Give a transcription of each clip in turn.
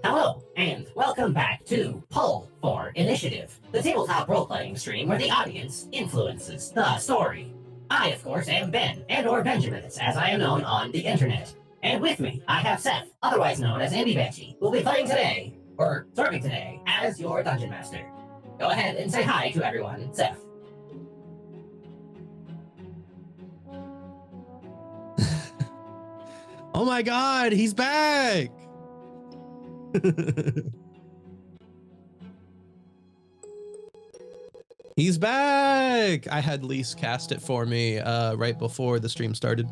Hello, and welcome back to Poll for Initiative, the tabletop role-playing stream where the audience influences the story. I, of course, am Ben, and/or Benjamins, as I am known on the internet. And with me, I have Seth, otherwise known as Andy Banshee, who will be playing today, or serving today, as your Dungeon Master. Go ahead and say hi to everyone, Seth. Oh my god, he's back! He's back! I had Lise cast it for me right before the stream started.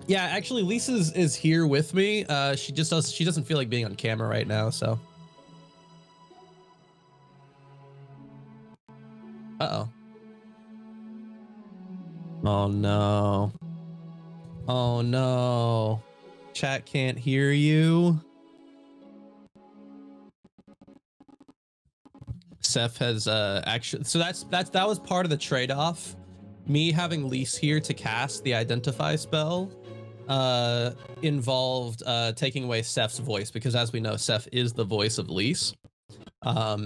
Yeah, actually, Lise is here with me. She doesn't feel like being on camera right now, so. Uh-oh. Oh no. Oh no. Chat can't hear you. Seth has actually, so that was part of the trade-off. Me having Lise here to cast the identify spell involved taking away Seth's voice, because as we know, Seth is the voice of Lise.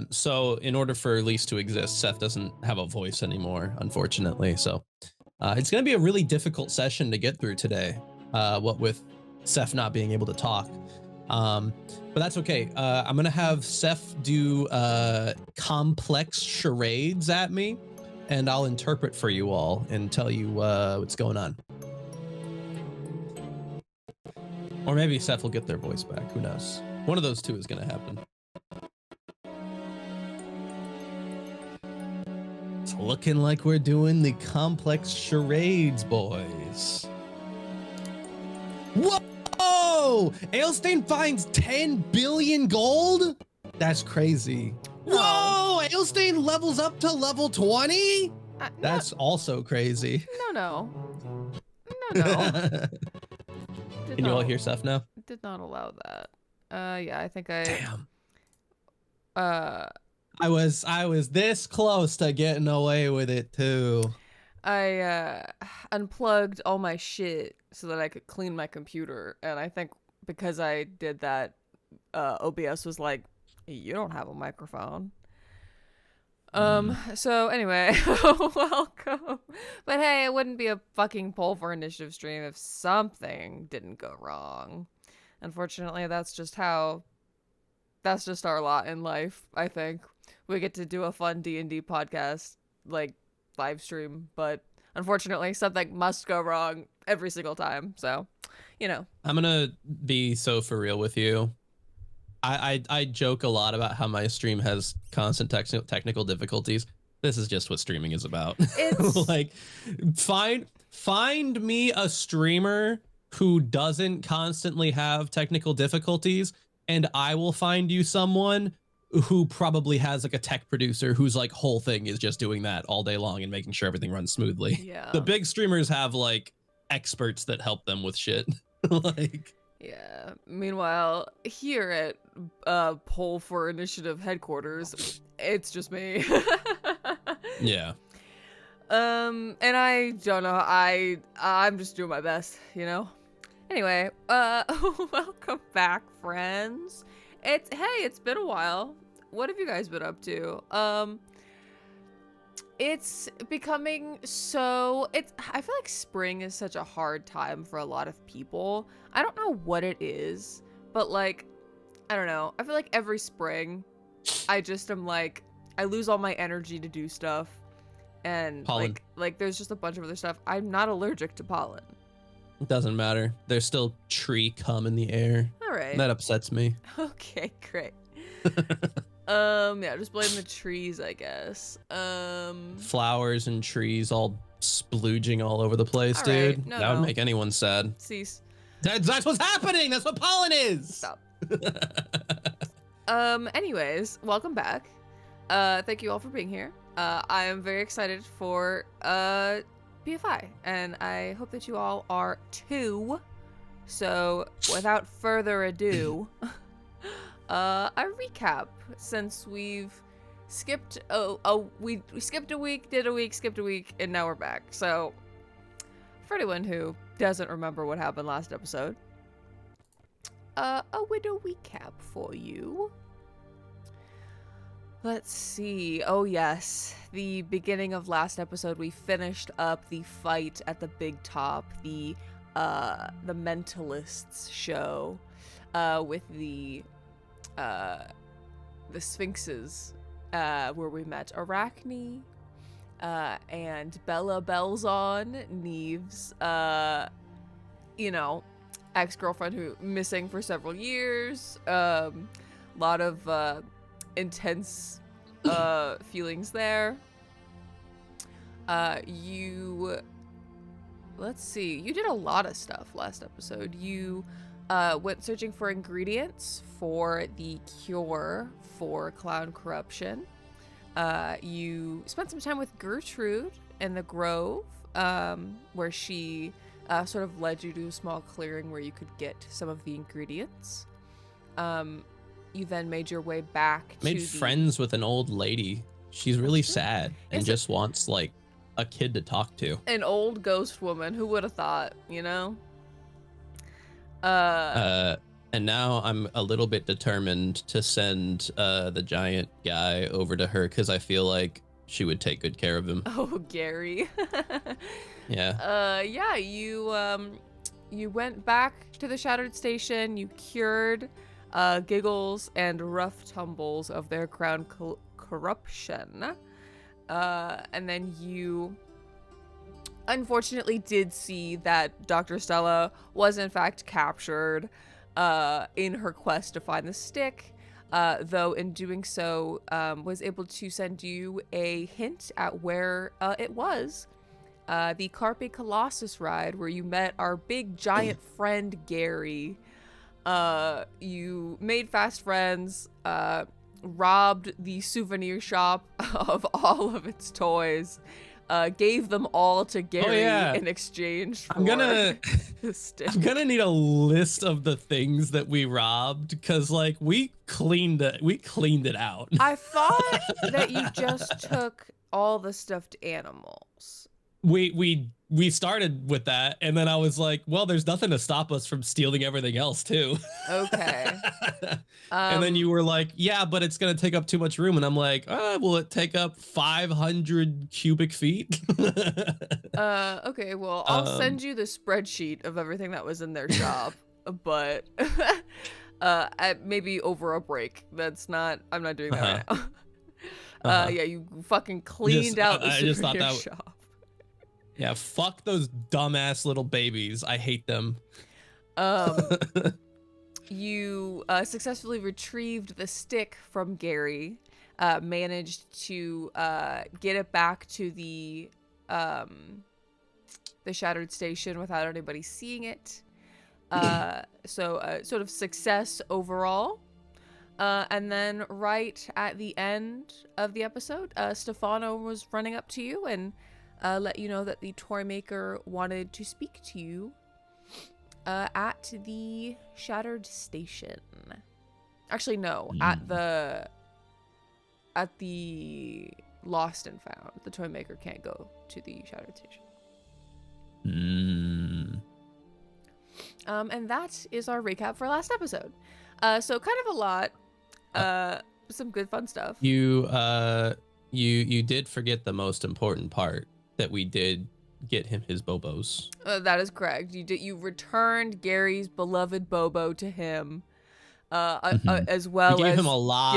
So in order for Lise to exist, Seth doesn't have a voice anymore, unfortunately. So it's going to be a really difficult session to get through today, what with Seth not being able to talk. But that's okay. I'm going to have Seth do complex charades at me, and I'll interpret for you all and tell you what's going on. Or maybe Seth will get their voice back. Who knows? One of those two is going to happen. It's looking like we're doing the complex charades, boys. Whoa! Ailstein finds 10 billion gold? That's crazy. No. Whoa! Ailstein levels up to level 20? That's also crazy. No. Can you all hear stuff now? Did not allow that. Yeah, I think I... Damn. I was this close to getting away with it too. I unplugged all my shit so that I could clean my computer, and I think because I did that, OBS was like, you don't have a microphone. So anyway, welcome. But hey, it wouldn't be a fucking poll for initiative stream if something didn't go wrong. Unfortunately, that's just our lot in life, I think. We get to do a fun D&D podcast, like, live stream, but unfortunately, something must go wrong every single time, so, you know. I'm gonna be so for real with you. I joke a lot about how my stream has constant technical difficulties. This is just what streaming is about. It's... like, find me a streamer who doesn't constantly have technical difficulties, and I will find you someone who probably has like a tech producer whose like whole thing is just doing that all day long and making sure everything runs smoothly. Yeah. The big streamers have like experts that help them with shit. Like, yeah. Meanwhile, here at Poll for Initiative headquarters, it's just me. yeah. And I don't know. I'm just doing my best, you know. Anyway, welcome back, friends. It's been a while. What have you guys been up to? It's becoming so... I feel like spring is such a hard time for a lot of people. I don't know what it is, but like, I don't know. I feel like every spring, I just am like, I lose all my energy to do stuff. And pollen. like there's just a bunch of other stuff. I'm not allergic to pollen. It doesn't matter. There's still tree cum in the air. All right. That upsets me. Okay, great. Yeah, just blame the trees, I guess. Flowers and trees all splooging all over the place, all dude. right. No, that would make anyone sad. Cease. That's what's happening. That's what pollen is. Stop. Anyways, welcome back. Thank you all for being here. I am very excited for BFI, and I hope that you all are too. So, without further ado, a recap, since we've skipped we skipped a week, did a week, skipped a week, and now we're back. So, for anyone who doesn't remember what happened last episode, a winter recap for you. Let's see. Oh yes, the beginning of last episode, we finished up the fight at the big top, the Mentalists show, with the Sphinxes, where we met Arachne, and Bella Belzon, Neve's, ex-girlfriend who missing for several years. Lot of intense feelings there. Let's see, you did a lot of stuff last episode. You went searching for ingredients for the cure for clown corruption. You spent some time with Gertrude in the Grove, where she sort of led you to a small clearing where you could get some of the ingredients. You then made your way back to friends with an old lady. She's really sad and just wants like a kid to talk to. An old ghost woman. Who would have thought, you know? And now I'm a little bit determined to send the giant guy over to her because I feel like she would take good care of him. Oh, Gary. Yeah. Yeah, you went back to the Shattered Station. You cured Giggles and Rough Tumbles of their crown corruption. And then you unfortunately did see that Dr. Stella was in fact captured in her quest to find the stick, though in doing so was able to send you a hint at where it was. The Carpe Colossus ride where you met our big giant friend Gary. You made fast friends, robbed the souvenir shop of all of its toys, gave them all to Gary in exchange for the stick. I'm gonna need a list of the things that we robbed because like we cleaned it out. I thought that you just took all the stuffed animals. We started with that, and then I was like, well, there's nothing to stop us from stealing everything else too. Okay. And then you were like, yeah, but it's gonna take up too much room, and I'm like, will it take up 500 cubic feet? Okay, well, I'll send you the spreadsheet of everything that was in their shop, but maybe over a break. I'm not doing that right now. Yeah, you fucking cleaned out the souvenir shop. Yeah, fuck those dumbass little babies. I hate them. You successfully retrieved the stick from Gary, managed to get it back to the Shattered Station without anybody seeing it. So sort of success overall. And then right at the end of the episode, Stefano was running up to you and let you know that the toy maker wanted to speak to you at the Shattered Station. Actually, no, at the Lost and Found. The toy maker can't go to the Shattered Station. And that is our recap for last episode. So kind of a lot. Some good fun stuff. You did forget the most important part. That we did get him his Bobos. That is correct. You returned Gary's beloved Bobo to him, as well as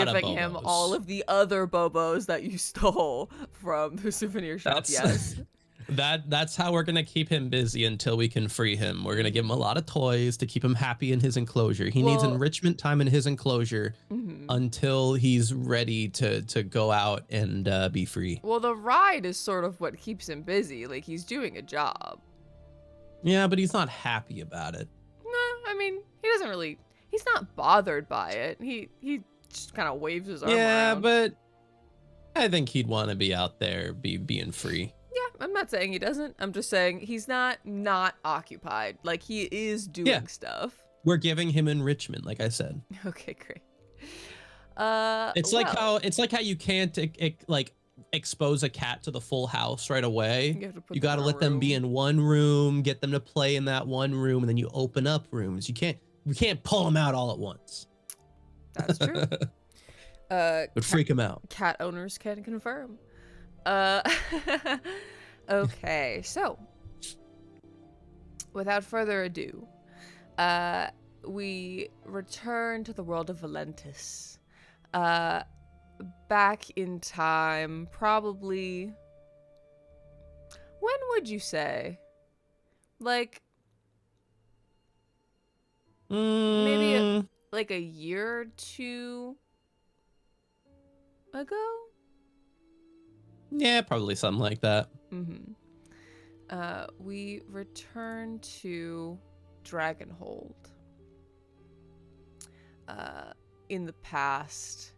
giving him all of the other Bobos that you stole from the souvenir shop. Yes. That's how we're gonna keep him busy until we can free him. We're gonna give him a lot of toys to keep him happy in his enclosure. He needs enrichment time in his enclosure until he's ready to go out and be free. Well, the ride is sort of what keeps him busy. Like he's doing a job. Yeah, but he's not happy about it. No, I mean he doesn't really. He's not bothered by it. He just kind of waves his arm around. Yeah, but I think he'd want to be out there, being free. I'm not saying he doesn't. I'm just saying he's not occupied. Like he is doing stuff. We're giving him enrichment, like I said. Okay, great. It's like how you can't expose a cat to the full house right away. You got to let them be in one room, get them to play in that one room, and then you open up rooms. You we can't pull them out all at once. That's true. Would freak him out. Cat owners can confirm. Uh, okay, so without further ado, we return to the world of Valentis. Back in time, probably. When would you say? Like, maybe like a year or two ago? Yeah, probably something like that. We return to Dragonhold. In the past,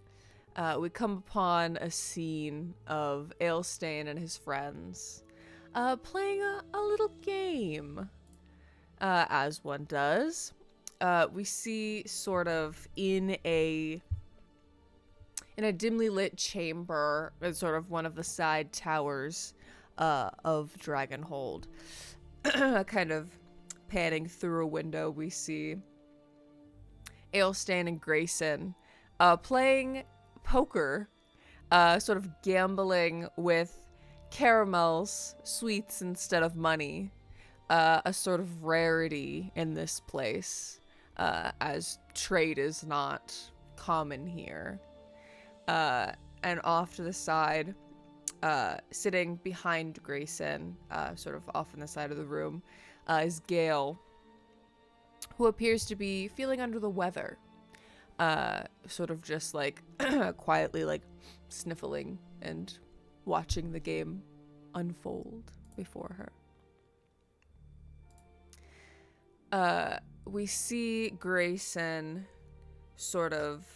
we come upon a scene of Aelstein and his friends playing a little game, as one does. We see sort of in a dimly lit chamber, sort of one of the side towers of Dragonhold. Kind of panning through a window, we see Aelstein and Grayson playing poker, sort of gambling with caramels, sweets instead of money, a sort of rarity in this place, as trade is not common here. And off to the side, sitting behind Grayson, sort of off in the side of the room, is Gale, who appears to be feeling under the weather. Sort of just like quietly like sniffling and watching the game unfold before her. We see Grayson sort of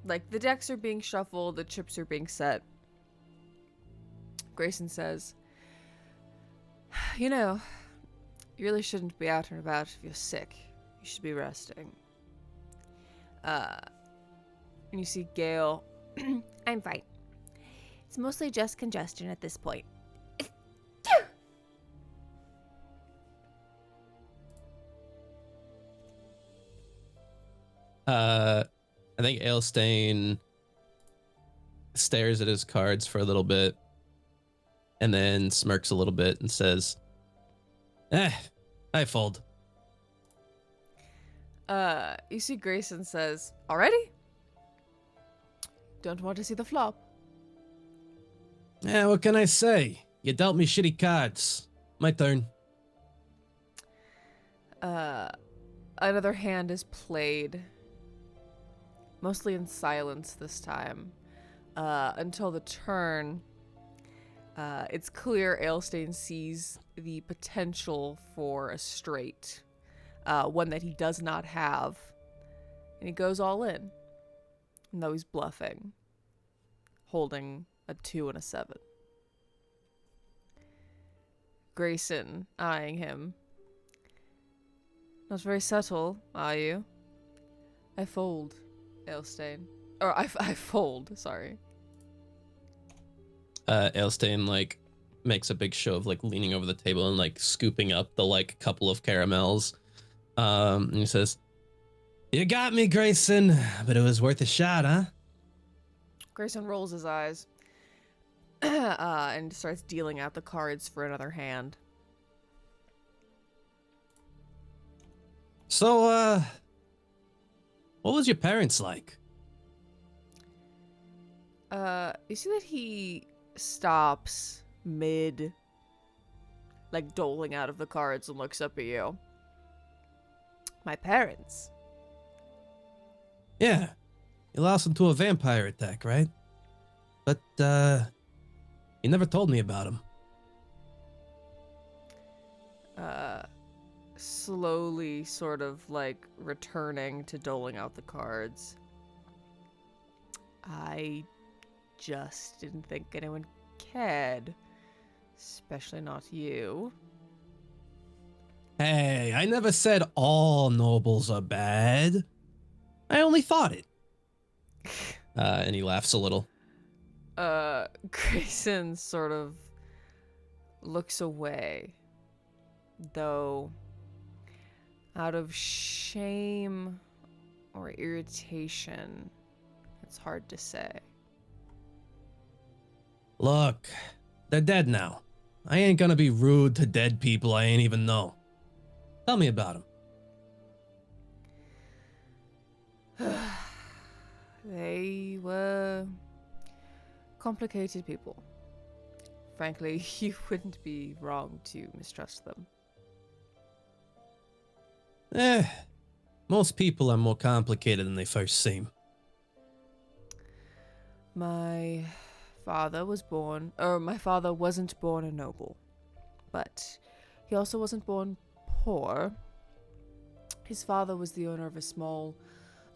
like the decks are being shuffled, the chips are being set. Grayson says, "You know, you really shouldn't be out and about if you're sick. You should be resting." And you see Gale. I'm fine. It's mostly just congestion at this point. I think Aelstein stares at his cards for a little bit and then smirks a little bit and says, I fold. You see Grayson says, "Already? Don't want to see the flop." Yeah, what can I say? You dealt me shitty cards. My turn. Another hand is played, mostly in silence this time, until the turn. It's clear Aelstein sees the potential for a straight, one that he does not have, and he goes all in, even though he's bluffing, holding a 2 and a 7. Grayson, eyeing him. "Not very subtle, are you?" "I fold, Aelstein." Or I fold, sorry. Aelstein like makes a big show of like leaning over the table and like scooping up the like couple of caramels. And he says, "You got me, Grayson, but it was worth a shot, huh?" Grayson rolls his eyes and starts dealing out the cards for another hand. So, what was your parents like? You see that he stops mid, like, doling out of the cards and looks up at you. "My parents?" Yeah, you lost them to a vampire attack, right? But, you never told me about them. Slowly sort of, like, returning to doling out the cards. "I just didn't think anyone cared. Especially not you." Hey, I never said all nobles are bad. I only thought it. And he laughs a little. Grayson sort of looks away, though out of shame or irritation. It's hard to say. Look, they're dead now. I ain't gonna be rude to dead people I ain't even know. Tell me about them. They were complicated people. Frankly, you wouldn't be wrong to mistrust them. Most people are more complicated than they first seem. My father wasn't born a noble, but he also wasn't born poor. His father was the owner of a small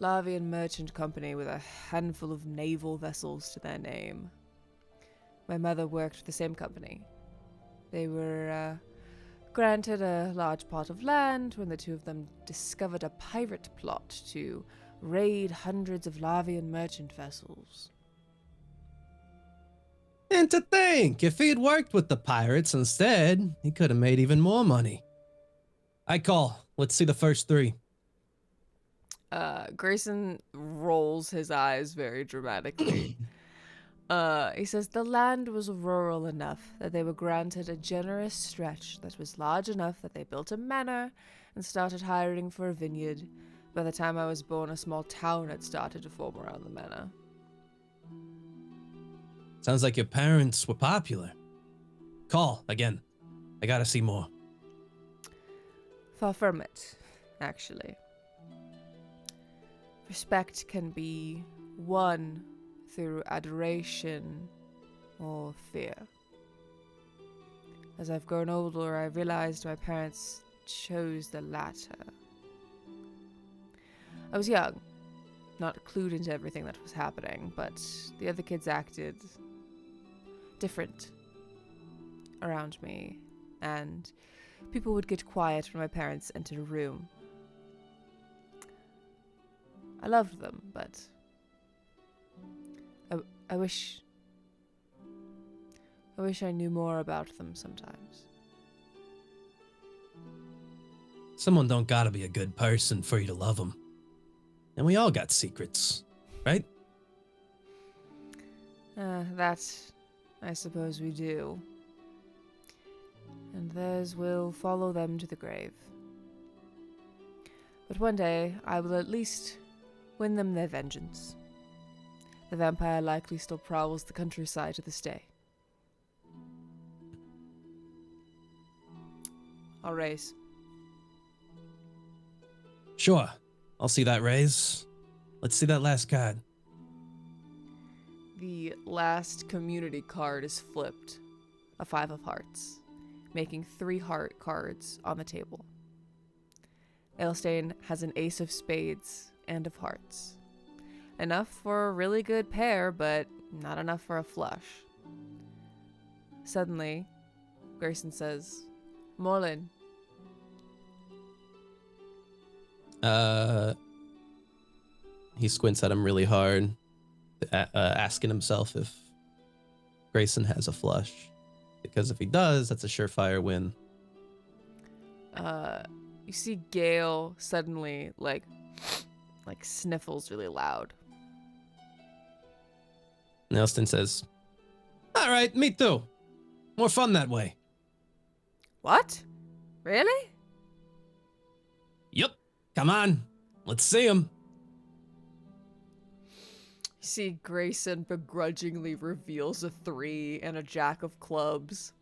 Lavian merchant company with a handful of naval vessels to their name. My mother worked for the same company. They were granted a large plot of land when the two of them discovered a pirate plot to raid hundreds of Lavian merchant vessels. And to think, if he had worked with the pirates instead, he could have made even more money. I call. Let's see the first three. Grayson rolls his eyes very dramatically. He says the land was rural enough that they were granted a generous stretch that was large enough that they built a manor and started hiring for a vineyard. By the time I was born, a small town had started to form around the manor. Sounds like your parents were popular. Call, again. I gotta see more. Far from it, actually. Respect can be won through adoration or fear. As I've grown older, I realized my parents chose the latter. I was young, not clued into everything that was happening, but the other kids acted different around me, and people would get quiet when my parents entered a room. I loved them, but I wish I knew more about them sometimes. Someone don't gotta be a good person for you to love them. And we all got secrets, right? That, I suppose we do. And theirs will follow them to the grave. But one day, I will at least win them their vengeance. The vampire likely still prowls the countryside to this day. I'll raise. Sure. I'll see that raise. Let's see that last card. The last community card is flipped. A 5 of hearts, making 3 heart cards on the table. Ailstein has an ace of spades and of hearts. Enough for a really good pair, but not enough for a flush. Suddenly, Grayson says, Morlin. He squints at him really hard, asking himself if Grayson has a flush. Because if he does, that's a surefire win. You see Gale suddenly, like sniffles really loud. Nelston says, all right, me too. More fun that way. What? Really? Yep. Come on. Let's see him. You see Grayson begrudgingly reveals a 3 and a jack of clubs.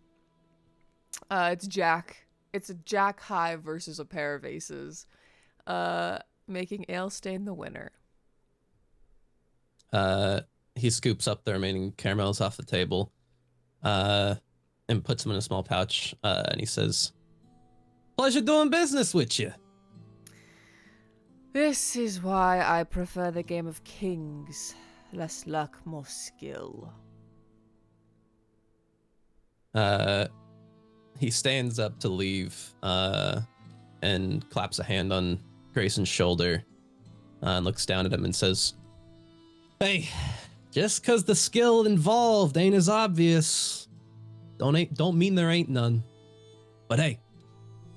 It's a jack high versus a pair of aces, making Ailstein the winner. He scoops up the remaining caramels off the table, and puts them in a small pouch, and he says, pleasure doing business with you. This is why I prefer the game of kings. Less luck, more skill. He stands up to leave, and claps a hand on Grayson's shoulder, and looks down at him and says, hey, just 'cause the skill involved ain't as obvious, don't mean there ain't none. But hey,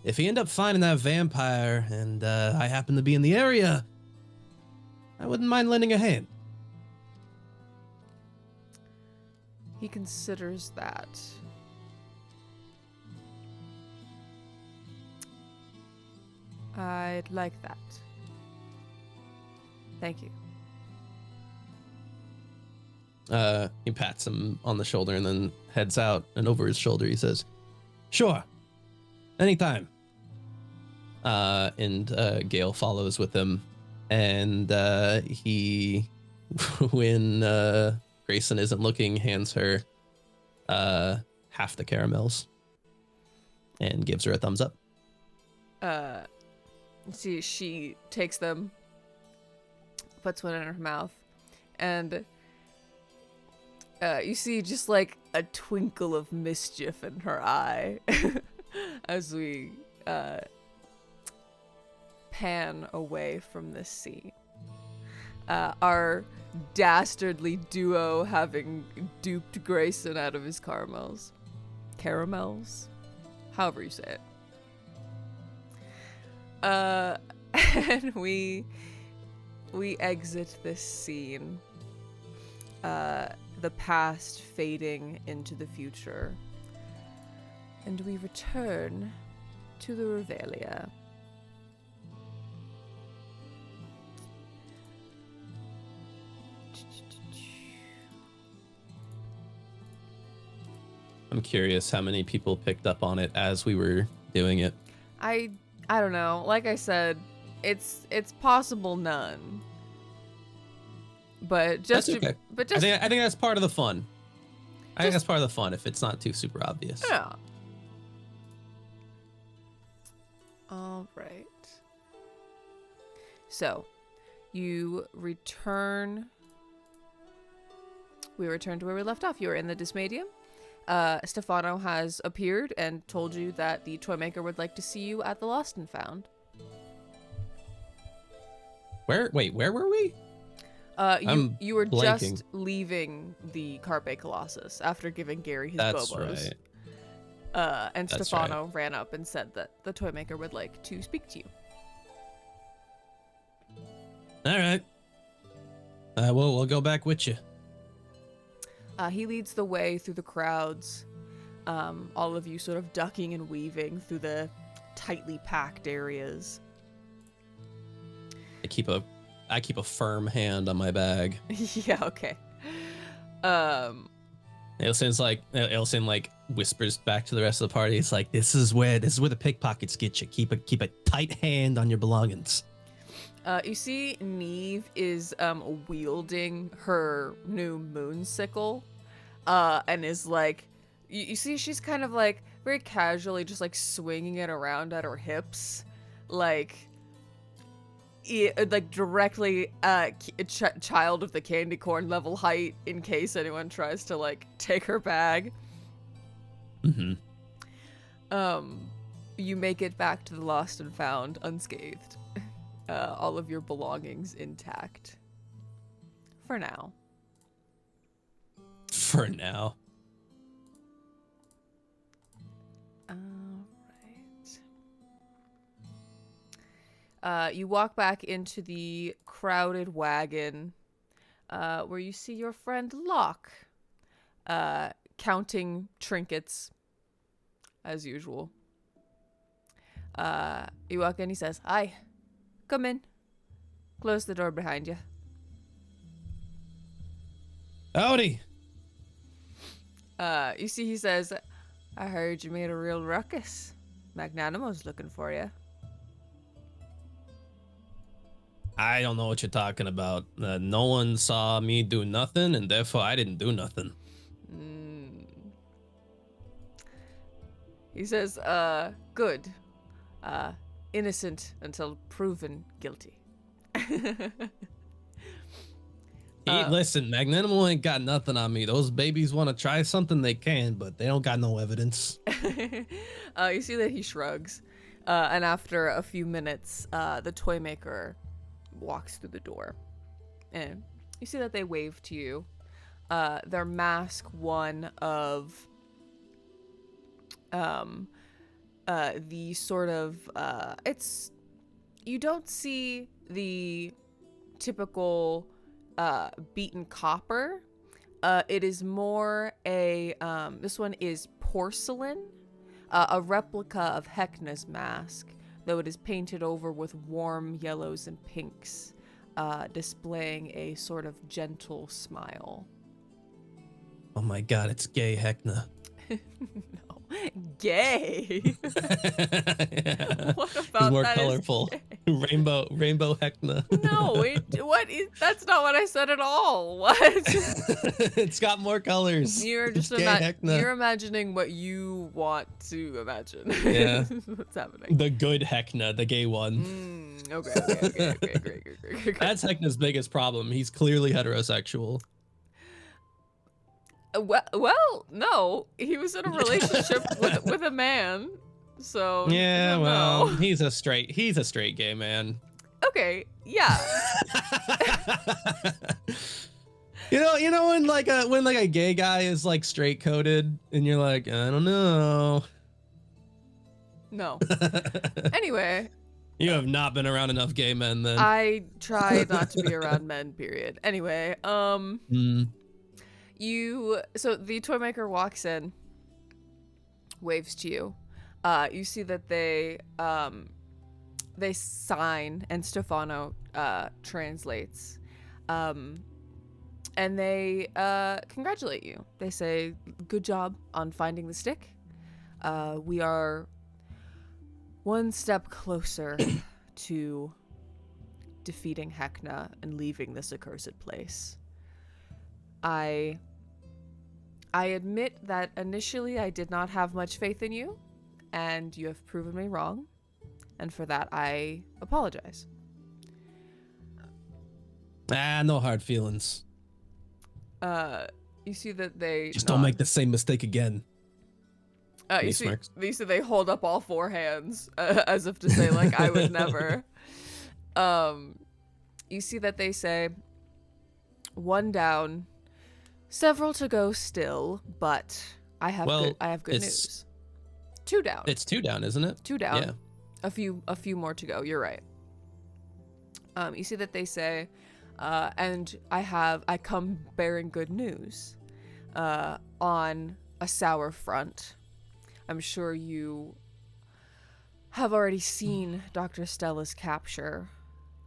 if you end up finding that vampire and I happen to be in the area, I wouldn't mind lending a hand. He considers that. I'd like that. Thank you. He pats him on the shoulder and then heads out, and over his shoulder he says, "Sure, anytime." And Gale follows with him, and he, when Grayson isn't looking, hands her half the caramels and gives her a thumbs up. See, she takes them, puts one in her mouth, and you see just like a twinkle of mischief in her eye as we pan away from this scene. Our dastardly duo having duped Grayson out of his caramels. Caramels? However you say it. And we exit this scene. The past fading into the future. And we return to the Revelia. I'm curious how many people picked up on it as we were doing it. I don't know. Like I said, it's possible none. But just That's okay. I think that's part of the fun. I think that's part of the fun if it's not too super obvious. Yeah. All right. So, you return. We return to where we left off. You were in the Dismadium. Stefano has appeared and told you that the Toymaker would like to see you at the Lost and Found. Where were we? You were blanking. just leaving the Carpe Colossus after giving Gary his That's bobos. right. And That's Stefano ran up and said that the Toymaker would like to speak to you. All right. We'll go back with you. He leads the way through the crowds, all of you sort of ducking and weaving through the tightly packed areas. I keep a firm hand on my bag. Yeah, okay. Ailsin like whispers back to the rest of the party. It's like, this is where the pickpockets get you. Keep a tight hand on your belongings. You see Neve is wielding her new moon sickle, and is like, you see she's kind of like very casually just like swinging it around at her hips, like directly child of the candy corn level height in case anyone tries to like take her bag. Mm-hmm. You make it back to the Lost and Found unscathed. All of your belongings intact. For now. For now. Alright. You walk back into the crowded wagon, where you see your friend Locke, counting trinkets, as usual. You walk in, he says, "Hi. Come in. Close the door behind you." Howdy. You see he says, "I heard you made a real ruckus. Magnanimo's looking for you." I don't know what you're talking about. No one saw me do nothing, and therefore I didn't do nothing. He says, good. Innocent until proven guilty. Listen, Magnanimo ain't got nothing on me. Those babies want to try something, they can, but they don't got no evidence. You see that he shrugs. And after a few minutes, the Toymaker walks through the door. And you see that they wave to you. Their mask one of the sort of it's you don't see the typical beaten copper. It is more a this one is porcelain, a replica of Heckna's mask, though it is painted over with warm yellows and pinks, displaying a sort of gentle smile. Oh my god, it's gay Heckna. No, gay. Yeah. What about He's more that is colorful. gay? Rainbow Heckna. No, that's not what I said at all. What? It's got more colors. You're just It's gay Heckna. you're imagining what you want to imagine. Yeah. What's happening? The good Heckna, the gay one. Okay, great. That's Heckna's biggest problem. He's clearly heterosexual. Well, no, he was in a relationship with a man, so Yeah, no. well, he's a straight gay man. Okay, yeah. You know when a gay guy is like straight coded and you're like, I don't know. No. Anyway, You have not been around enough gay men then. I try not to be around men, period. Anyway, so the toy maker walks in, waves to you. You see that they sign, and Stefano translates, and they congratulate you. They say, "Good job on finding the stick. We are one step closer to defeating Heckna and leaving this accursed place. I admit that initially I did not have much faith in you, and you have proven me wrong, and for that I apologize." No hard feelings. You see that they Just don't make the same mistake again. you see they hold up all four hands as if to say, like, I would never. You see that they say, "One down, several to go still, but I have good news." Two down. It's 2 down, isn't it? 2 down. Yeah. A few more to go. You're right. You see that they say, and I come bearing good news. On a sour front. I'm sure you have already seen Dr. Stella's capture,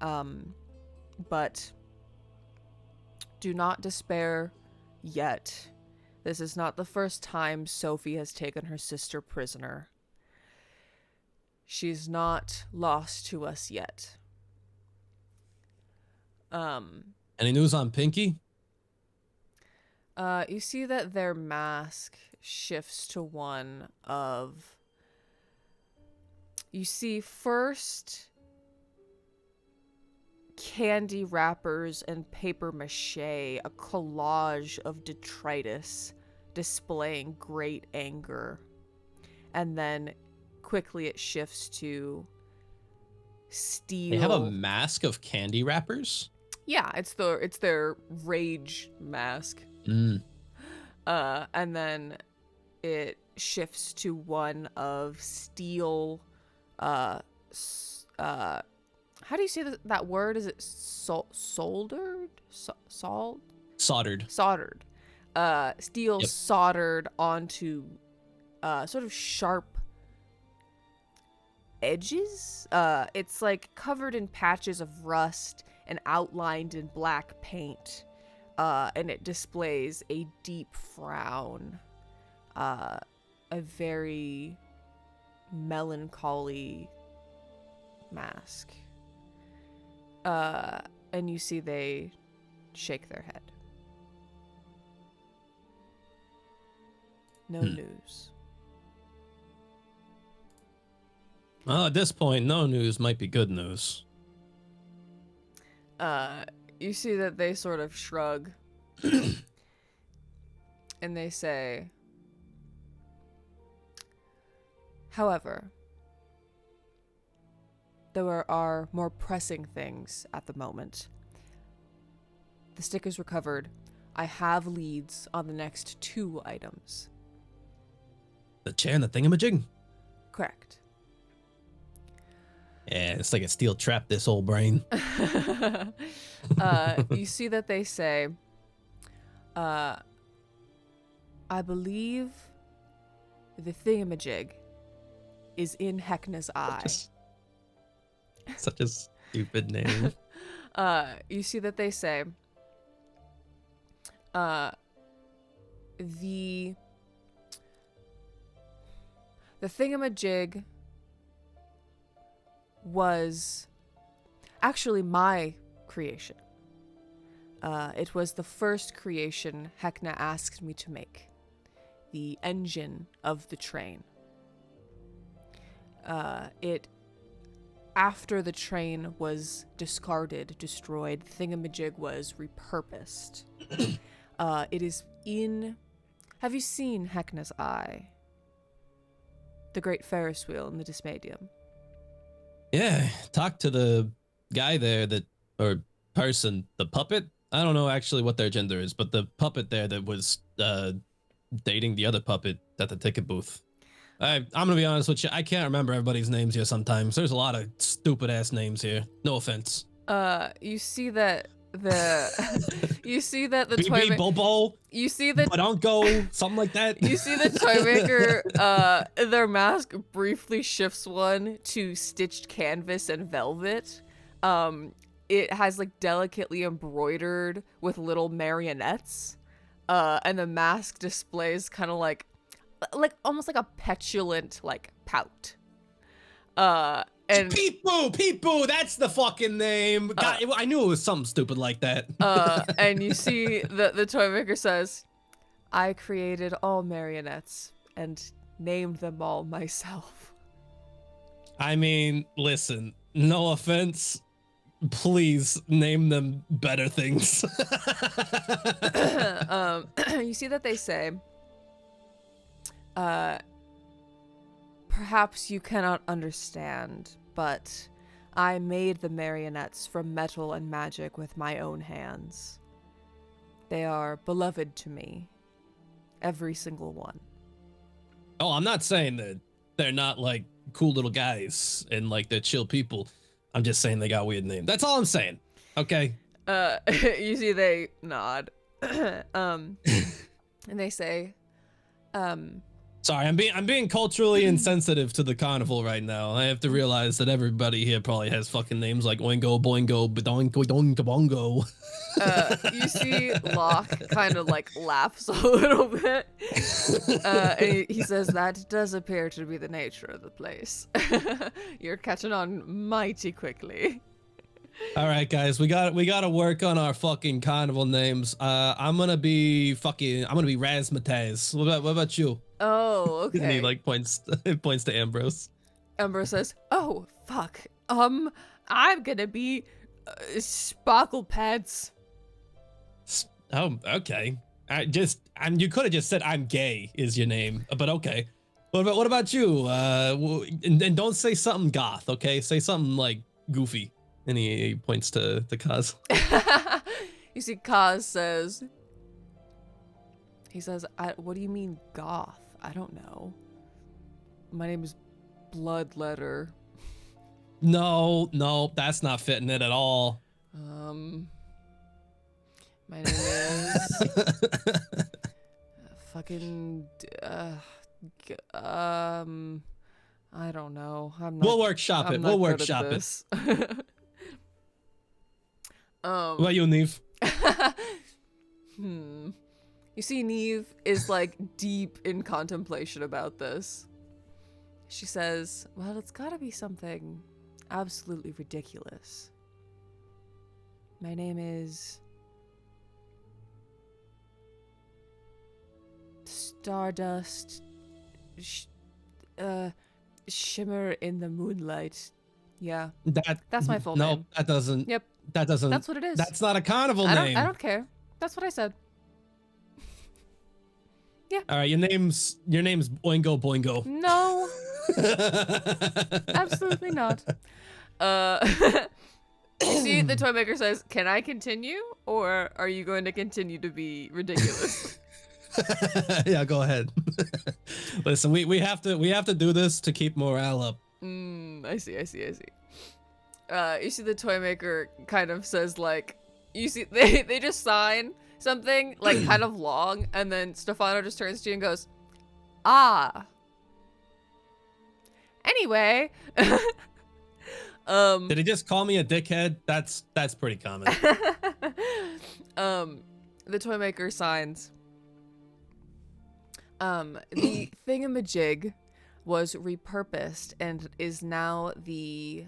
but do not despair yet. This is not the first time Sophie has taken her sister prisoner. She's not lost to us yet. Any news on Pinky? You see that their mask shifts to one of... You see first candy wrappers and paper mache, a collage of detritus displaying great anger. And then quickly it shifts to steel. They have a mask of candy wrappers? Yeah, it's their rage mask. And then it shifts to one of steel. How do you say that word? Is it soldered? Soldered. Soldered. Steel soldered onto sort of sharp edges. It's like covered in patches of rust and outlined in black paint. And it displays a deep frown, a very melancholy mask. And you see they shake their head. No news. Well, at this point, no news might be good news. You see that they sort of shrug and they say, "However, there are more pressing things at the moment. The stick is recovered. I have leads on the next 2 items." The chair and the thingamajig? Correct. Yeah, it's like a steel trap, this old brain. You see that they say, I believe the thingamajig is in Heckna's eye. Such a stupid name. You see that they say, the thingamajig was actually my creation. It was the first creation Heckna asked me to make. The engine of the train. After the train was discarded, destroyed, thingamajig was repurposed. It is in... Have you seen Heckna's eye? The great Ferris Wheel in the Dismadium. Yeah, talk to the guy there or person, the puppet. I don't know actually what their gender is, but the puppet there that was dating the other puppet at the ticket booth. I'm gonna be honest with you, I can't remember everybody's names here sometimes. There's a lot of stupid ass names here. No offense. You see that the BB Bobo. You see that Badonko, something like that. You see the toy maker, their mask briefly shifts one to stitched canvas and velvet. It has like delicately embroidered with little marionettes. And the mask displays kind of like almost like a petulant like pout. And Peep Boo, that's the fucking name. God, I knew it was something stupid like that. And you see the toy maker says, I created all marionettes and named them all myself. I mean, listen, no offense. Please name them better things. You see that they say, perhaps you cannot understand, but I made the marionettes from metal and magic with my own hands. They are beloved to me. Every single one. Oh, I'm not saying that they're not like cool little guys and like they're chill people. I'm just saying they got weird names. That's all I'm saying. Okay. You see they nod. And they say, Sorry, I'm being culturally insensitive to the carnival right now. I have to realize that everybody here probably has fucking names like Oingo, Boingo, Badonko, Donko. You see Locke kind of like laughs a little bit. And he says, that does appear to be the nature of the place. You're catching on mighty quickly. All right, guys, we got to work on our fucking carnival names. I'm gonna be Razzmatazz. What about you? Oh, okay. And he like points to Ambrose. Ambrose says, "Oh, fuck. I'm gonna be Sparkle Pads." Oh, okay. You could have just said I'm gay is your name, but okay. What about you? And don't say something goth, okay? Say something like goofy. And he points to Kaz. You see, Kaz says, what do you mean goth? I don't know. My name is Bloodletter. No, that's not fitting it at all. My name is fucking I don't know. We'll workshop it. We'll workshop it. What about you, Neve? You see, Neve is like deep in contemplation about this. She says, well, it's gotta be something absolutely ridiculous. My name is Stardust Shimmer in the Moonlight. Yeah. That's my full name. No, that doesn't. Yep. That doesn't. That's what it is. That's not a carnival name. I don't care. That's what I said. Yeah. All right, your name's Oingo Boingo. No. Absolutely not. You see, the toy maker says, "Can I continue, or are you going to continue to be ridiculous?" Yeah, go ahead. Listen, we have to do this to keep morale up. I see. You see the toy maker kind of says like, you see they just sign something like kind of long, and then Stefano just turns to you and goes, ah. Anyway. Did he just call me a dickhead? That's pretty common. The toy maker signs. The thingamajig was repurposed and is now the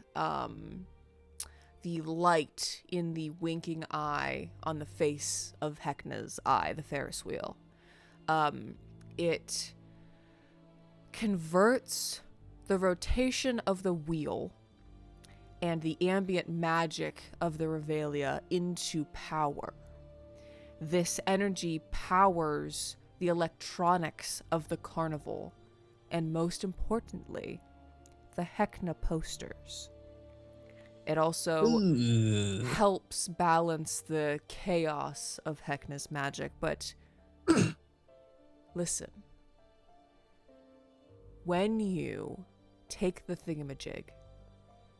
light in the winking eye on the face of Heckna's eye, the Ferris wheel. It converts the rotation of the wheel and the ambient magic of the Revelia into power. This energy powers the electronics of the carnival, and most importantly, the Heckna posters. It also helps balance the chaos of Heckna's magic, but listen. When you take the thingamajig,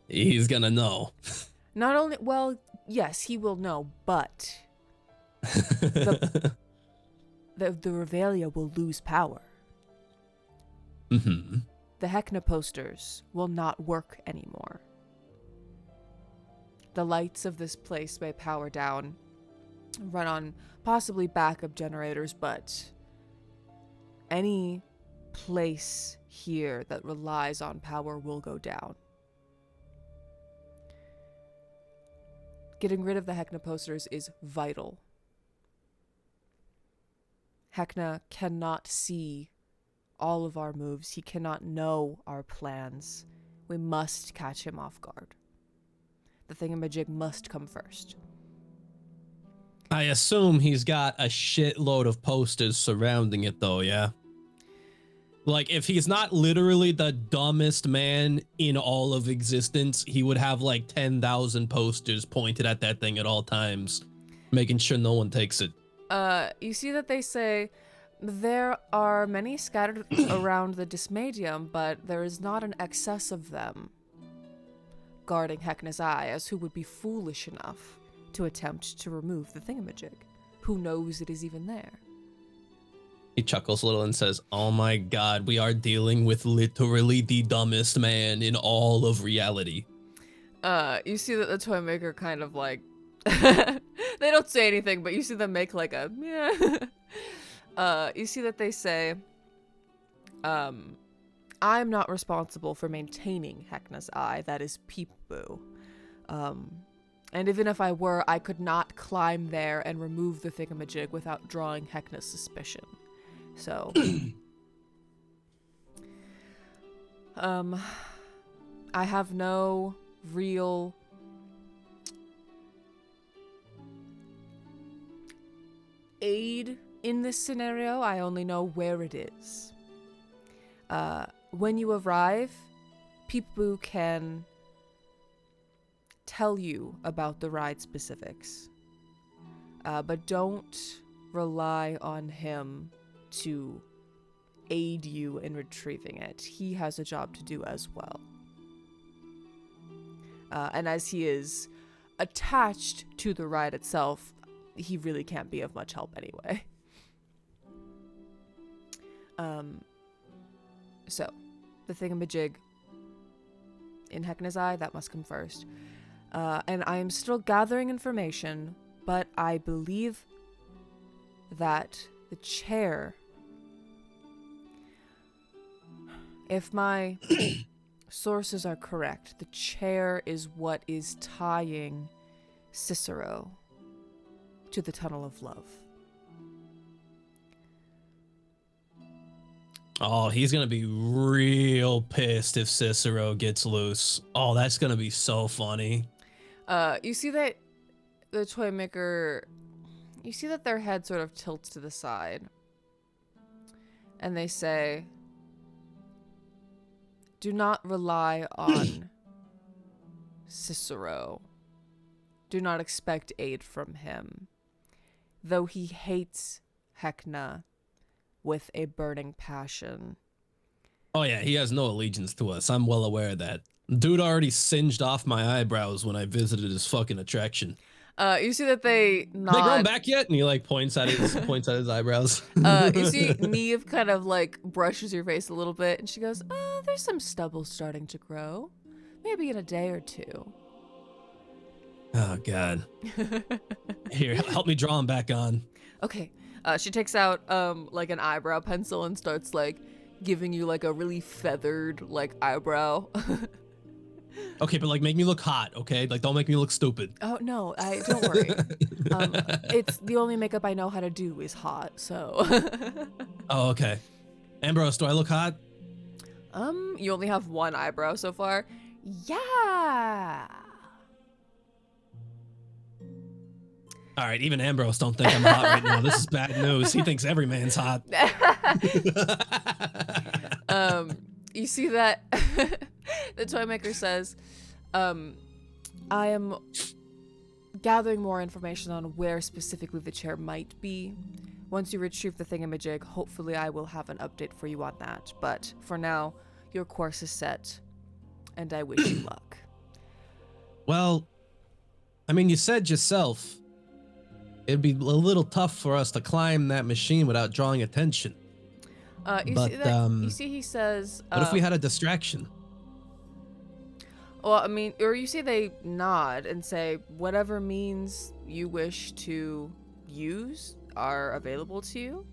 He's gonna know. not only, well, yes, he will know, but the Revelia will lose power. Mm-hmm. The Heckna posters will not work anymore. The lights of this place may power down, run on possibly backup generators, but any place here that relies on power will go down. Getting rid of the Heckna posters is vital. Heckna cannot see all of our moves. He cannot know our plans. We must catch him off guard. The thingamajig must come first. I assume he's got a shitload of posters surrounding it, though, yeah? Like, if he's not literally the dumbest man in all of existence, he would have like 10,000 posters pointed at that thing at all times, making sure no one takes it. You see that they say there are many scattered around the Dysmadium, but there is not an excess of them guarding Heckna's eye, as who would be foolish enough to attempt to remove the thingamajig? Who knows it is even there? He chuckles a little and says, "Oh my god, we are dealing with literally the dumbest man in all of reality." You see that the toy maker kind of like, they don't say anything, but you see them make like a, yeah. You see that they say, I'm not responsible for maintaining Heckna's eye, that is Peep-Boo. And even if I were, I could not climb there and remove the thingamajig without drawing Heckna's suspicion. So, I have no real aid in this scenario. I only know where it is. When you arrive, Peep-Boo can tell you about the ride specifics. But don't rely on him to aid you in retrieving it. He has a job to do as well. And as he is attached to the ride itself, he really can't be of much help anyway. So, the thingamajig in Heckna's eye, that must come first. And I am still gathering information, but I believe that the chair, if my sources are correct, the chair is what is tying Cicero to the Tunnel of Love. Oh, he's gonna be real pissed if Cicero gets loose. Oh, that's gonna be so funny. You see that the toy maker, you see that their head sort of tilts to the side. And they say, do not rely on Cicero. Do not expect aid from him. Though he hates Heckna, with a burning passion. Oh yeah, he has no allegiance to us. I'm well aware of that. Dude already singed off my eyebrows when I visited his fucking attraction. You see that they nod. They grown back yet? And he like points at his eyebrows. You see Neve kind of like brushes your face a little bit, and she goes, there's some stubble starting to grow. Maybe in a day or two. Oh God. Here, help me draw him back on. Okay. She takes out like an eyebrow pencil and starts like giving you like a really feathered like eyebrow. Okay, but like make me look hot, okay? Like don't make me look stupid. Oh no, don't worry. It's the only makeup I know how to do is hot, so. Oh, okay. Ambrose, do I look hot? You only have one eyebrow so far. Yeah. All right, even Ambrose don't think I'm hot right now. This is bad news. He thinks every man's hot. You see that the toy maker says, I am gathering more information on where specifically the chair might be. Once you retrieve the thingamajig, hopefully I will have an update for you on that. But for now, your course is set, and I wish you luck. Well, I mean, you said yourself, it'd be a little tough for us to climb that machine without drawing attention. You see he says... what if we had a distraction? Well, I mean, or you see they nod and say, whatever means you wish to use are available to you.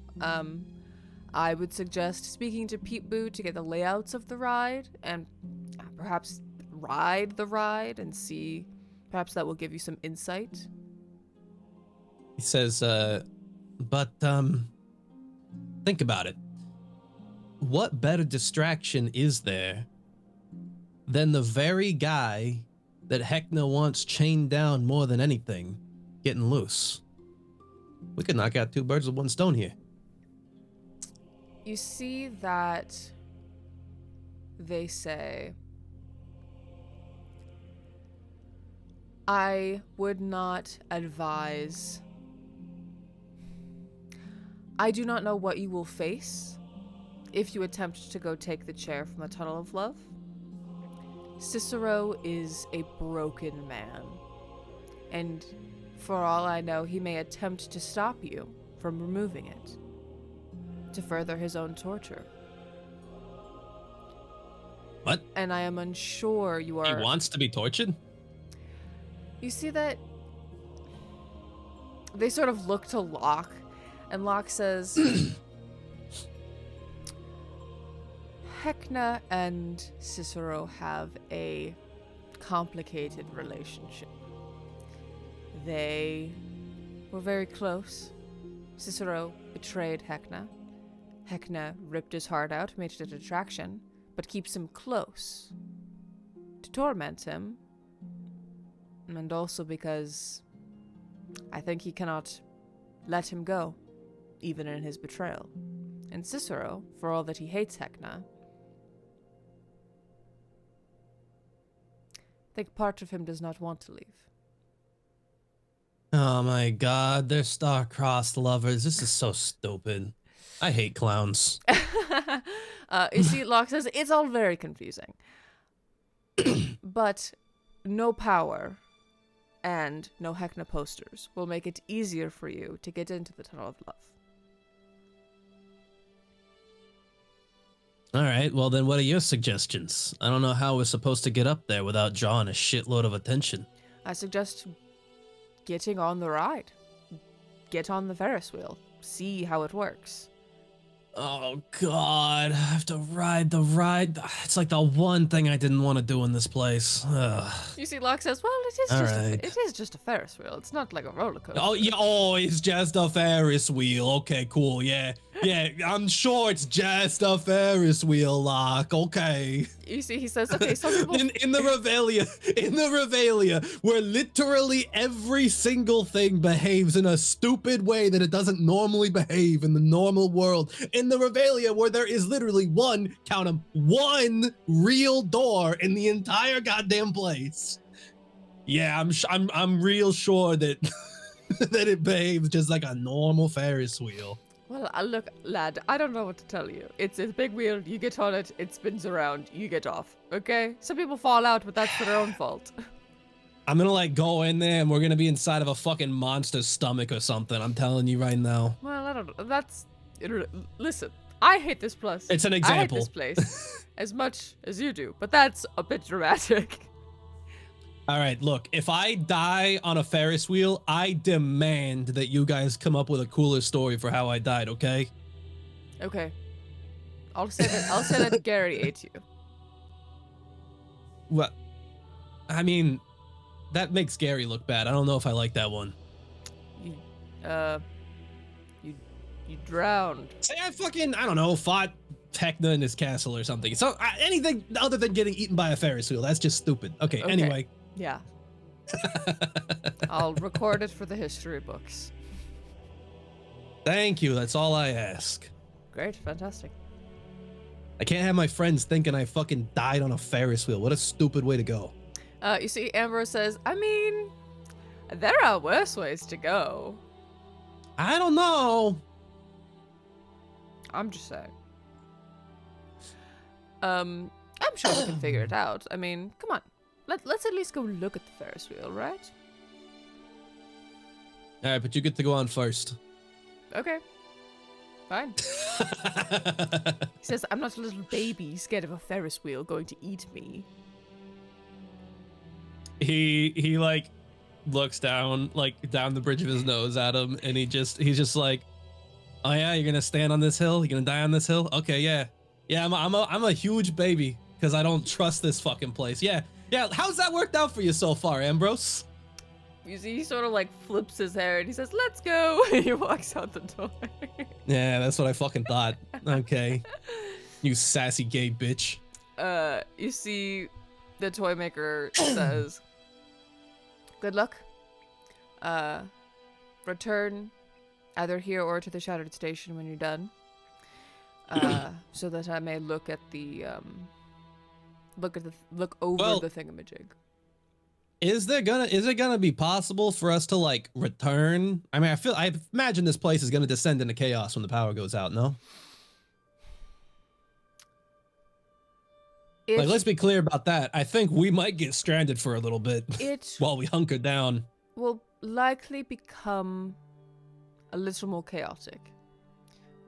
I would suggest speaking to Peep Boo to get the layouts of the ride and perhaps ride the ride and see, perhaps that will give you some insight. He says, but think about it. What better distraction is there than the very guy that Heckna wants chained down more than anything getting loose? We could knock out two birds with one stone here. You see that they say, I would not advise. I do not know what you will face if you attempt to go take the chair from the Tunnel of Love. Cicero is a broken man, and for all I know, he may attempt to stop you from removing it, to further his own torture. What? And I am unsure you are... He wants to be tortured? You see that they sort of look to Locke, and Locke says, Heckna and Cicero have a complicated relationship. They were very close. Cicero betrayed Heckna. Heckna ripped his heart out, made it a detraction, but keeps him close to torment him. And also because I think he cannot let him go, even in his betrayal. And Cicero, for all that he hates Heckna, I think part of him does not want to leave. Oh my God, they're star-crossed lovers. This is so stupid. I hate clowns. You see, Locke says, it's all very confusing. But no power and no Heckna posters will make it easier for you to get into the Tunnel of Love. All right, well then what are your suggestions? I don't know how we're supposed to get up there without drawing a shitload of attention. I suggest getting on the ride. Get on the Ferris wheel. See how it works. Oh God, I have to ride the ride. It's like the one thing I didn't want to do in this place. Ugh. You see, Locke says, well, it is just a Ferris wheel. It's not like a roller coaster. Oh yeah, oh, it's just a Ferris wheel. Okay, cool, yeah. Yeah, I'm sure it's just a Ferris wheel, Locke. Okay. You see, he says, okay, some people... in the Revelia, where literally every single thing behaves in a stupid way that it doesn't normally behave in the normal world. In the Revelia, where there is literally one real door in the entire goddamn place. Yeah, I'm real sure that that it behaves just like a normal Ferris wheel. Well, look, lad, I don't know what to tell you. It's a big wheel, you get on it, it spins around, you get off, okay? Some people fall out, but that's their own fault. I'm gonna like go in there and we're gonna be inside of a fucking monster's stomach or something. I'm telling you right now. Well, I don't know. Listen, I hate this place. It's an I hate example. this place as much as you do, but that's a bit dramatic. All right, look, if I die on a Ferris wheel, I demand that you guys come up with a cooler story for how I died, okay? Okay. I'll say that Gary ate you. What? I mean, that makes Gary look bad. I don't know if I like that one. You drowned. Say I don't know, fought Heckna in his castle or something. So anything other than getting eaten by a Ferris wheel, that's just stupid. Okay. Anyway. Yeah. I'll record it for the history books. Thank you. That's all I ask. Great, fantastic. I can't have my friends thinking I fucking died on a Ferris wheel. What a stupid way to go. You see, Ambrose says, I mean, there are worse ways to go. I don't know. I'm just saying. I'm sure we can figure it out. I mean, come on. Let's at least go look at the Ferris wheel, right? All right, but you get to go on first. Okay. Fine. He says, I'm not a little baby scared of a Ferris wheel going to eat me. He like looks down the bridge of his nose at him, and he's just like, oh yeah, you're gonna stand on this hill? You're gonna die on this hill? Okay, yeah. I'm a huge baby because I don't trust this fucking place. Yeah. How's that worked out for you so far, Ambrose? You see, he sort of like flips his hair and he says, let's go. And he walks out the door. Yeah, that's what I fucking thought. Okay. You sassy gay bitch. You see the toy maker says, good luck. Return either here or to the Shattered Station when you're done. So that I may look at the look over the thingamajig. Is it gonna be possible for us to like return? I mean, I imagine this place is gonna descend into chaos when the power goes out, no? Like, let's be clear about that. I think we might get stranded for a little bit while we hunker down. Will likely become a little more chaotic,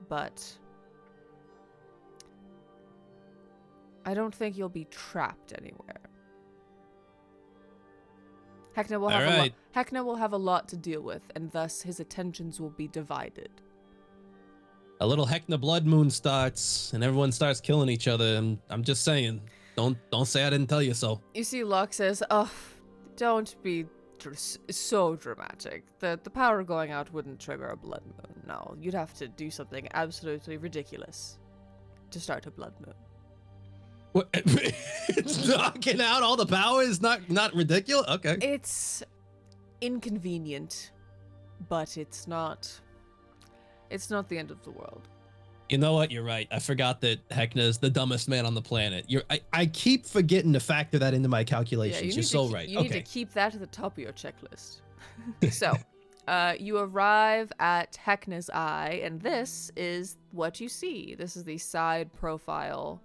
but I don't think you'll be trapped anywhere. Heckna will have a lot to deal with, and thus his attentions will be divided. A little Heckna blood moon starts, and everyone starts killing each other. And I'm just saying, don't say I didn't tell you so. You see, Locke says, "Oh, don't be so dramatic. The power going out wouldn't trigger a blood moon. No, you'd have to do something absolutely ridiculous to start a blood moon." What? It's knocking out all the power is not ridiculous? Okay. It's inconvenient, but it's not the end of the world. You know what? You're right. I forgot that Heckna is the dumbest man on the planet. I keep forgetting to factor that into my calculations. Yeah, You're so right. You need to keep that at the top of your checklist. So, you arrive at Heckna's Eye, and this is what you see. This is the side profile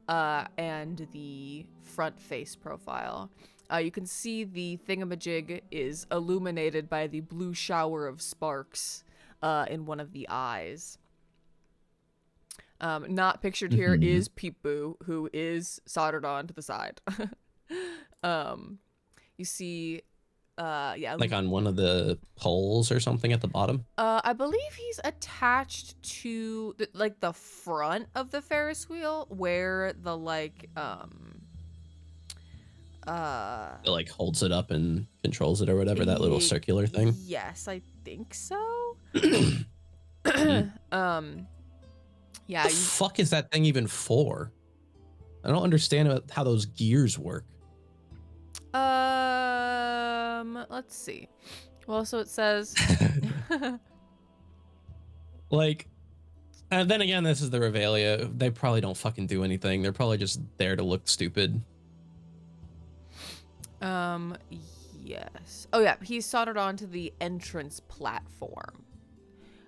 and the front face profile. You can see the thingamajig is illuminated by the blue shower of sparks in one of the eyes. Not pictured here is Peep Boo, who is soldered on to the side. You see, like on one of the poles or something at the bottom. I believe he's attached to the front of the Ferris wheel, where the it like holds it up and controls it or whatever, that little circular thing. Yes, I think so. Yeah. What the fuck is that thing even for? I don't understand how those gears work. Let's see. Well, so it says like, and then again, this is the Revelia. They probably don't fucking do anything. They're probably just there to look stupid. Yes. Oh yeah, he's soldered onto the entrance platform.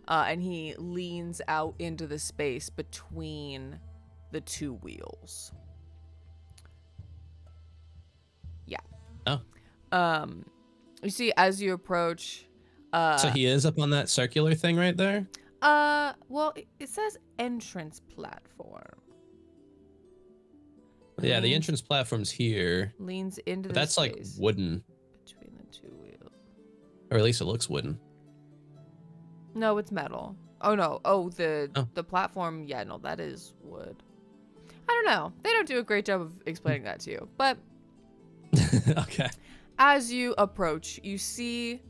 and he leans out into the space between the two wheels. Yeah. Oh. You see, as you approach, So he is up on that circular thing right there? well, it says entrance platform. Yeah, the Leans- entrance platform's here. leans into But the that's like space wooden. between the two wheels. Or at least it looks wooden. No, it's metal. Oh no. Oh, the Oh. platform. Yeah, no, that is wood. I don't know. They don't do a great job of explaining that to you. But Okay. as you approach, you see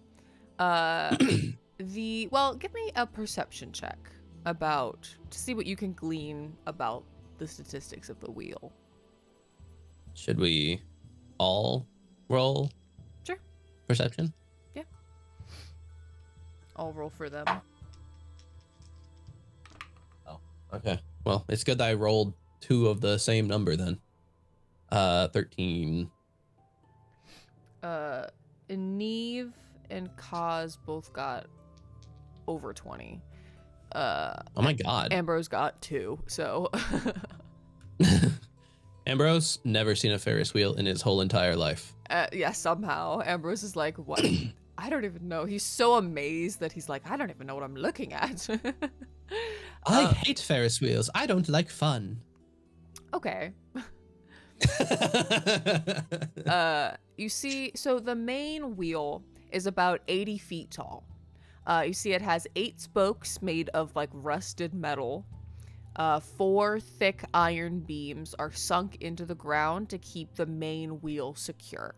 give me a perception check to see what you can glean about the statistics of the wheel. Should we all roll Sure. perception? Yeah. I'll roll for them. Oh, okay. Well, it's good that I rolled 2 of the same number then. 13. Neve and Kaz both got over 20. Oh my god. Ambrose got 2, so Ambrose never seen a Ferris wheel in his whole entire life. yeah, somehow Ambrose is like, what? I don't even know. He's so amazed that he's like, I don't even know what I'm looking at. I hate Ferris wheels. I don't like fun. Okay. You see, so the main wheel is about 80 feet tall. You see it has 8 spokes made of like rusted metal. 4 thick iron beams are sunk into the ground to keep the main wheel secure.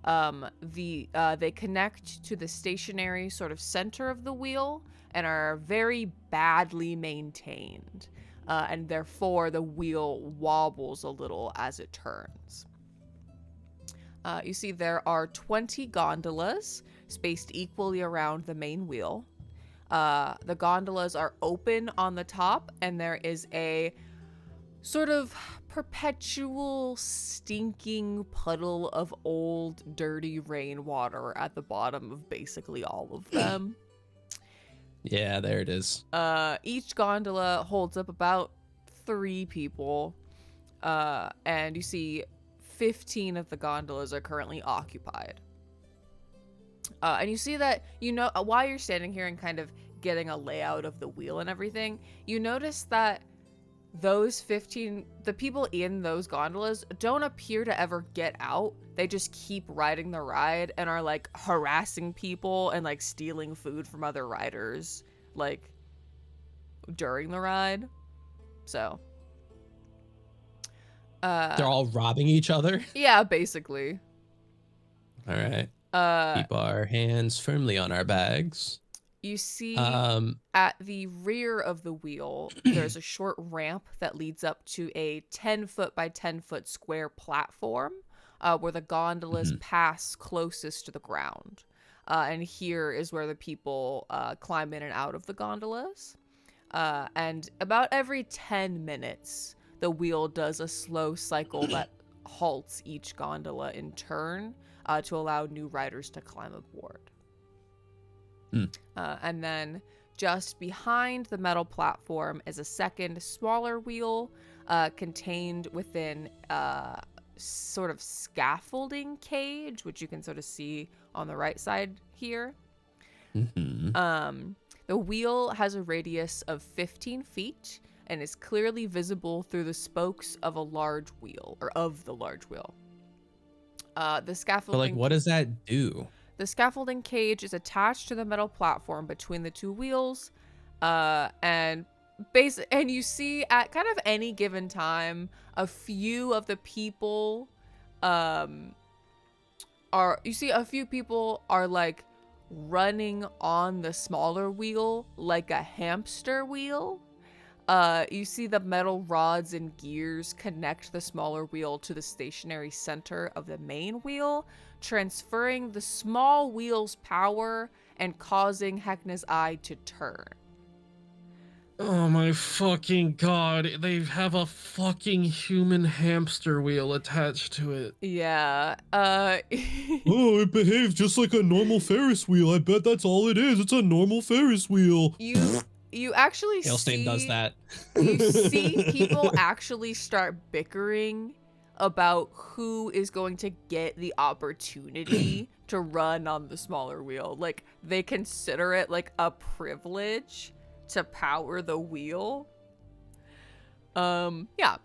They connect to the stationary sort of center of the wheel and are very badly maintained. And therefore the wheel wobbles a little as it turns. You see there are 20 gondolas spaced equally around the main wheel. The gondolas are open on the top, and there is a sort of perpetual stinking puddle of old dirty rainwater at the bottom of basically all of them. Yeah, there it is. Each gondola holds up about 3 people, and you see 15 of the gondolas are currently occupied. And you see that, while you're standing here and kind of getting a layout of the wheel and everything, you notice that those 15, the people in those gondolas don't appear to ever get out. They just keep riding the ride and are like harassing people and like stealing food from other riders, like during the ride. So They're all robbing each other. yeah, basically. All right. Keep our hands firmly on our bags. You see at the rear of the wheel, there's a short ramp that leads up to a 10-foot by 10-foot square platform where the gondolas pass closest to the ground. And here is where the people climb in and out of the gondolas. And about every 10 minutes, the wheel does a slow cycle that halts each gondola in turn to allow new riders to climb aboard. And then just behind the metal platform is a second smaller wheel contained within a sort of scaffolding cage, which you can sort of see on the right side here. The wheel has a radius of 15 feet and is clearly visible through the spokes of a large wheel, or of the large wheel. The scaffolding. But like, what does that do? The scaffolding cage is attached to the metal platform between the 2 wheels, and you see at kind of any given time, a few of the people are like running on the smaller wheel like a hamster wheel. You see the metal rods and gears connect the smaller wheel to the stationary center of the main wheel, transferring the small wheel's power and causing Heckna's eye to turn. Oh my fucking god, they have a fucking human hamster wheel attached to it. Yeah. Oh, it behaves just like a normal Ferris wheel. I bet that's all it is. It's a normal Ferris wheel. You actually Hailstain does that. You see people actually start bickering about who is going to get the opportunity to run on the smaller wheel. Like, they consider it like a privilege to power the wheel. Yeah.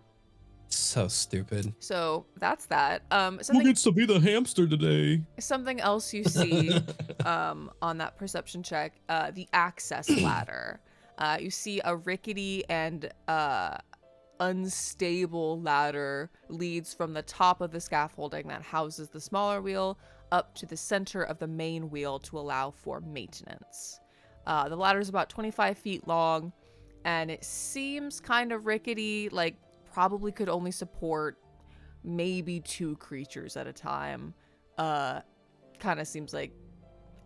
So stupid. So that's that. Who gets to be the hamster today? Something else you see on that perception check, the access ladder. You see a rickety and unstable ladder leads from the top of the scaffolding that houses the smaller wheel up to the center of the main wheel to allow for maintenance. The ladder is about 25 feet long, and it seems kind of rickety, like probably could only support maybe 2 creatures at a time. Kind of seems like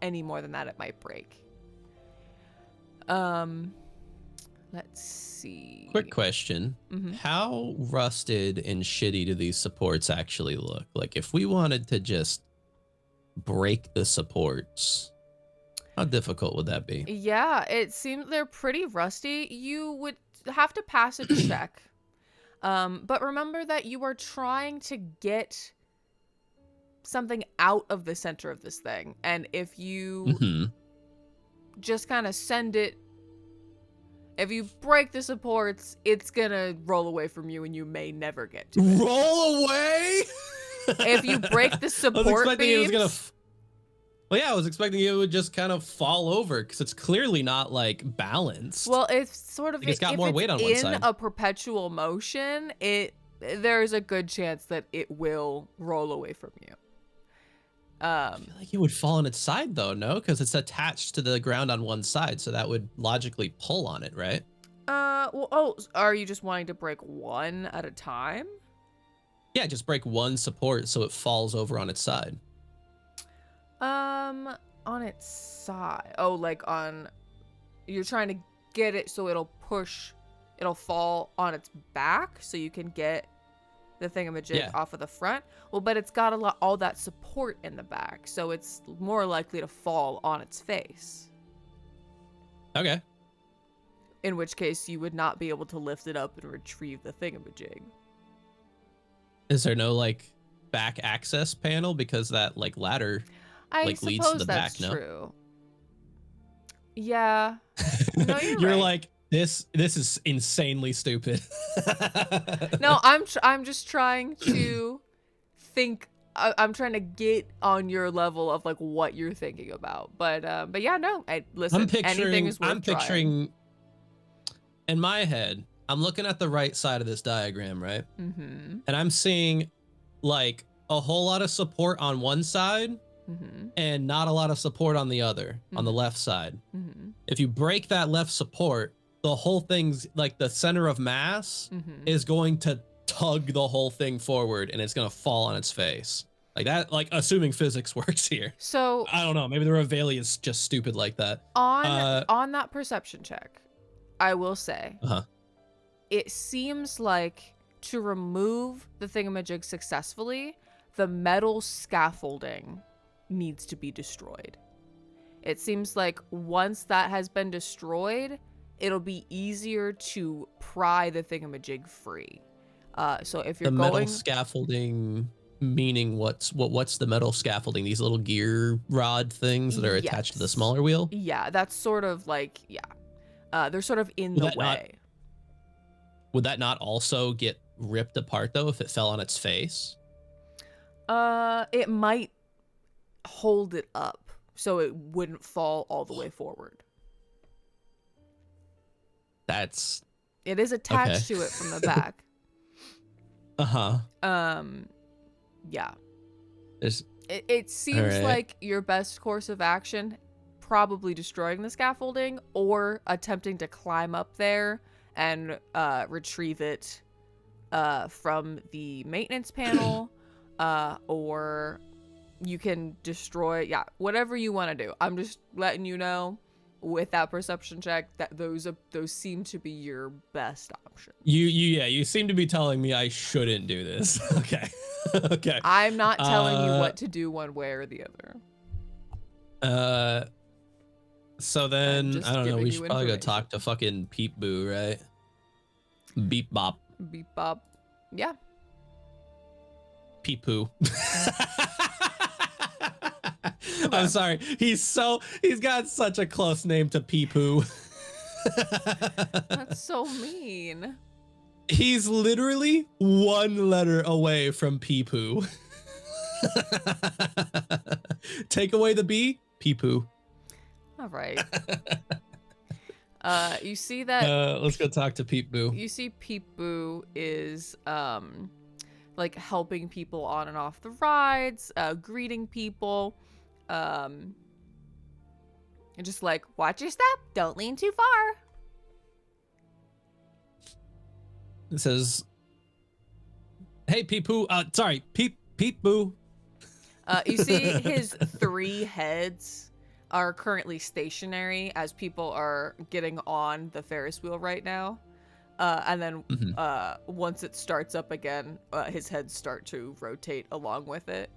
any more than that it might break. Let's see. Quick question. Mm-hmm. How rusted and shitty do these supports actually look? Like, if we wanted to just break the supports, how difficult would that be? Yeah, it seems they're pretty rusty. You would have to pass a check. But remember that you are trying to get something out of the center of this thing. And if you just kind of send it, if you break the supports, it's gonna roll away from you and you may never get to it. Roll away? If you break the support beams... Well, yeah, I was expecting it would just kind of fall over because it's clearly not like balanced. Well, it's sort of like it's got more weight on one side. In a perpetual motion, there's a good chance that it will roll away from you. I feel like it would fall on its side though, no? Because it's attached to the ground on one side, so that would logically pull on it, right? Are you just wanting to break one at a time? Yeah, just break one support so it falls over on its side. On its side. Oh, like on... You're trying to get it so it'll fall on its back so you can get the thingamajig off of the front. Well, but it's got all that support in the back, so it's more likely to fall on its face. Okay. In which case, you would not be able to lift it up and retrieve the thingamajig. Is there no, like, back access panel? Because that, like, ladder... like leads to the back, no? True. Yeah. No, you're right. Like, this is insanely stupid. No, I'm just trying to think. I'm trying to get on your level of like what you're thinking about. But yeah, no. Listen, anything is worth I'm picturing in my head. I'm looking at the right side of this diagram, right? Mm-hmm. And I'm seeing like a whole lot of support on one side. Mm-hmm. And not a lot of support on the other, on the left side. Mm-hmm. If you break that left support, the whole thing's like the center of mass is going to tug the whole thing forward and it's going to fall on its face. Like that, like assuming physics works here. So I don't know. Maybe the Reveille is just stupid like that. On that perception check, I will say, it seems like to remove the thingamajig successfully, the metal scaffolding needs to be destroyed. It seems like once that has been destroyed, it'll be easier to pry the thingamajig free. So if you're the going metal scaffolding, meaning what's the metal scaffolding? These little gear rod things that are attached to the smaller wheel? Yeah, that's sort of like they're sort of in the way. Would that not also get ripped apart though if it fell on its face? It might hold it up so it wouldn't fall all the way forward. It is attached to it from the back. Yeah. It seems like your best course of action, probably destroying the scaffolding or attempting to climb up there and retrieve it from the maintenance panel, or you can destroy, whatever you want to do. I'm just letting you know with that perception check, that those seem to be your best options. You seem to be telling me I shouldn't do this. Okay. Okay. I'm not telling you what to do one way or the other. So then just I don't know. giving We you should probably go information. talk to fucking Peep Boo, right? Beep Bop. Beep bop. Yeah. Peep Poo. I'm sorry. He's got such a close name to Peep Poo. That's so mean. He's literally one letter away from Peep Poo. Take away the B, Peep Poo. All right. You see that Let's go talk to Peep Boo. you see Peep Boo is like helping people on and off the rides, greeting people, and just like, watch your step, don't lean too far. It says, "Hey Peep Poo, sorry, Peep Boo." You see his 3 heads are currently stationary as people are getting on the Ferris wheel right now. And then once it starts up again, his heads start to rotate along with it.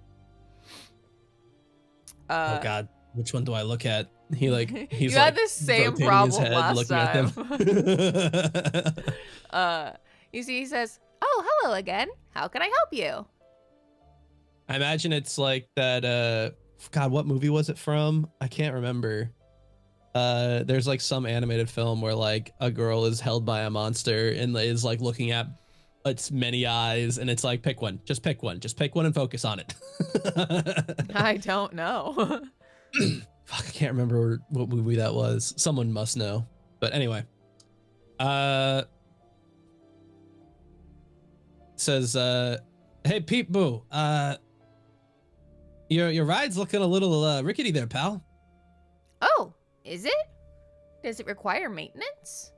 Oh God, which one do I look at? He's you had this same rotating problem his head, last looking at time. You see, he says, "Oh, hello again. How can I help you?" I imagine it's like that. God, what movie was it from? I can't remember. There's like some animated film where like a girl is held by a monster and is like looking at its many eyes, and it's like, pick one and focus on it. I don't know. Fuck, I can't remember what movie that was. Someone must know. But anyway, says, "Hey Peep Boo, your ride's looking a little rickety there, pal." Oh, is it? Does it require maintenance?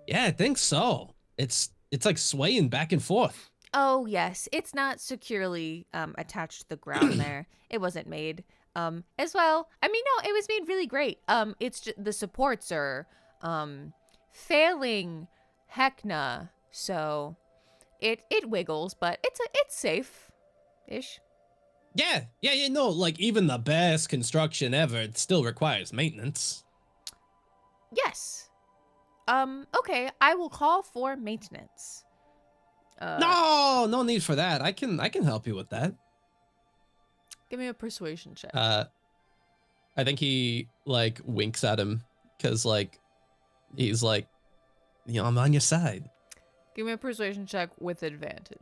Yeah, I think so. It's like swaying back and forth. Oh, yes. It's not securely attached to the ground there. It wasn't made as well. I mean, no, it was made really great. It's just the supports are failing Heckna, so it wiggles, but it's safe-ish. Yeah, no, like even the best construction ever, it still requires maintenance. Yes. Okay, I will call for maintenance. No need for that. I can help you with that. Give me a persuasion check. I think he like winks at him because like he's like, you know, I'm on your side. Give me a persuasion check with advantage.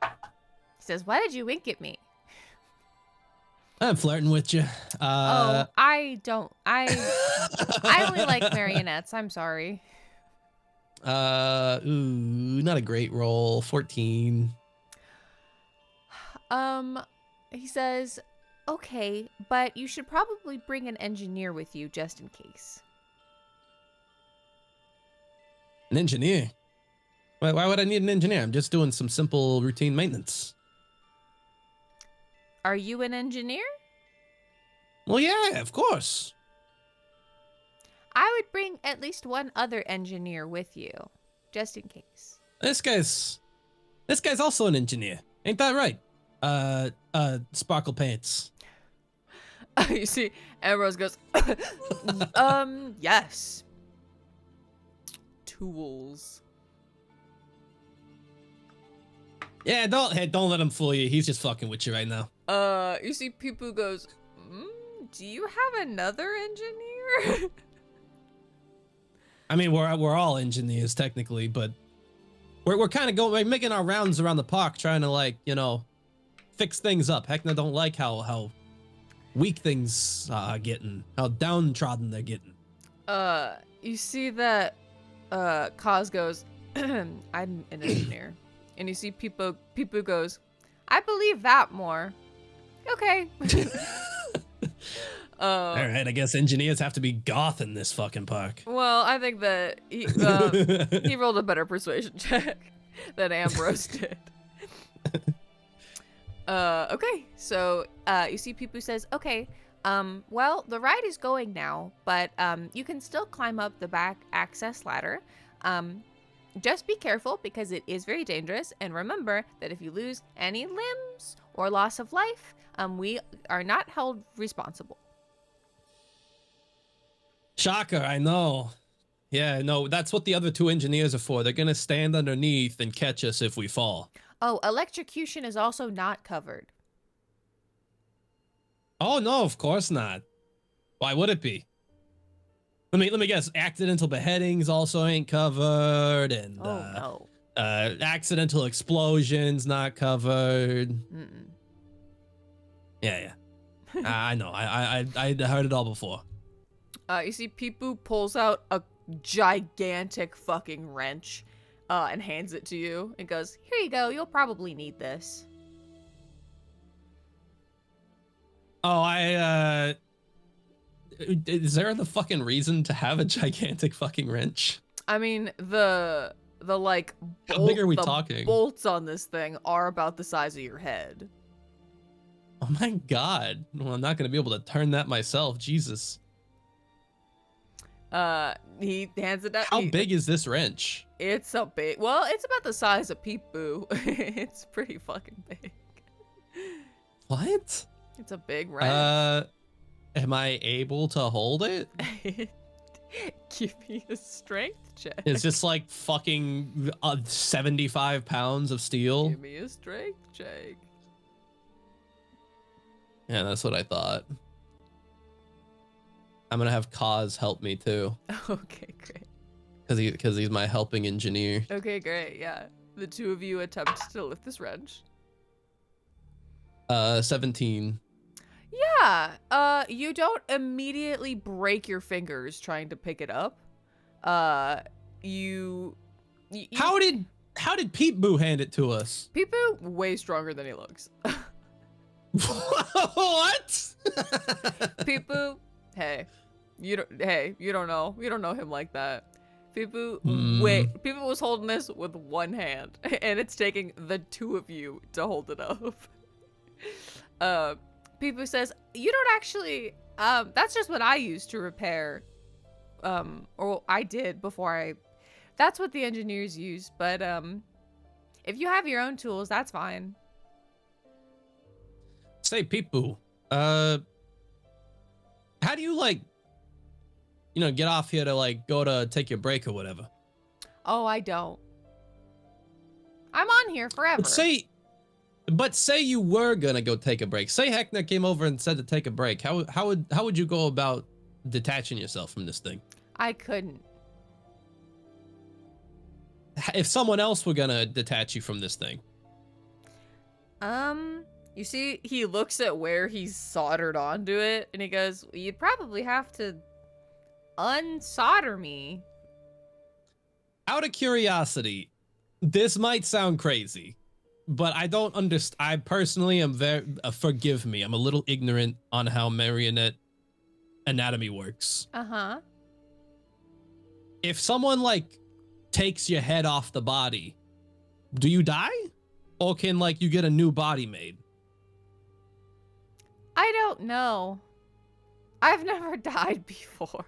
He says, "Why did you wink at me?" I'm flirting with you. Oh, I don't. I only like marionettes. I'm sorry. Not a great roll. 14. He says, "Okay, but you should probably bring an engineer with you just in case." An engineer? Why would I need an engineer? I'm just doing some simple routine maintenance. Are you an engineer? Well, yeah, of course. I would bring at least one other engineer with you, just in case. This guy's also an engineer. Ain't that right? Sparkle Pants. You see, Ambrose goes, yes. Tools. Yeah, don't let him fool you. He's just fucking with you right now. You see, Peep-Boo goes, do you have another engineer? I mean, we're all engineers technically, but we're kind of making our rounds around the park, trying to like, you know, fix things up. Heckna don't like how weak things are getting, how downtrodden they're getting. You see that Kaz goes, I'm an engineer. And you see Peep-Boo goes, I believe that more. Okay. All right, I guess engineers have to be goth in this fucking park. Well, I think that he rolled a better persuasion check than Ambrose did. Okay. So, you see Peepoo says, okay, well, the ride is going now, but, you can still climb up the back access ladder. Just be careful because it is very dangerous. And remember that if you lose any limbs or loss of life, we are not held responsible. Shocker, I know. Yeah, no, that's what the other 2 engineers are for. They're gonna stand underneath and catch us if we fall. Oh, electrocution is also not covered. Oh no, of course not. Why would it be? Let me guess. Accidental beheadings also ain't covered, and No. accidental explosions not covered. Mm-mm. Yeah. I know. I heard it all before. You see Peepoo pulls out a gigantic fucking wrench and hands it to you and goes, Here you go. You'll probably need this. Oh, is there the fucking reason to have a gigantic fucking wrench? I mean, the like How big are we the talking? bolts on this thing are about the size of your head. Oh my god. Well, I'm not gonna be able to turn that myself. Jesus. He hands it out. How big is this wrench? It's a big. Well, it's about the size of Peepoo. It's pretty fucking big. What? It's a big wrench. Am I able to hold it? Give me a strength check. It's just like fucking 75 pounds of steel. Give me a strength check. Yeah, that's what I thought. I'm gonna have Kaz help me too, Okay, great. because he's my helping engineer. Okay, great. Yeah, the 2 of you attempt to lift this wrench. 17. Yeah. You don't immediately break your fingers trying to pick it up. You How did Peep Boo hand it to us? Peepoo way stronger than he looks. What? Peepoo, hey, you don't know him like that. Peepoo, Peepoo was holding this with one hand, and it's taking the 2 of you to hold it up. Peepoo says, you don't actually, that's just what I used to repair, or I did before that's what the engineers use, but, if you have your own tools, that's fine. Say, Peep Boo, how do you, like, get off here to, like, go to take your break or whatever? Oh, I don't. I'm on here forever. But say you were gonna go take a break. Say Heckna came over and said to take a break. How would you go about detaching yourself from this thing? I couldn't. If someone else were gonna detach you from this thing. You see, he looks at where he's soldered onto it, and he goes, You'd probably have to unsolder me. Out of curiosity, this might sound crazy, but I don't understand. I personally am forgive me. I'm a little ignorant on how marionette anatomy works. Uh-huh. If someone, like, takes your head off the body, do you die? Or can, like, you get a new body made? I don't know. I've never died before.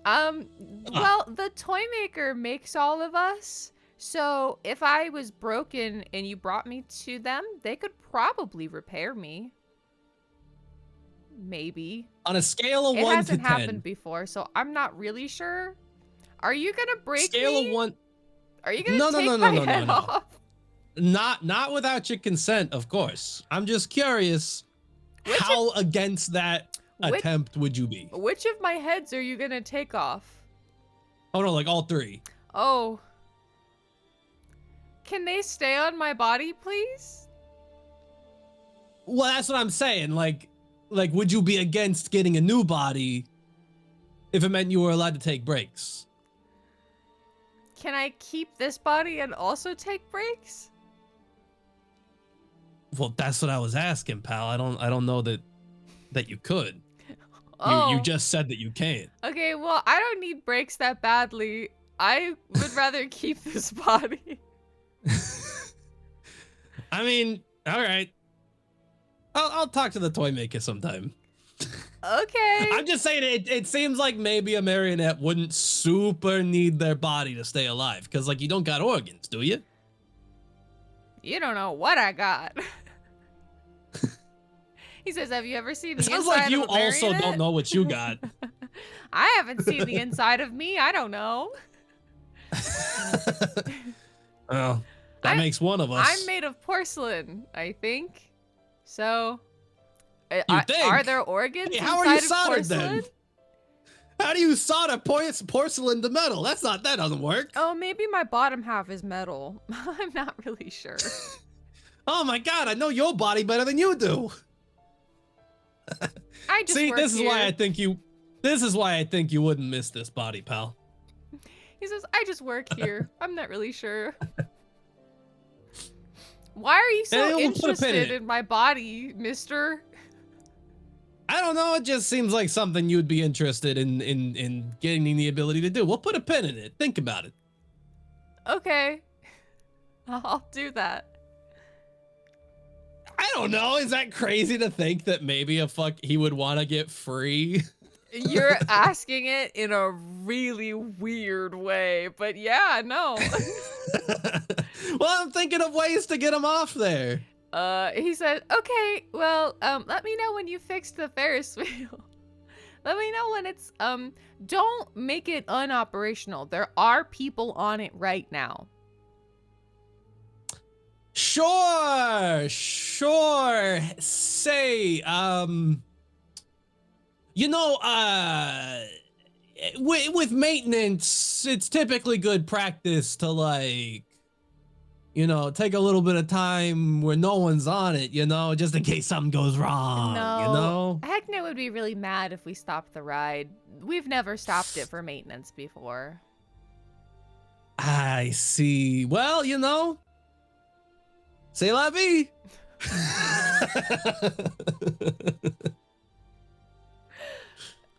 Well, the toy maker makes all of us. So if I was broken and you brought me to them, they could probably repair me. Maybe. On a scale of It 1 to hasn't 10. happened before, so I'm not really sure. Are you gonna break Scale me? of 1. Are you gonna take my head off? Not without your consent, of course. I'm just curious, how against that attempt would you be? which of my heads are you gonna take off? Oh no, like all 3. Oh. Can they stay on my body, please? Well, that's what I'm saying. Like, would you be against getting a new body if it meant you were allowed to take breaks? Can I keep this body and also take breaks? Well, that's what I was asking, pal. I don't know that you could. Oh. You just said that you can't. Okay, well, I don't need breaks that badly. I would rather keep this body. I I mean, all right. I'll talk to the toy maker sometime. Okay. I'm just saying it seems like maybe a marionette wouldn't super need their body to stay alive. Because, like, you don't got organs, do you? You don't know what I got. He says, have you ever seen the Sounds inside like you of a also marionette? don't know what you got. I haven't seen the inside of me. I don't know. Well, that makes one of us. I'm made of porcelain, I think. So, You think? are there organs Hey, how are you inside of soldered porcelain? then? How do you solder porcelain to metal? That doesn't work. Oh, maybe my bottom half is metal. I'm not really sure. Oh my god, I know your body better than you do. I just See, work this is here. why I think you wouldn't miss this body, pal. He says, I just work here. I'm not really sure. Why are you so We'll put a pin in interested it. in my body, mister? I don't know, it just seems like something you'd be interested in gaining the ability to do. We'll put a pin in it. Think about it. Okay. I'll do that. I don't know. Is that crazy to think that maybe he would want to get free? You're asking it in a really weird way, but yeah, no. Well, I'm thinking of ways to get him off there. He said, okay, well, let me know when you fix the Ferris wheel. Let me know when it's, don't make it unoperational. There are people on it right now. Sure. Say, you know, with maintenance, it's typically good practice to, like, you know, take a little bit of time where no one's on it, you know, just in case something goes wrong, you know? Heckna would be really mad if we stopped the ride. We've never stopped it for maintenance before. I see. Well, you know, c'est la vie.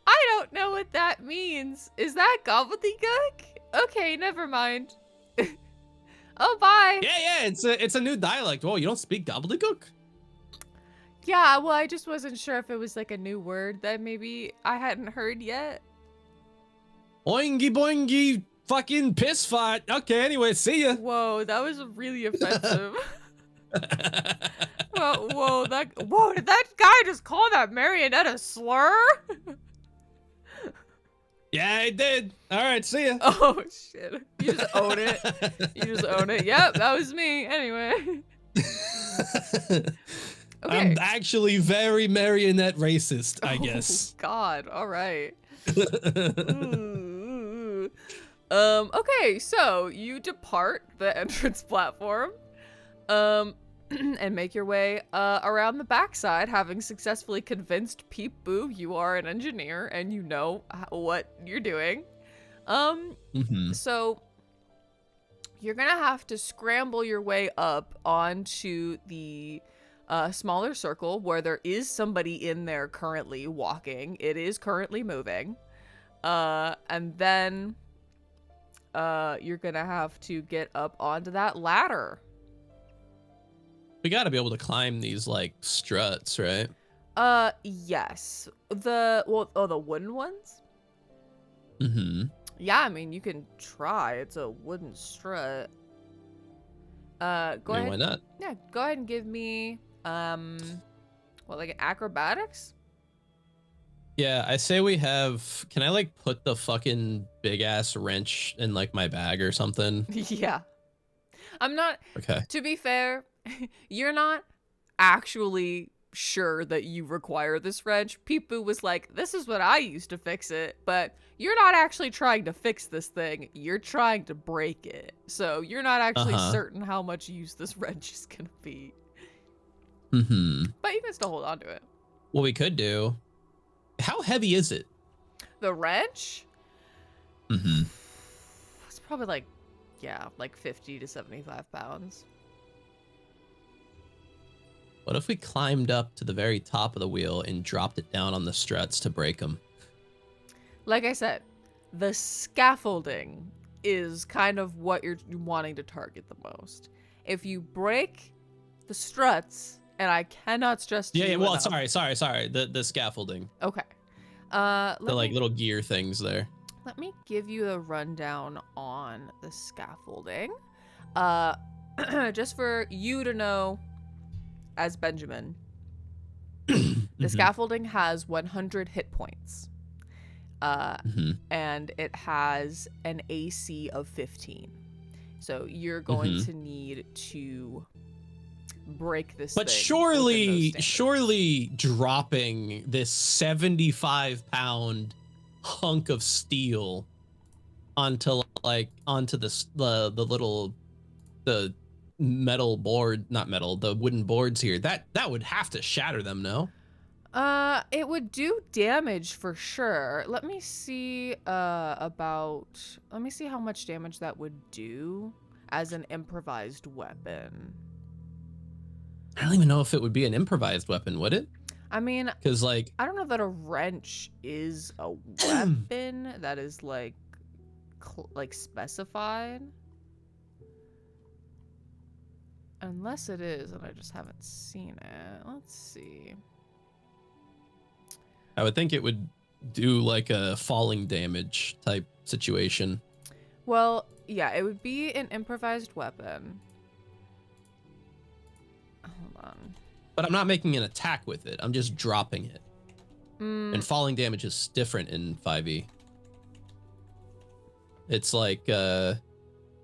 I don't know what that means. Is that gobbledygook? Okay, never mind. Oh, bye. Yeah, it's a new dialect. Whoa, you don't speak gobbledygook? Yeah, well, I just wasn't sure if it was like a new word that maybe I hadn't heard yet. Oingy boingy fucking piss fart. Okay, anyway, see ya. Whoa, that was really offensive. Whoa, did that guy just call that marionette a slur? Yeah, I did. All right, see ya. Oh, shit. You just own it. You just own it. Yep, that was me. Anyway. Okay. I'm actually very marionette racist, I guess. Oh, God. All right. Ooh. Okay, so you depart the entrance platform, and make your way around the backside, having successfully convinced Peep Boo you are an engineer and you know what you're doing. So you're gonna have to scramble your way up onto the smaller circle where there is somebody in there currently walking. It is currently moving. And then you're gonna have to get up onto that ladder. We gotta be able to climb these, like, struts, right? Yes. The wooden ones? Mm-hmm. Yeah, I mean, you can try. It's a wooden strut. Go ahead. Why not? Yeah, go ahead and give me, like acrobatics? Yeah, I say we have... Can I, like, put the fucking big-ass wrench in, like, my bag or something? Yeah. I'm not... Okay. To be fair, you're not actually sure that you require this wrench. Peep Boo was like, this is what I used to fix it, but you're not actually trying to fix this thing. You're trying to break it. So you're not actually certain how much use this wrench is going to be. Mm-hmm. But you can still hold on to it. What we could do... How heavy is it? The wrench? Mm-hmm. It's probably like 50 to 75 pounds. What if we climbed up to the very top of the wheel and dropped it down on the struts to break them? Like I said, the scaffolding is kind of what you're wanting to target the most. If you break the struts, and I cannot stress to Yeah, you yeah. Well, enough. sorry. The scaffolding, Okay. the like little gear things there. Let me give you a rundown on the scaffolding. Just for you to know, as Benjamin, the scaffolding has 100 hit points. And it has an AC of 15. So you're going to need to break this But thing surely dropping this 75-pound hunk of steel onto the metal board, not metal, the wooden boards here, that would have to shatter them, no? It would do damage for sure. Let me see how much damage that would do as an improvised weapon. I don't even know if it would be an improvised weapon, would it? I mean, because like I don't know that a wrench is a weapon that is like specified. Unless it is, and I just haven't seen it. Let's see. I would think it would do like a falling damage type situation. Well, yeah, it would be an improvised weapon. Hold on. But I'm not making an attack with it. I'm just dropping it. And falling damage is different in 5e. It's like, I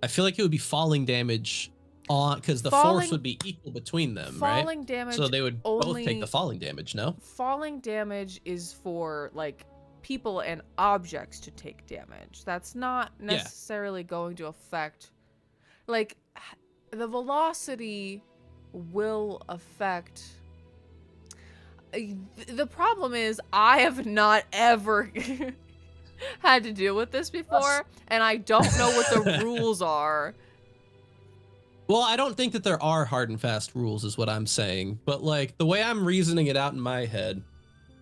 feel like it would be falling damage on, because the force would be equal between them, right? Falling damage. So they would both take the falling damage, no? Falling damage is for like people and objects to take damage. That's not necessarily going to affect, like, the velocity will affect. The problem is I have not ever had to deal with this before, and I don't know what the rules are. Well, I don't think that there are hard and fast rules is what I'm saying. But like the way I'm reasoning it out in my head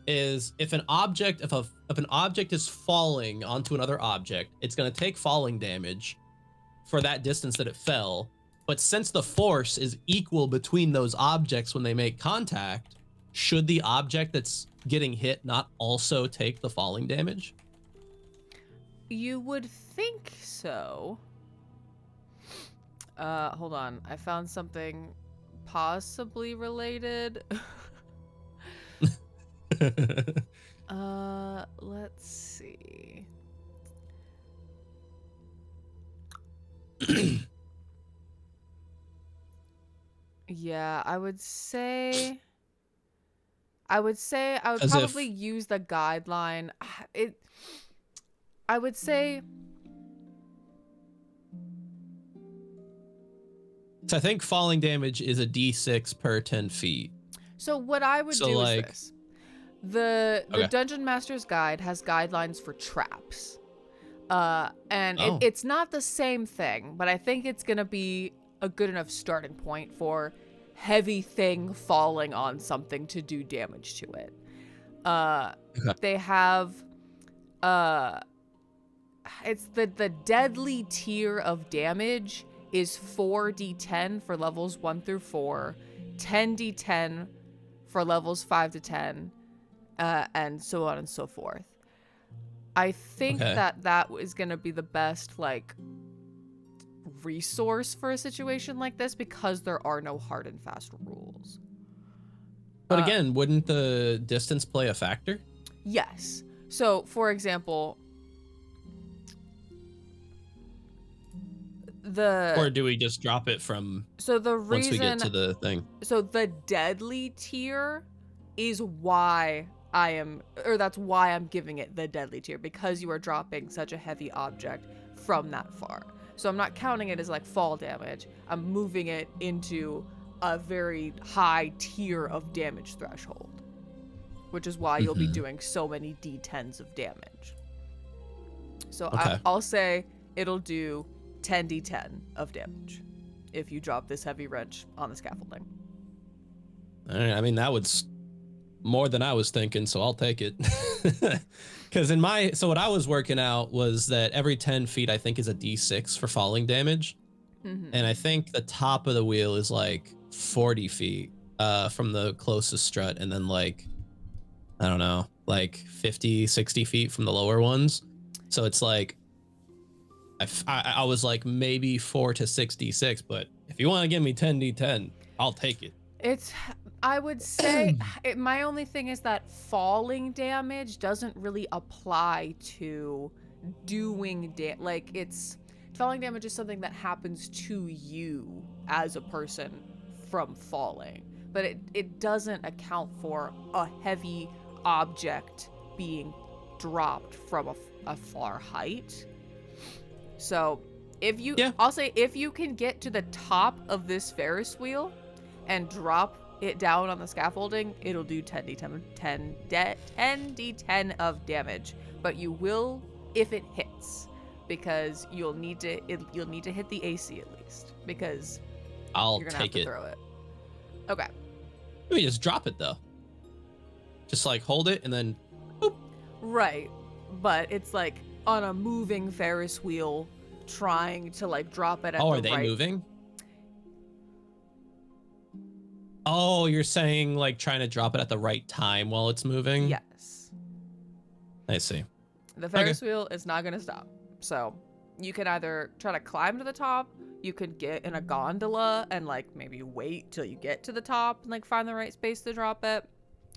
is if an object is falling onto another object, it's going to take falling damage for that distance that it fell. But since the force is equal between those objects when they make contact, should the object that's getting hit not also take the falling damage? You would think so. Hold on. I found something possibly related. Let's see. Yeah, I would probably use the guideline. I would say. So I think falling damage is a d6 per 10 feet. So what I would do is this. The Dungeon Master's Guide has guidelines for traps. And it's not the same thing, but I think it's going to be a good enough starting point for heavy thing falling on something to do damage to it. They have it's the deadly tier of damage is 4d10 for levels 1 through 4, 10d10 for levels 5 to 10, and so on and so forth. I think that is going to be the best like resource for a situation like this because there are no hard and fast rules. But again, wouldn't the distance play a factor? Yes. So, for example, or do we just drop it from once we get to the thing? So the deadly tier is why that's why I'm giving it the deadly tier, because you are dropping such a heavy object from that far. So I'm not counting it as like fall damage. I'm moving it into a very high tier of damage threshold, which is why you'll be doing so many d10s of damage. So I'll say it'll do 10d10 of damage if you drop this heavy wrench on the scaffolding. All right, I mean, that was more than I was thinking, so I'll take it. Because so what I was working out was that every 10 feet, I think, is a d6 for falling damage. And I think the top of the wheel is like 40 feet from the closest strut, and then like, I don't know, like 50, 60 feet from the lower ones. So it's like, I was like maybe 4 to 66, but if you want to give me 10d10, I'll take it. I would say my only thing is that falling damage doesn't really apply to doing falling damage is something that happens to you as a person from falling, but it doesn't account for a heavy object being dropped from a far height. So I'll say if you can get to the top of this Ferris wheel and drop it down on the scaffolding, it'll do 10d10 of damage, but you will if it hits, because you'll need to hit the AC at least, because I'll you're gonna have take to it. throw it. Okay. Let me just drop it though. Just like hold it and then boop. Right, but it's like on a moving Ferris wheel, trying to like drop it at Oh, the are they right. moving? Oh, you're saying like trying to drop it at the right time while it's moving? Yes. I see. The Ferris wheel is not going to stop. So you can either try to climb to the top, you could get in a gondola and like maybe wait till you get to the top and like find the right space to drop it.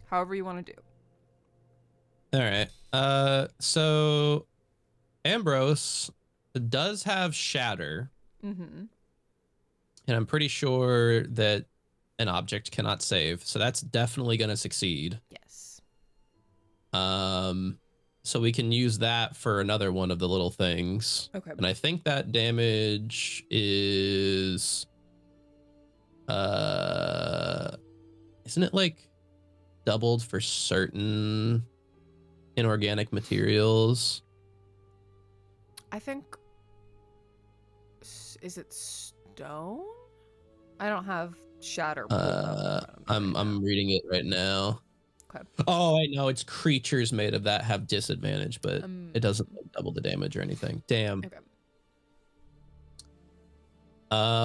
However you want to do. All right. So Ambrose does have shatter. Mm-hmm. And I'm pretty sure that an object cannot save. So that's definitely going to succeed. Yes. So we can use that for another one of the little things. Okay. And I think that damage is isn't it like doubled for certain inorganic materials? I think, is it stone? I don't have shatter pulled up. I'm reading it right now. Okay. Oh, I know it's creatures made of that have disadvantage, but it doesn't like, double the damage or anything. Damn. Okay.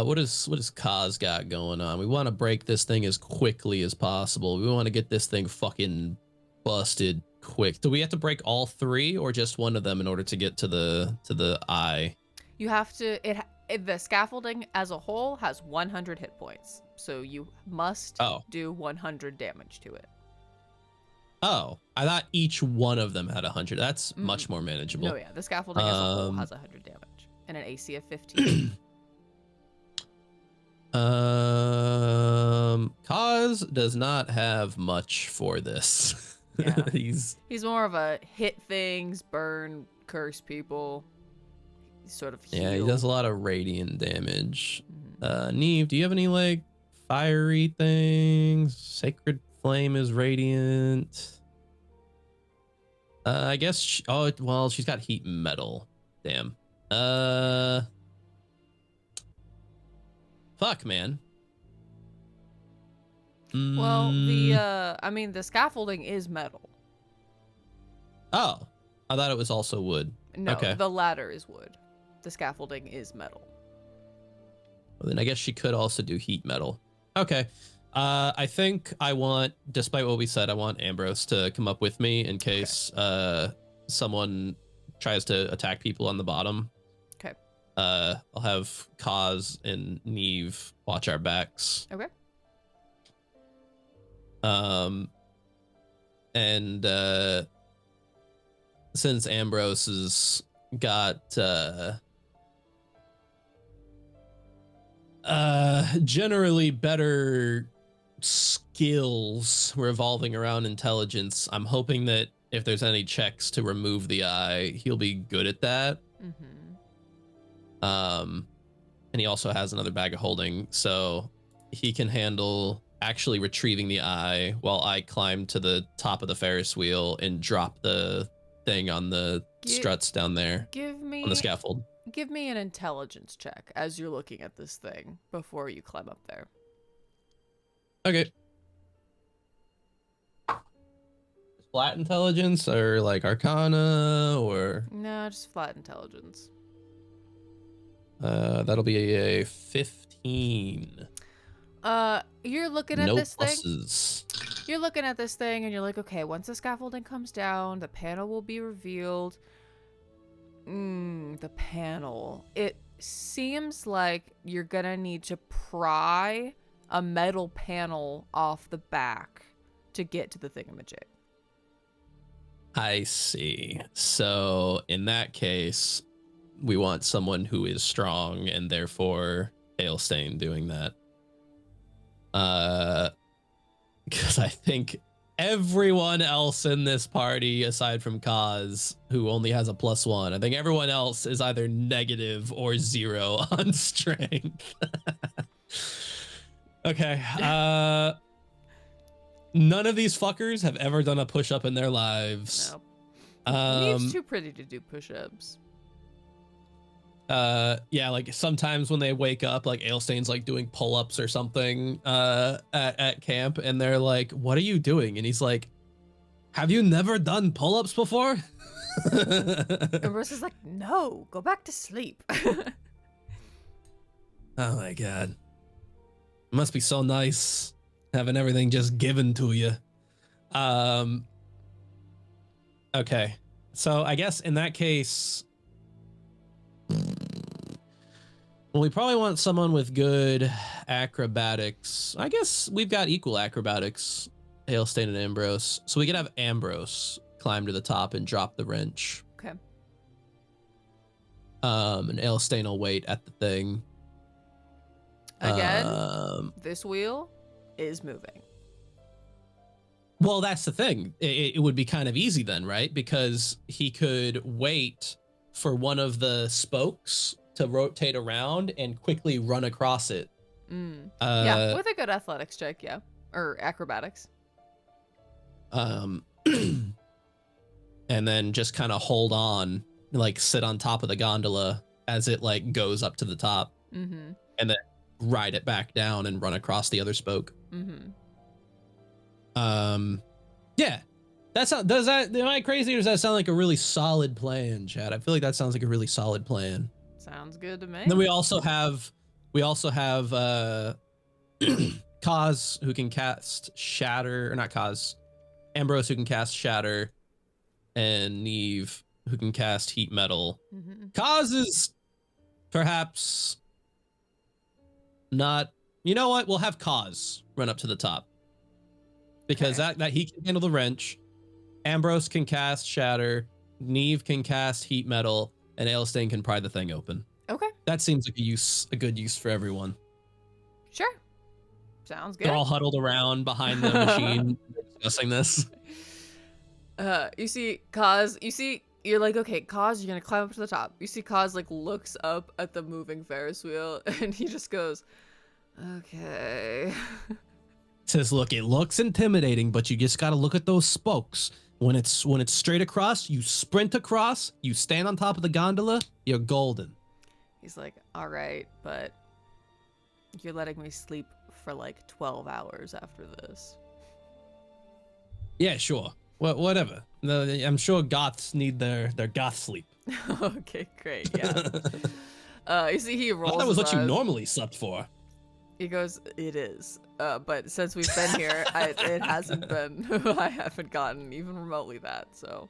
What is Kaz got going on? We want to break this thing as quickly as possible. We want to get this thing fucking busted quick. Do we have to break all three or just one of them in order to get to the eye? You have to. The scaffolding as a whole has 100 hit points, so you must do 100 damage to it. Oh, I thought each one of them had 100. That's much more manageable. No, yeah, the scaffolding as a whole has 100 damage and an AC of 15. Kaz does not have much for this. Yeah. He's more of a hit things, burn, curse people, sort of heal. Yeah, he does a lot of radiant damage. Neve, do you have any like fiery things? Sacred Flame is radiant. I guess she's got heat metal. Damn. Fuck, man. Well, the scaffolding is metal. Oh, I thought it was also wood. No, okay. The ladder is wood. The scaffolding is metal. Well, then I guess she could also do heat metal. Okay. I think I want, despite what we said, I want Ambrose to come up with me in case someone tries to attack people on the bottom. Okay. I'll have Kaz and Neve watch our backs. Okay. And since Ambrose has got generally better skills revolving around intelligence, I'm hoping that if there's any checks to remove the eye, he'll be good at that. And he also has another bag of holding, so he can handle actually retrieving the eye while I climb to the top of the Ferris wheel and drop the thing on the struts down there on the scaffold. Give me an intelligence check as you're looking at this thing before you climb up there. Okay. Flat intelligence or like arcana or... No, just flat intelligence. That'll be a 15. You're looking at No this thing. pluses. You're looking at this thing and you're like, okay, once the scaffolding comes down, the panel will be revealed. The panel. It seems like you're gonna need to pry a metal panel off the back to get to the thingamajig. I see. So in that case, we want someone who is strong and therefore Ailstain doing that. Because I think everyone else in this party, aside from Kaz, who only has a +1, I think everyone else is either negative or 0 on strength. Okay. None of these fuckers have ever done a push-up in their lives. Nope. Neve's too pretty to do push-ups. Yeah, like sometimes when they wake up, like Ailstain's like doing pull-ups or something at camp, and they're like, "What are you doing?" And he's like, "Have you never done pull-ups before?" And Bruce is like, "No, go back to sleep." Oh my god, it must be so nice having everything just given to you. Okay, so I guess in that case, well, we probably want someone with good acrobatics. I guess we've got equal acrobatics, Ailstain and Ambrose. So we could have Ambrose climb to the top and drop the wrench. Okay. And Ailstain will wait at the thing. Again, this wheel is moving. Well, that's the thing. It would be kind of easy then, right? Because he could wait for one of the spokes to rotate around and quickly run across it. Yeah, with a good athletics check, yeah. Or acrobatics. And then just kind of hold on, like sit on top of the gondola as it like goes up to the top. And then ride it back down and run across the other spoke. Yeah. Does that, am I crazy or does that sound like a really solid plan, Chad? I feel like that sounds like a really solid plan. Sounds good to me. And then we also have Kaz who can cast Shatter, or not Kaz, Ambrose who can cast Shatter, and Neve who can cast Heat Metal. Kaz is perhaps not, you know what? We'll have Kaz run up to the top. Because that he can handle the wrench. Ambrose can cast Shatter, Neve can cast Heat Metal, and Ailstain can pry the thing open. Okay. That seems like a good use for everyone. Sure. Sounds good. They're all huddled around behind the machine discussing this. You see Kaz, you're like, okay, Kaz, you're gonna climb up to the top. You see Kaz like looks up at the moving Ferris wheel and he just goes, okay. Says, look, it looks intimidating, but you just gotta look at those spokes. When it's straight across, you sprint across, you stand on top of the gondola, you're golden. He's like, all right, but you're letting me sleep for like 12 hours after this. Yeah, sure. Well, whatever. I'm sure goths need their goth sleep. Okay, great. Yeah. You see, he rolls. That was what you eyes. normally slept for. He goes, it is. But since we've been here, it hasn't been. I haven't gotten even remotely that. So,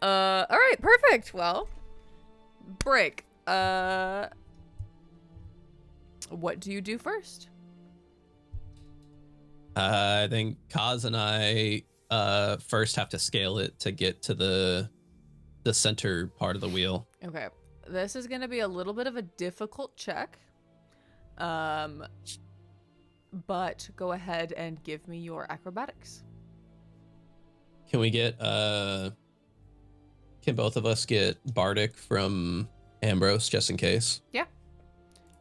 all right, perfect. Well, break. What do you do first? I think Kaz and I first have to scale it to get to the center part of the wheel. Okay, this is gonna be a little bit of a difficult check. But go ahead and give me your acrobatics. Can we get can both of us get Bardic from Ambrose just in case? Yeah.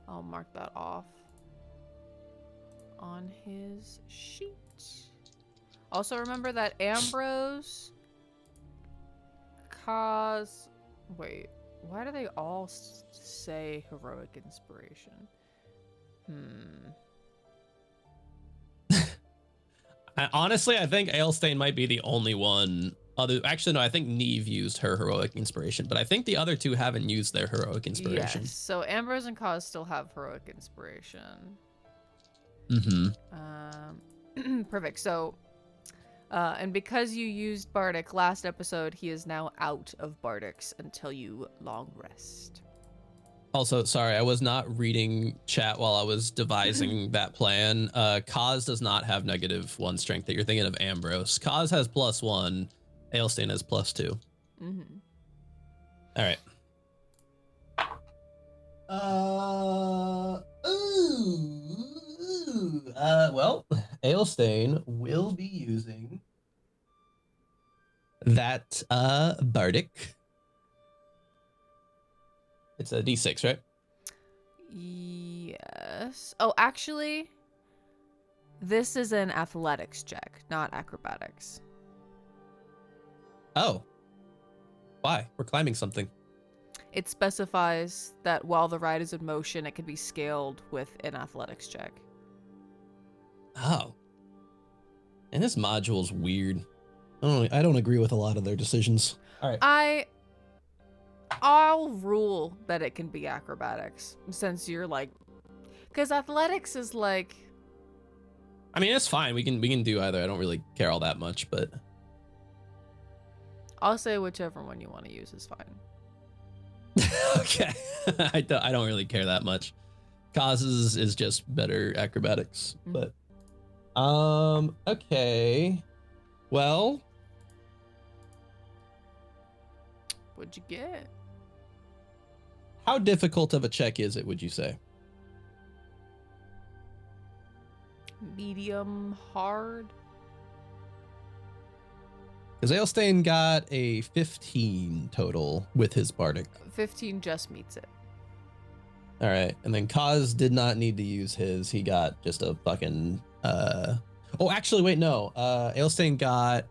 I'll mark that off on his sheet. Also remember that Ambrose, Kaz, wait, why do they all say heroic inspiration? Honestly, I think Ailstain might be the only one Actually, no, I think Neve used her heroic inspiration, but I think the other two haven't used their heroic inspiration. Yes. So Ambrose and Cause still have heroic inspiration. Perfect. So, and because you used Bardic last episode, he is now out of Bardics until you long rest. Also, sorry, I was not reading chat while I was devising that plan. Kaz does not have -1 strength. That you're thinking of Ambrose. Kaz has +1. Aelstein has +2. All right. Well, Aelstein will be using that Bardic. It's a D6, right? Yes. Oh, actually, this is an athletics check, not acrobatics. Oh. Why? We're climbing something. It specifies that while the ride is in motion, it can be scaled with an athletics check. Oh. And this module's weird. I don't agree with a lot of their decisions. All right. I'll rule that it can be acrobatics, since you're like, because athletics is like. I mean, it's fine. We can do either. I don't really care all that much, but I'll say whichever one you want to use is fine. okay. I don't really care that much. Causes is just better acrobatics, but okay. Well, What'd you get? how difficult of a check is it, would you say? Medium hard. Because Aelstein got a 15 total with his Bardic. 15 just meets it. All right. And then Kaz did not need to use his. He got just a fucking oh, actually, wait, no. Aelstein got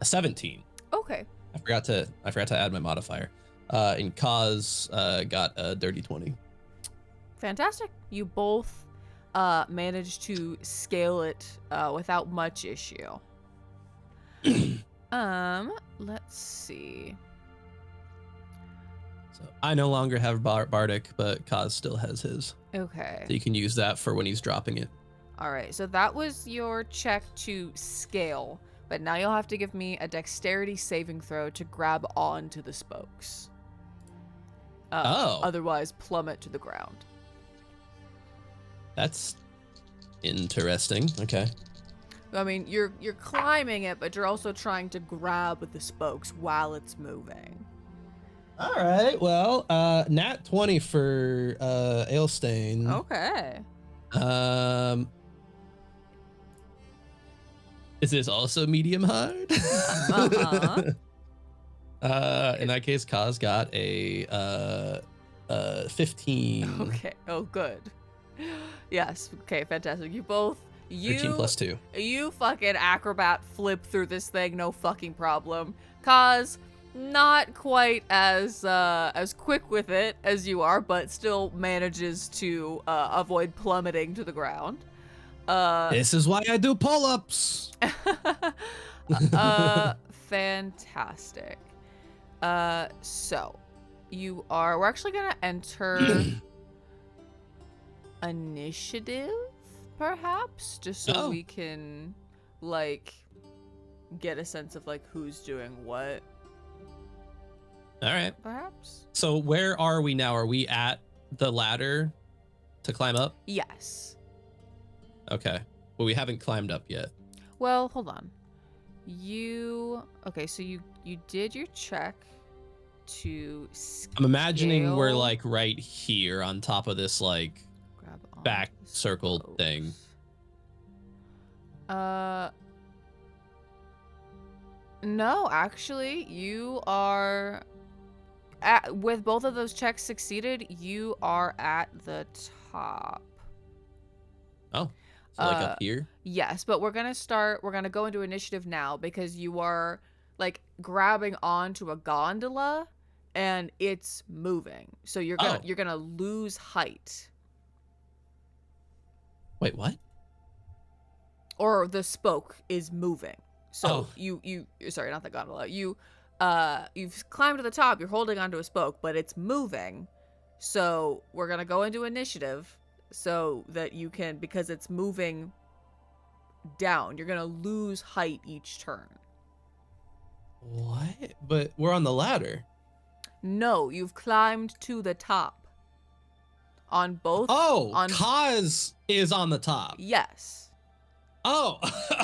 a 17. Okay. I forgot to add my modifier. And Kaz got a dirty 20. Fantastic. You both managed to scale it without much issue. Let's see. So I no longer have Bardic, but Kaz still has his. Okay. So you can use that for when he's dropping it. All right. So that was your check to scale, but now you'll have to give me a dexterity saving throw to grab onto the spokes. Otherwise, plummet to the ground. That's interesting. Okay. I mean, you're climbing it, but you're also trying to grab the spokes while it's moving. All right. Well, nat 20 for Aelstein. Okay. Is this also medium hard? Uh-huh. In that case, Kaz got a 15. Okay. Oh, good. Yes. Okay. Fantastic. You both. 13 plus 2. You fucking acrobat flip through this thing, no fucking problem. Kaz, not quite as quick with it as you are, but still manages to avoid plummeting to the ground. This is why I do pull-ups. Fantastic. So we're actually gonna enter initiative, perhaps, just so we can like get a sense of like who's doing what. All right. Perhaps. So where are we now? Are we at the ladder to climb up? Yes. Okay. Well, we haven't climbed up yet. Well, hold on. Okay, so you did your check to scale. I'm imagining we're like right here on top of this like Grab on back the circle spokes. thing. No, actually, you are with both of those checks succeeded, you are at the top. Oh, so like up here? Yes, but we're gonna go into initiative now because you are like grabbing onto a gondola and it's moving. So you're gonna lose height. Wait, what? Or the spoke is moving. So sorry, not the gondola. You've climbed to the top. You're holding onto a spoke, but it's moving. So we're gonna go into initiative so that you can, because it's moving down, you're gonna lose height each turn. What? But we're on the ladder. No, you've climbed to the top. On both. Oh, on Kaz is on the top. Yes. Oh,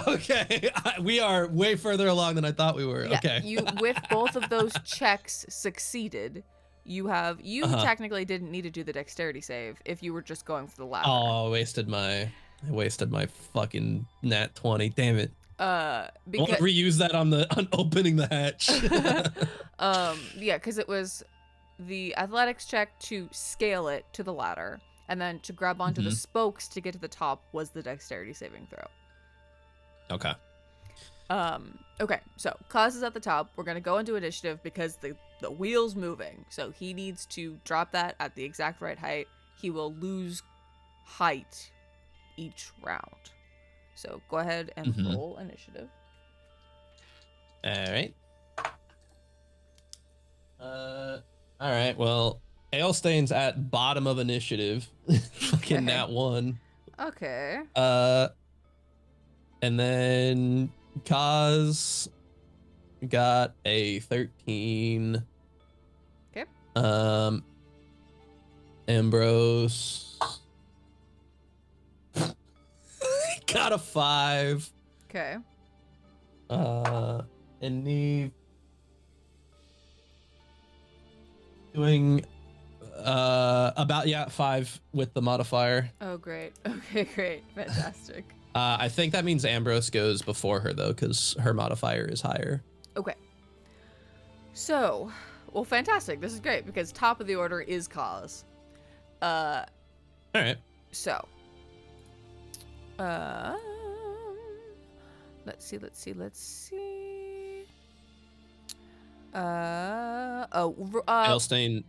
okay. We are way further along than I thought we were. Yeah, Okay. you with both of those checks succeeded. You technically didn't need to do the dexterity save if you were just going for the ladder. Oh, I wasted my fucking nat 20. Damn it. I want to reuse that on opening the hatch. Yeah, because it was the athletics check to scale it to the ladder, and then to grab onto the spokes to get to the top was the dexterity saving throw. Okay. Okay, so Kaz is at the top. We're gonna go into initiative because the wheel's moving, so he needs to drop that at the exact right height. He will lose height each round. So go ahead and roll initiative. All right. All right. Well, Ailstain's at bottom of initiative. Fucking nat 1. Okay. And then Kaz got a 13. Okay. Ambrose got a 5. Okay. And Neve doing about 5 with the modifier. Oh, great. Okay, great. Fantastic. I think that means Ambrose goes before her though, because her modifier is higher. Okay. So, well, fantastic. This is great because top of the order is Kaz. All right. So, let's see.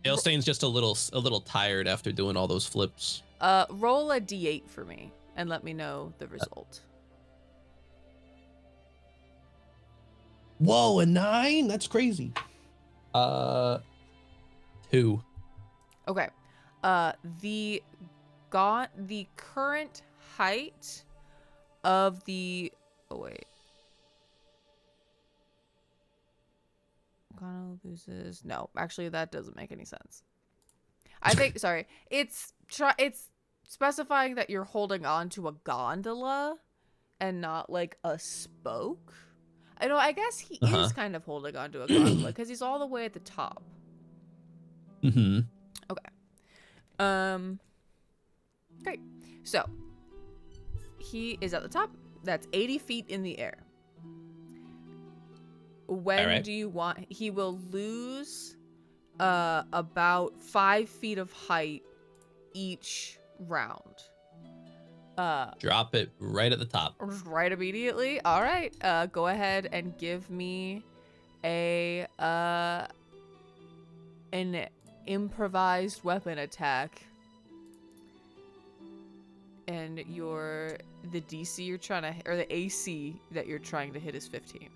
Ailstain's just a little tired after doing all those flips. Roll a d8 for me and let me know the result. Whoa, a 9? That's crazy. 2. Okay. The current height of the Gonna loses. No, actually that doesn't make any sense. I think sorry. It's specifying that you're holding on to a gondola and not like a spoke. I guess he is kind of holding on to a gondola because he's all the way at the top. Mm-hmm. Okay. Great. So he is at the top. That's 80 feet in the air. When do you want? He will lose about 5 feet of height each round. Drop it right at the top. Right immediately. All right. Go ahead and give me an improvised weapon attack. And the DC you're trying to, or the AC that you're trying to hit is 15.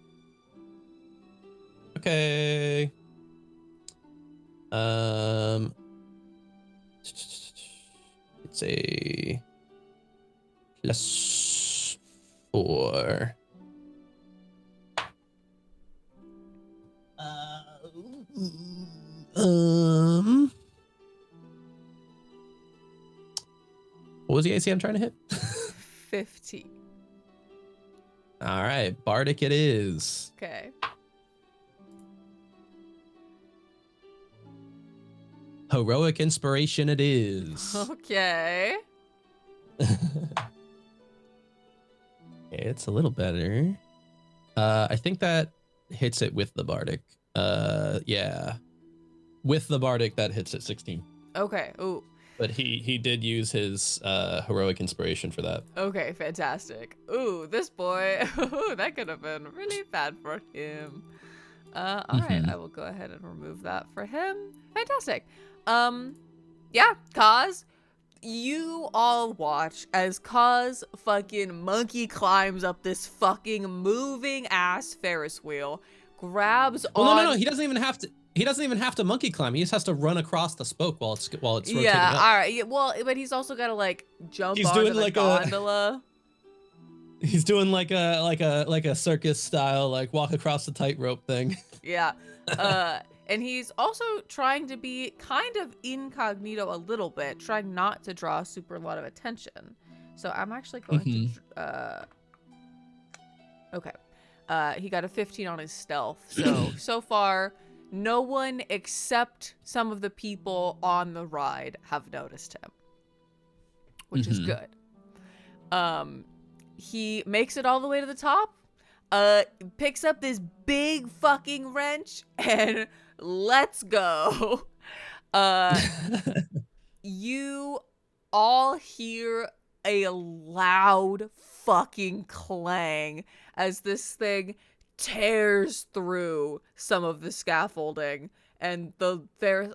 Okay. It's a +4. What was the AC I'm trying to hit? 15. All right, Bardic it is. Okay. Heroic inspiration it is. Okay. It's a little better. I think that hits it with the Bardic. Yeah. With the Bardic, that hits at 16. Okay. Ooh. But he did use his heroic inspiration for that. Okay, fantastic. Ooh, this boy. Ooh, that could have been really bad for him. All right, I will go ahead and remove that for him. Fantastic. Yeah, Kaz, You all watch as Kaz fucking monkey climbs up this fucking moving ass Ferris wheel, grabs Well, on. no. He doesn't even have to. He doesn't even have to monkey climb. He just has to run across the spoke while it's rotating Yeah, up. all right. Yeah, well, but he's also got to like jump He's onto doing the like gondola. He's doing like a circus style, like walk across the tightrope thing. Yeah. And he's also trying to be kind of incognito a little bit, trying not to draw a super lot of attention. So I'm actually going to okay. He got a 15 on his stealth. So far no one except some of the people on the ride have noticed him, which is good. He makes it all the way to the top, picks up this big fucking wrench, and let's go. You all hear a loud fucking clang as this thing tears through some of the scaffolding, and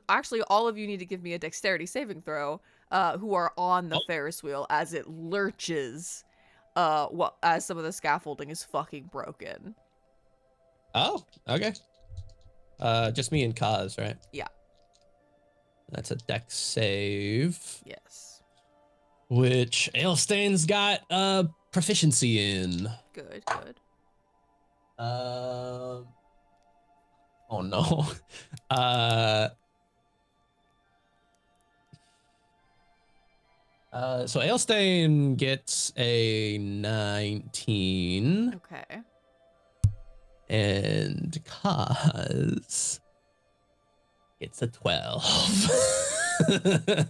actually all of you need to give me a dexterity saving throw, who are on the Ferris wheel as it lurches, as some of the scaffolding is fucking broken. Oh, okay. Just me and Kaz, right? Yeah. That's a dex save. Yes. Which Ailstain's got proficiency in. Good. Oh no. So Ailstein gets a 19. Okay. And Kaz gets a 12.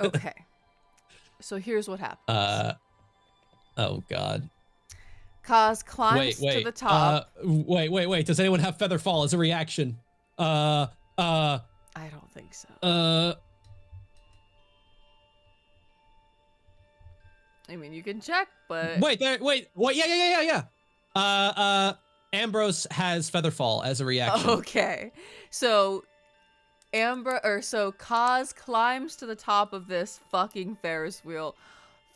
Okay. So here's what happens. Oh god. Kaz climbs to the top. Wait. Does anyone have feather fall as a reaction? I don't think so. I mean, you can check, but Wait. Yeah. Ambrose has feather fall as a reaction. okay. So Kaz climbs to the top of this fucking Ferris wheel,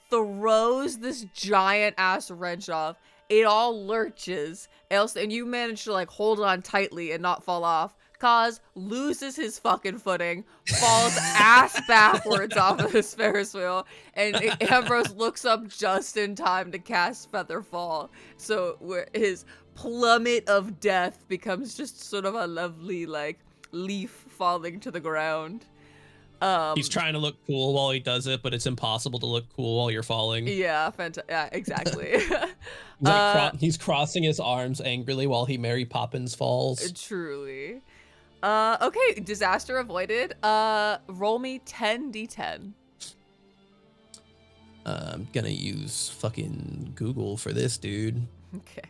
throws this giant ass wrench off. It all lurches, and you manage to like hold on tightly and not fall off. Kaz loses his fucking footing, falls ass backwards off of this Ferris wheel, and Ambrose looks up just in time to cast Feather Fall. So where his plummet of death becomes just sort of a lovely like leaf falling to the ground. He's trying to look cool while he does it, but it's impossible to look cool while you're falling. Yeah, yeah, exactly. He's crossing his arms angrily while he Mary Poppins falls. Truly. Okay, disaster avoided. Roll me 10d10. I'm gonna use fucking Google for this, dude. Okay.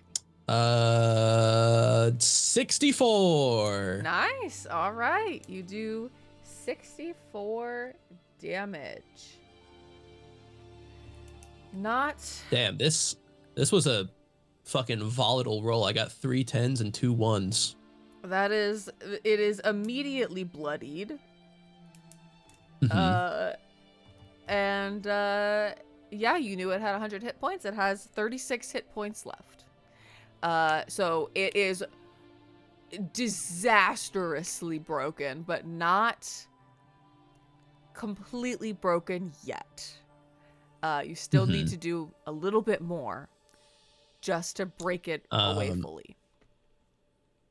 64. Nice. All right. You do 64 damage. Not. Damn, this was a fucking volatile roll. I got 3 10s and 2 1s. It is immediately bloodied. Yeah, you knew it had 100 hit points. It has 36 hit points left. So it is disastrously broken, but not completely broken yet. You still need to do a little bit more just to break it away fully.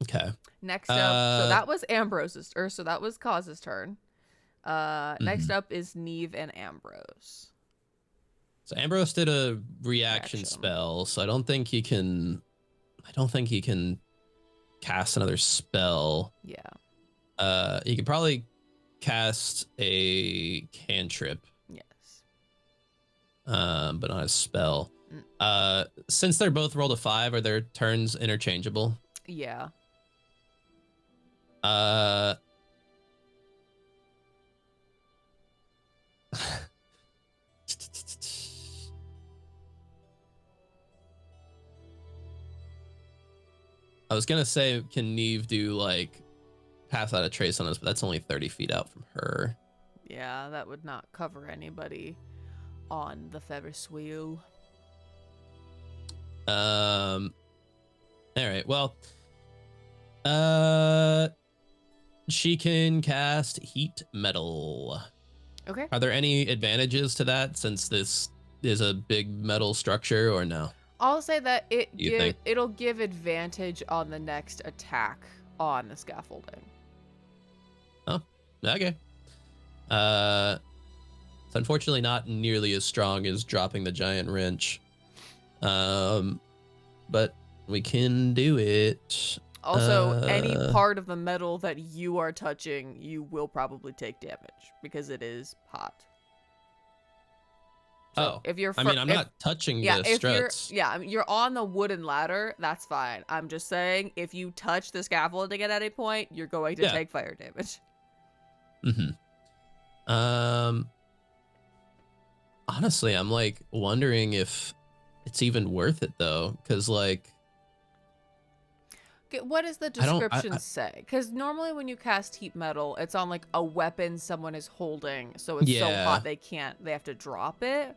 Okay. Next up, so that was so that was Kaz's turn. Next up is Neve and Ambrose. So Ambrose did a reaction spell, so I don't think he can cast another spell. Yeah. He could probably cast a cantrip. Yes. But not a spell. Since they're both rolled a 5, are their turns interchangeable? Yeah. I was gonna say, can Neve do like pass out a trace on us, but that's only 30 feet out from her. Yeah, that would not cover anybody. on the Ferris wheel. All right. Well, she can cast heat metal. Okay. Are there any advantages to that since this is a big metal structure, or no? I'll say that You think? it'll give advantage on the next attack on the scaffolding. Oh, okay. It's unfortunately not nearly as strong as dropping the giant wrench. But we can do it. Also, any part of the metal that you are touching, you will probably take damage because it is hot. So if you're, I'm not touching the struts. You're on the wooden ladder. That's fine. I'm just saying, if you touch the scaffolding at any point, you're going to take fire damage. Honestly, I'm like wondering if it's even worth it though, because like. Okay, what does the description say? Because normally when you cast heat metal, it's on like a weapon someone is holding, so it's so hot they have to drop it.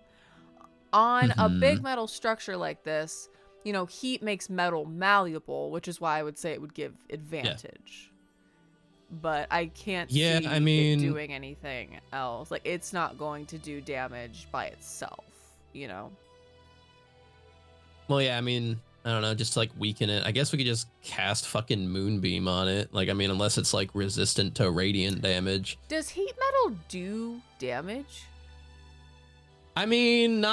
On a big metal structure like this, you know, heat makes metal malleable, which is why I would say it would give advantage. But I can't see it doing anything else. Like, it's not going to do damage by itself, you know? Well, yeah, I mean, I don't know, just to, like, weaken it. I guess we could just cast fucking Moonbeam on it. Like, I mean, unless it's, like, resistant to radiant damage. Does heat metal do damage? I mean,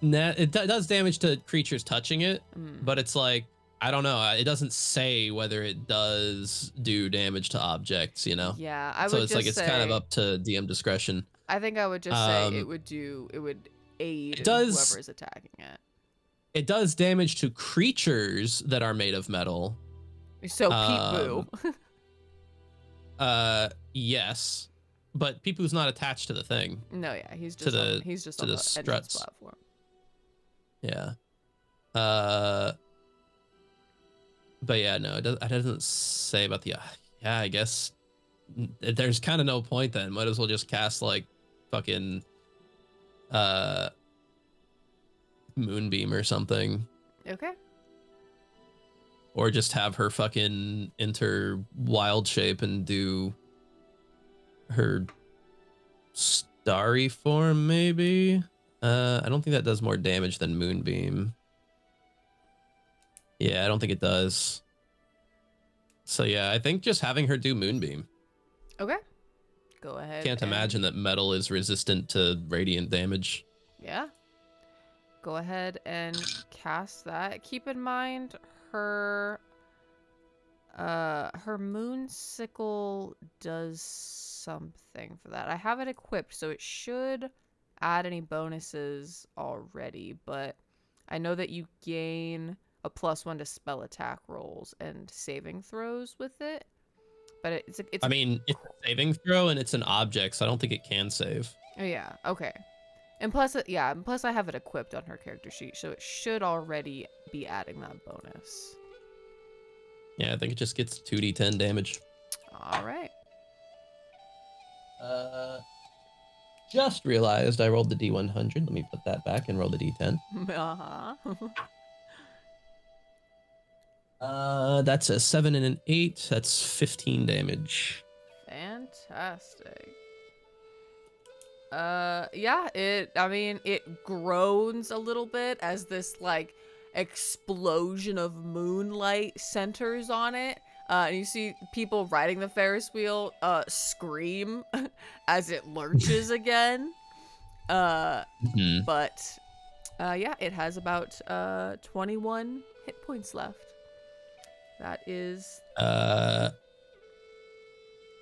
it does damage to creatures touching it, but it's like, I don't know. It doesn't say whether it does do damage to objects, you know? Yeah, I would So it's just like, it's kind of up to DM discretion. I think I would just say it would aid whoever is attacking it. It does damage to creatures that are made of metal. So Peep Boo. Yes. But Peep-Boo's not attached to the thing. No, yeah, he's just on the struts platform. Yeah. But yeah, no, it doesn't say about the. Yeah, I guess there's kind of no point then. Might as well just cast like fucking Moonbeam or something. Okay. Or just have her fucking enter wild shape and do her starry form, maybe. I don't think that does more damage than Moonbeam. Yeah, I don't think it does. So yeah, I think just having her do Moonbeam. Okay. Go ahead. Can't imagine that metal is resistant to radiant damage. Yeah. Go ahead and cast that. Keep in mind her moon sickle does something for that. I have it equipped, so it should add any bonuses already, but I know that you gain a +1 to spell attack rolls and saving throws with it. But it's a saving throw and it's an object, so I don't think it can save. Oh yeah, okay. And plus I have it equipped on her character sheet, so it should already be adding that bonus. Yeah, I think it just gets 2d10 damage. All right. Just realized I rolled the D100. Let me put that back and roll the D10. That's a 7 and an 8. That's 15 damage. Fantastic. Yeah, it groans a little bit as this like explosion of moonlight centers on it. And you see people riding the Ferris wheel scream as it lurches again. But yeah, it has about 21 hit points left. That is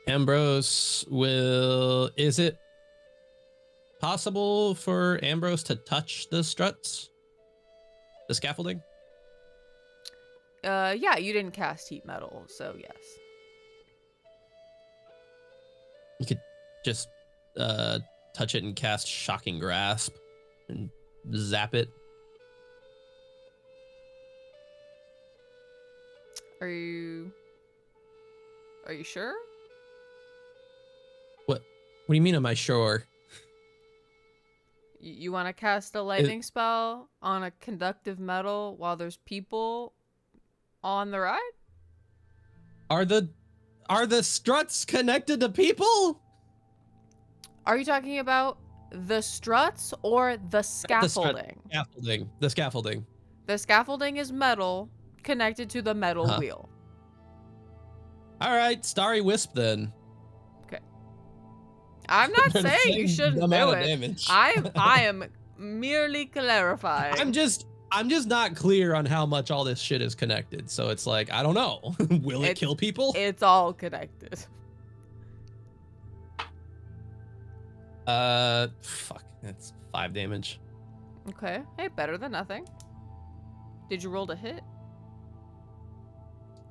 Ambrose is it possible for Ambrose to touch the struts? The scaffolding? Yeah, you didn't cast heat metal, so yes. You could just touch it and cast Shocking Grasp and zap it. Are you sure? What do you mean, am I sure? You want to cast a lightning spell on a conductive metal while there's people on the ride? Are the struts connected to people? Are you talking about the struts or the scaffolding? The scaffolding. The scaffolding is metal connected to the metal wheel. All right, Starry Wisp then. Okay. I'm not saying you shouldn't do it. Damage. I am merely clarifying. I'm just not clear on how much all this shit is connected. So it's like, I don't know. Will it kill people? It's all connected. Fuck. That's 5 damage. Okay. Hey, better than nothing. Did you roll to hit?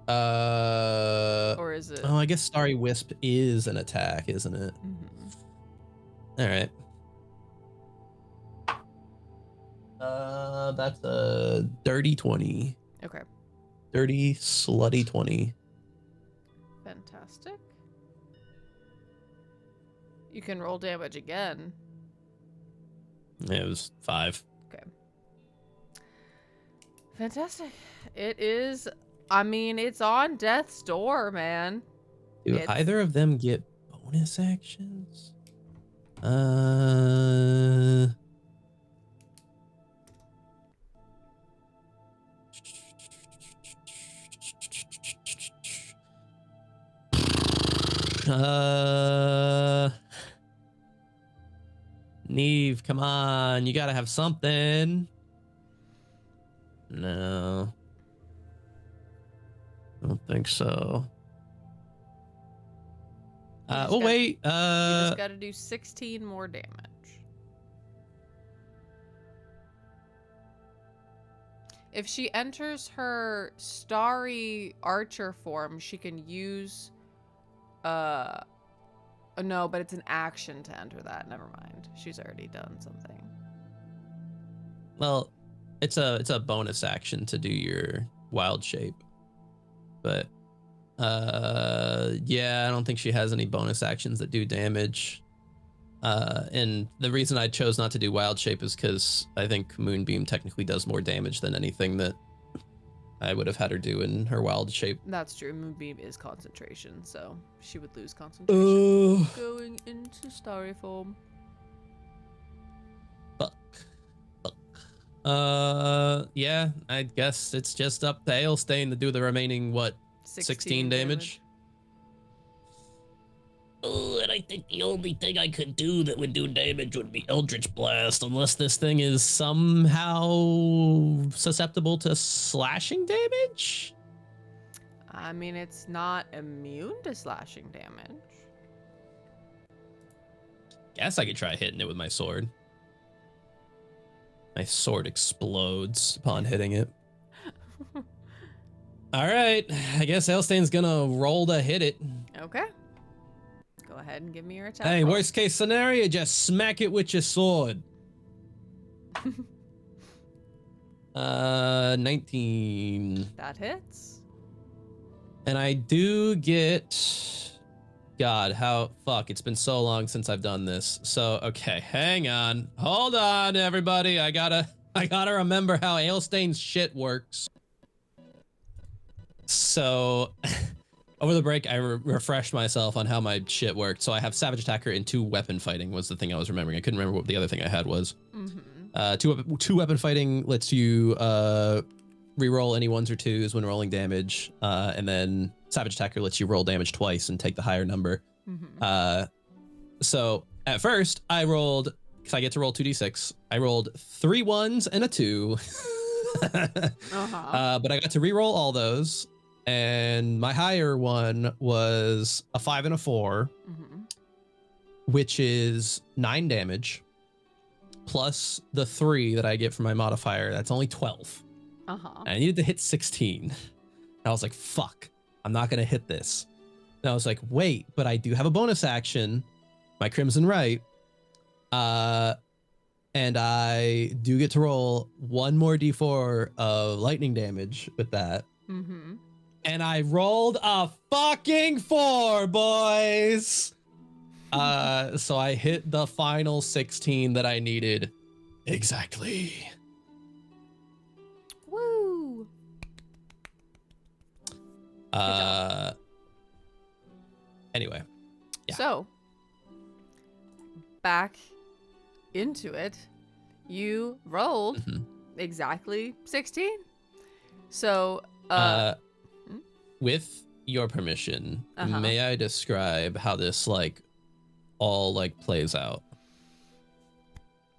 Or is it? Oh, I guess Starry Wisp is an attack, isn't it? Mm-hmm. All right. That's a dirty 20. Okay. Dirty, slutty 20. Fantastic. You can roll damage again. It was 5. Okay. Fantastic. It is, I mean, it's on death's door, man. Do either of them get bonus actions? Neve, come on. You gotta have something. No. I don't think so. Wait. You just gotta do 16 more damage. If she enters her starry archer form, she can use no, but it's an action to enter that. Never mind. She's already done something. Well, it's a bonus action to do your wild shape. But yeah, I don't think she has any bonus actions that do damage. And the reason I chose not to do wild shape is because I think Moonbeam technically does more damage than anything that I would have had her do in her wild shape. That's true. Moonbeam is concentration, so she would lose concentration going into starry form. Fuck. Yeah, I guess it's just up to Ailstain to do the remaining, what, 16 damage? Oh, and I think the only thing I could do that would do damage would be Eldritch Blast, unless this thing is somehow susceptible to slashing damage? I mean, it's not immune to slashing damage. Guess I could try hitting it with my sword. My sword explodes upon hitting it. All right, I guess Ailstain's gonna roll to hit it. Okay. Go ahead and give me your attack. Hey, roll. worst case scenario, just smack it with your sword. 19. That hits. And I do get... God, fuck, it's been so long since I've done this. So, okay, hang on. Hold on, everybody. I gotta remember how Ailstain's shit works. So... Over the break, I refreshed myself on how my shit worked. So I have Savage Attacker and 2 weapon fighting was the thing I was remembering. I couldn't remember what the other thing I had was. Mm-hmm. 2 weapon fighting lets you reroll any 1s or 2s when rolling damage. And then Savage Attacker lets you roll damage twice and take the higher number. Mm-hmm. So at first, I rolled, because I get to roll 2d6, I rolled 3 1s and a 2. But I got to reroll all those. And my higher one was a 5 and a 4, which is 9 damage, plus the 3 that I get from my modifier. That's only 12. And I needed to hit 16. And I was like, fuck, I'm not going to hit this. And I was like, wait, but I do have a bonus action, my Crimson Right. And I do get to roll 1 more d4 of lightning damage with that. And I rolled a fucking 4, boys. So I hit the final 16 that I needed Exactly. Woo! Anyway. Yeah. So, back into it. You rolled Mhm. exactly 16. So, With your permission, Uh-huh. may I describe how this like all like plays out?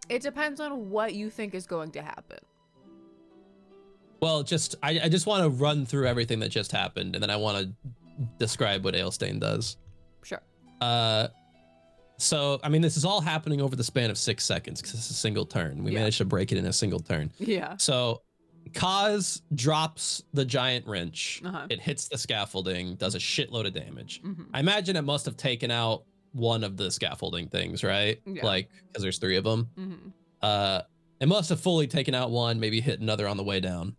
it depends on what you think is going to happen. Well, I just want to run through everything that just happened, and then I want to describe what Ailstain does. Sure. So I mean, this is all happening over the span of 6 seconds because it's a single turn. We Yeah. managed to break it in a single turn. Yeah. So Kaz drops the giant wrench. Uh-huh. It hits the scaffolding, does a shitload of damage. Mhm. I imagine it must have taken out one of the scaffolding things, right? Yeah. Like, because there's 3 of them. Mhm. It must have fully taken out one, maybe hit another on the way down.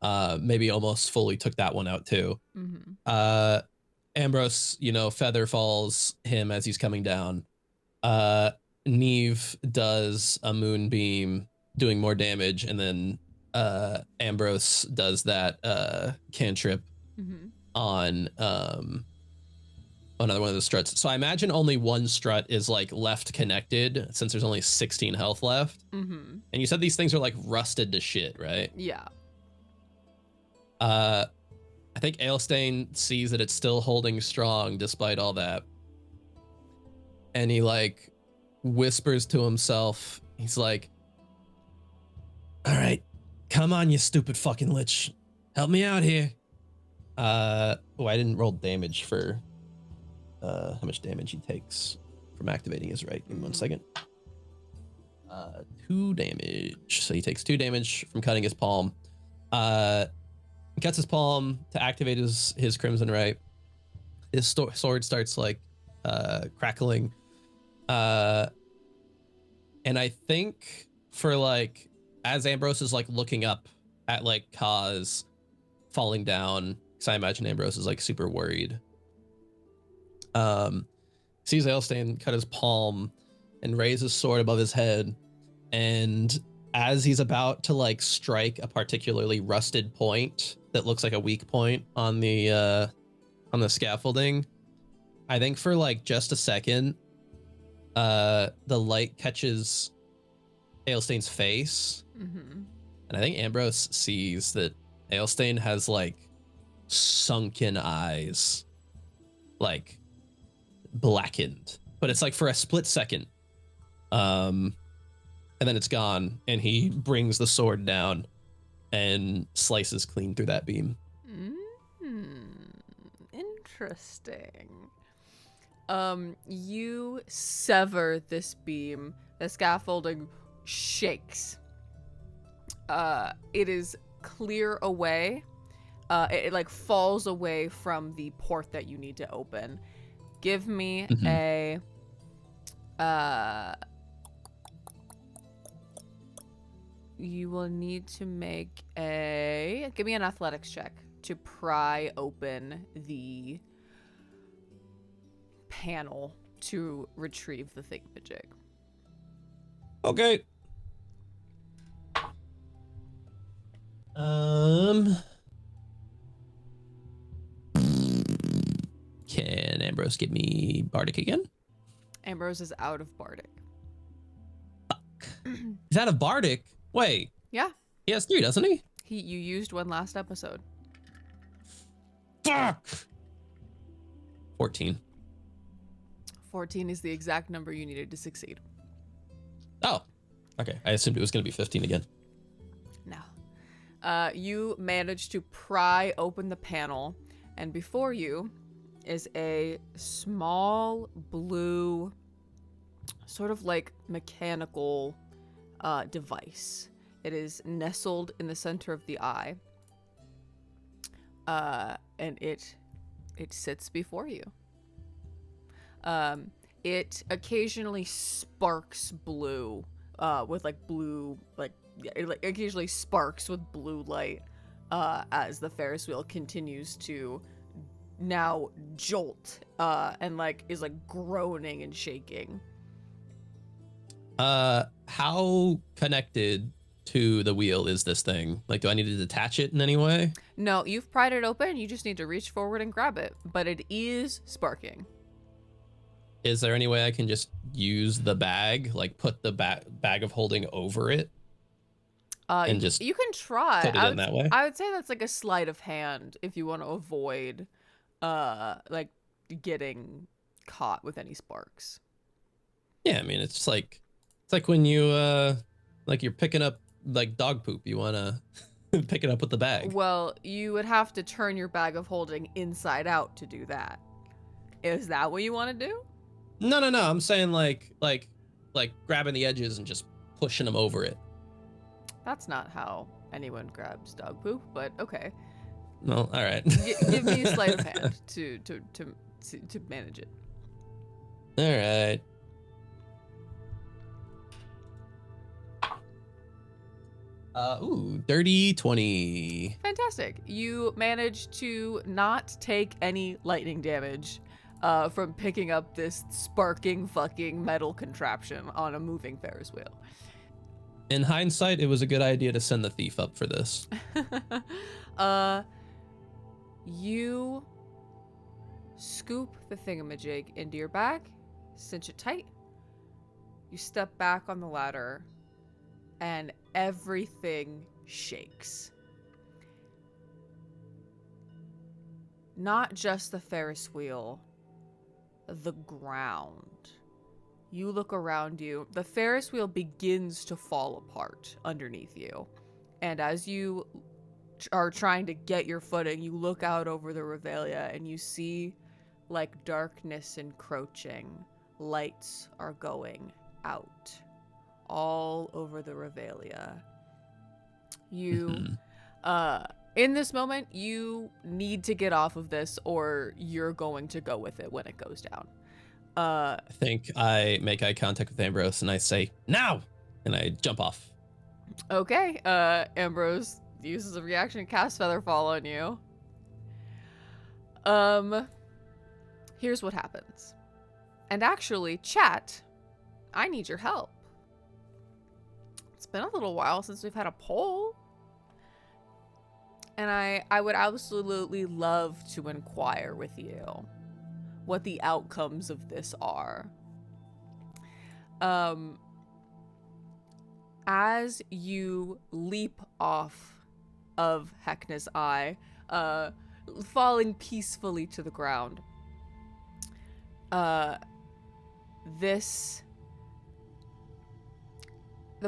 Maybe almost fully took that one out too. Mhm. Ambrose, feather falls him as he's coming down. Neve does a moonbeam, doing more damage, and then Ambrose does that cantrip Mhm. on another one of the struts. So I imagine only one strut is like left connected since there's only 16 health left. Mhm. And you said these things are like rusted to shit, right? Yeah. I think Ailstain sees that it's still holding strong despite all that. And he like whispers to himself. He's like, all right, come on, you stupid fucking lich. Help me out here. I didn't roll damage for how much damage he takes from activating his right. Give me 1 second. 2 damage. So he takes 2 damage from cutting his palm. Cuts his palm to activate his crimson right. His sword starts like crackling. And I think for like as Ambrose is like looking up at like Kaz falling down, because I imagine Ambrose is like super worried. Sees Ailstain cut his palm and raise his sword above his head, and as he's about to like strike a particularly rusted point that looks like a weak point on the scaffolding, I think for like just a second, the light catches Ailstain's face, Mhm. and I think Ambrose sees that Ailstain has like sunken eyes, like blackened, but it's like for a split second. And then it's gone, and he brings the sword down and slices clean through that beam. Interesting. You sever this beam. The scaffolding shakes. It is clear away. It like falls away from the port that you need to open. Give me a you will need to give me an athletics check to pry open the panel to retrieve the thingamajig. Okay. Can Ambrose give me Bardic again? Ambrose is out of Bardic. He's out of Bardic? Wait. Yeah. He has 3, doesn't he? You used one last episode. Fuck! 14. 14 is the exact number you needed to succeed. Oh. Okay. I assumed it was going to be 15 again. No. You managed to pry open the panel, and before you is a small blue, sort of like mechanical device. It is nestled in the center of the eye, and it sits before you. It occasionally sparks blue, with like blue, it like occasionally sparks with blue light, as the Ferris wheel continues to now jolt, and like is like groaning and shaking. How connected to the wheel is this thing? Like, do I need to detach it in any way? No, you've pried it open. You just need to reach forward and grab it. But it is sparking. Is there any way I can just use the bag, like put the bag of holding over it? And just you can try. put it in that way? I would say that's like a sleight of hand if you want to avoid like getting caught with any sparks. Yeah, I mean, it's like when you like you're picking up like dog poop. You want to pick it up with the bag. Well, you would have to turn your bag of holding inside out to do that. Is that what you want to do? No. I'm saying like grabbing the edges and just pushing them over it. That's not how anyone grabs dog poop, but okay. No, all right. Give me a sleight of hand to manage it. All right. Ooh, dirty 20. Fantastic. You manage to not take any lightning damage from picking up this sparking fucking metal contraption on a moving Ferris wheel. In hindsight, it was a good idea to send the thief up for this. You scoop the thingamajig into your bag, cinch it tight. You step back on the ladder, and everything shakes. Not just the Ferris wheel, the ground. You look around you. The Ferris wheel begins to fall apart underneath you. And as you are trying to get your footing, you look out over the Revelia and you see like darkness encroaching. Lights are going out all over the Revelia. You, in this moment, you need to get off of this or you're going to go with it when it goes down. I think I make eye contact with Ambrose and I say, now! And I jump off. Okay, Ambrose uses a reaction to cast Featherfall on you. Here's what happens. And actually, chat, I need your help. It's been a little while since we've had a poll. And I would absolutely love to inquire with you what the outcomes of this are. As you leap off of Heckna's eye, falling peacefully to the ground, the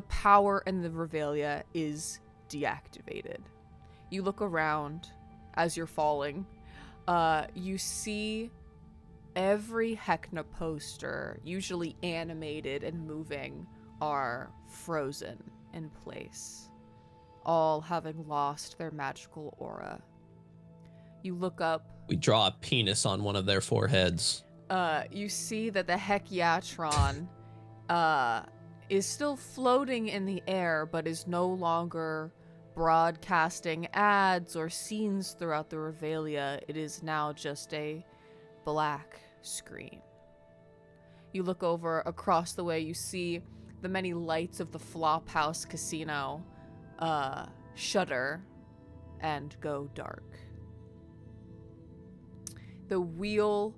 power in the Revelia is deactivated. You look around as you're falling. You see every Heckna poster, usually animated and moving, are frozen in place, all having lost their magical aura. You look up. We draw a penis on one of their foreheads. You see that the Hekyatron is still floating in the air, but is no longer broadcasting ads or scenes throughout the Revelia. It is now just a black screen. You look over across the way, you see the many lights of the Flophouse Casino shudder and go dark. The wheel,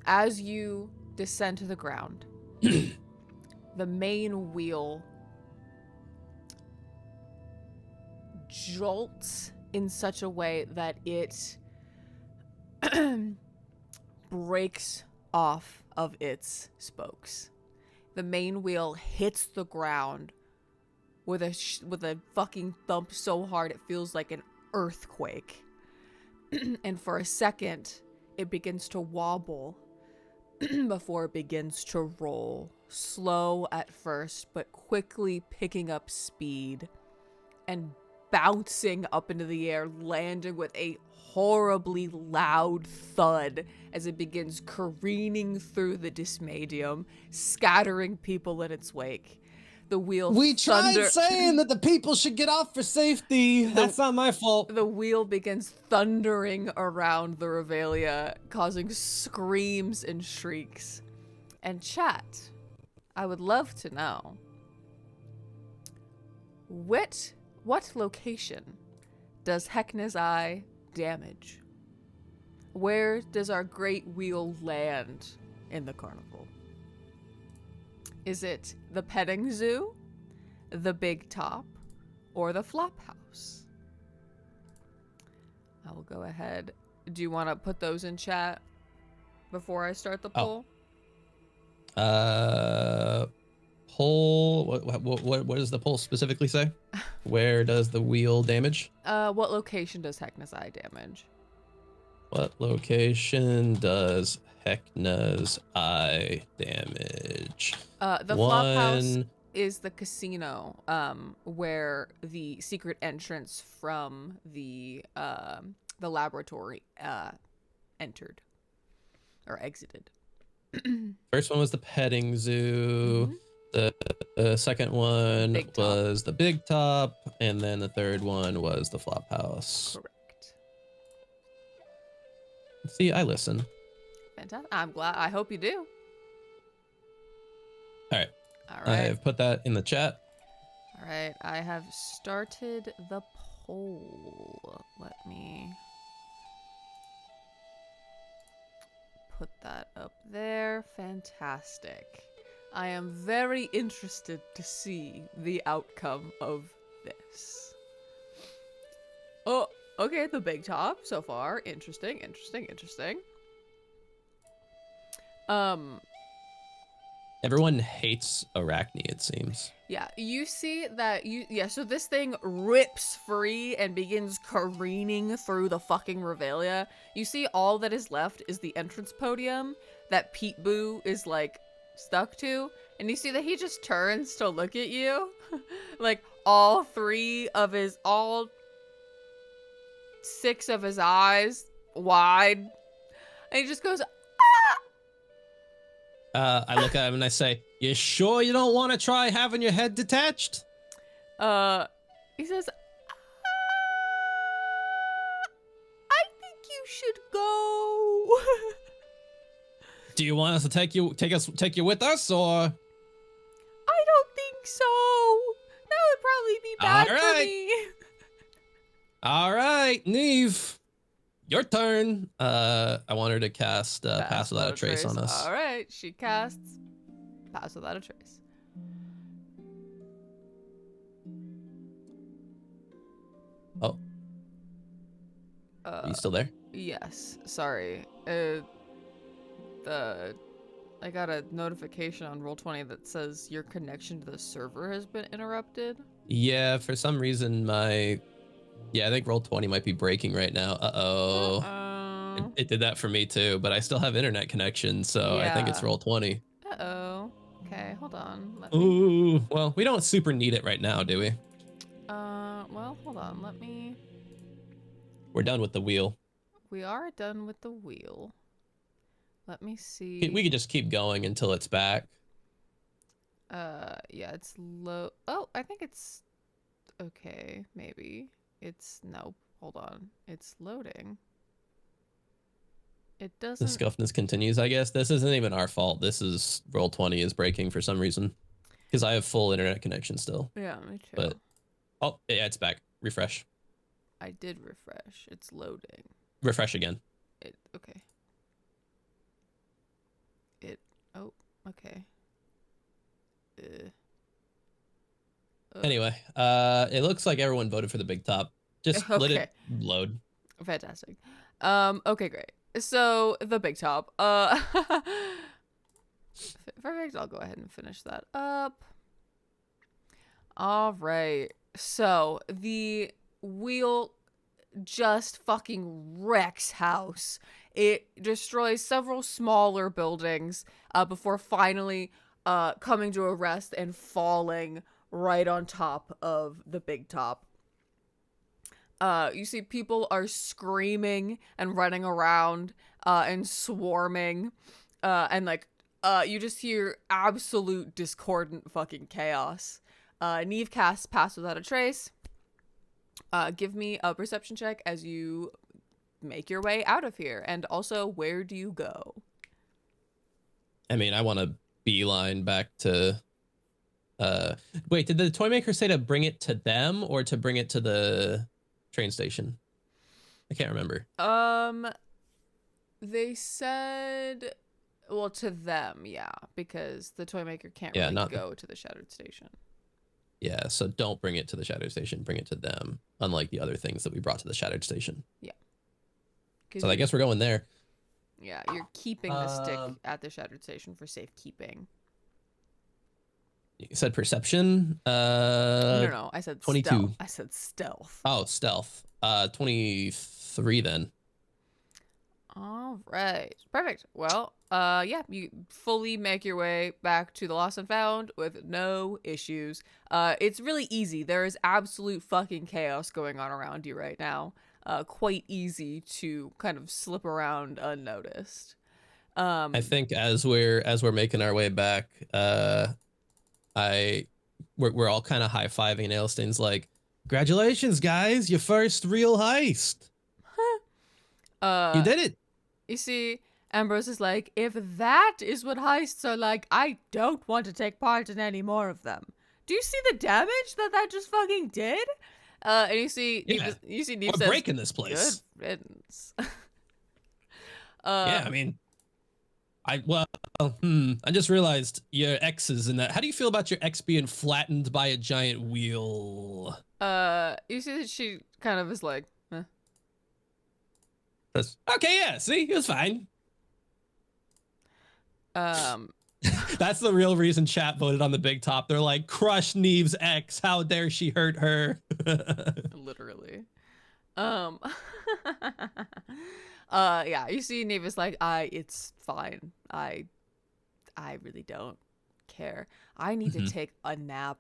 as you descend to the ground, the main wheel jolts in such a way that it breaks off of its spokes. The main wheel hits the ground with a fucking thump so hard it feels like an earthquake. And for a second, it begins to wobble before it begins to roll. Slow at first, but quickly picking up speed and bouncing up into the air, landing with a horribly loud thud as it begins careening through the Dismadium, scattering people in its wake. The wheel We tried saying that the people should get off for safety. That's not my fault. The wheel begins thundering around the Revelia, causing screams and shrieks. And chat, I would love to know what location does Heckna's eye damage? Where does our great wheel land in the carnival? Is it the petting zoo, the big top, or the flop house? I will go ahead. Do you want to put those in chat before I start the poll? Poll. What does the poll specifically say? Where does the wheel damage? What location does Heckna's eye damage? What location does Heckna's eye damage? The flop house is the casino, where the secret entrance from the laboratory entered or exited. First one was the petting zoo. The second one was the big top, and then the third one was the flop house. Correct. See, I listen. Fantastic. I'm glad. I hope you do. All right. All right. I've put that in the chat. All right. I have started the poll. Let me put that up there. Fantastic. I am very interested to see the outcome of this. Oh, okay, the big top so far. Interesting. Everyone hates Arachne, it seems. Yeah, you see that so this thing rips free and begins careening through the fucking Revelia. You see all that is left is the entrance podium that Pete Boo is like stuck to, and you see that he just turns to look at you. Like all 6 of his eyes wide, and he just goes, I look at him and I say, "You sure you don't want to try having your head detached?" He says, I think you should go. Do you want us to take you with us, or? I don't think so. That would probably be bad for me. All right, Neve, your turn. I want her to cast Pass Without a Trace on us. All right, she casts Pass Without a Trace. Oh. Are you still there? Yes. Sorry. I got a notification on Roll20 that says your connection to the server has been interrupted. Yeah, for some reason I think Roll20 might be breaking right now. Uh-oh. It did that for me too, but I still have internet connection, so I think it's Roll20. Uh-oh. Okay, hold on. Ooh, well, we don't super need it right now, do we? Well, hold on. We're done with the wheel. We are done with the wheel. Let me see. We could just keep going until it's back. Yeah, it's low. Oh, I think it's okay. Maybe nope. Hold on. It's loading. It doesn't. The scuffness continues, I guess. This isn't even our fault. This is Roll20 is breaking for some reason. Because I have full internet connection still. Yeah, me too. But, oh, yeah, it's back. Refresh. I did refresh. It's loading. Refresh again. Okay. Oh, okay. Anyway, it looks like everyone voted for the big top. Just let it load. Fantastic. Okay, great. So the big top. Perfect. I'll go ahead and finish that up. All right. So the wheel just fucking wrecks house. It destroys several smaller buildings before finally coming to a rest and falling right on top of the big top. You see people are screaming and running around and swarming and like you just hear absolute discordant fucking chaos. Neve casts Pass Without a Trace. Give me a perception check as you make your way out of here. And also, where do you go? I mean, I want to beeline back to. Wait, did the toy maker say to bring it to them or to bring it to the train station? I can't remember. They said, well, to them, yeah, because the toy maker can't Yeah, really not- go to the shattered station. Yeah, so don't bring it to the shattered station. Bring it to them. Unlike the other things that we brought to the shattered station. Yeah. So I guess we're going there. Yeah, you're keeping the stick at the shattered station for safekeeping. You said perception. No, I said 22. stealth. I said stealth. Oh, stealth. 23 then. All right, perfect. Well, yeah, you fully make your way back to the lost and found with no issues. It's really easy. There is absolute fucking chaos going on around you right now. Quite easy to kind of slip around unnoticed. I think as we're making our way back, we're all kind of high-fiving. Ailstein's like, "Congratulations, guys! Your first real heist. You did it." You see, Ambrose is like, if that is what heists are like, I don't want to take part in any more of them. Do you see the damage that just fucking did? And you see, Yeah. Neve We're says, breaking this place. good riddance. Yeah, I mean, I just realized your X is in that. How do you feel about your X being flattened by a giant wheel? You see that she kind of is like, eh. Okay, yeah, see, it was fine. That's the real reason chat voted on the big top. They're like, crush Neve's X. How dare she hurt her? Literally. Yeah, you see Neve is like, it's fine. I really don't care. I need to take a nap.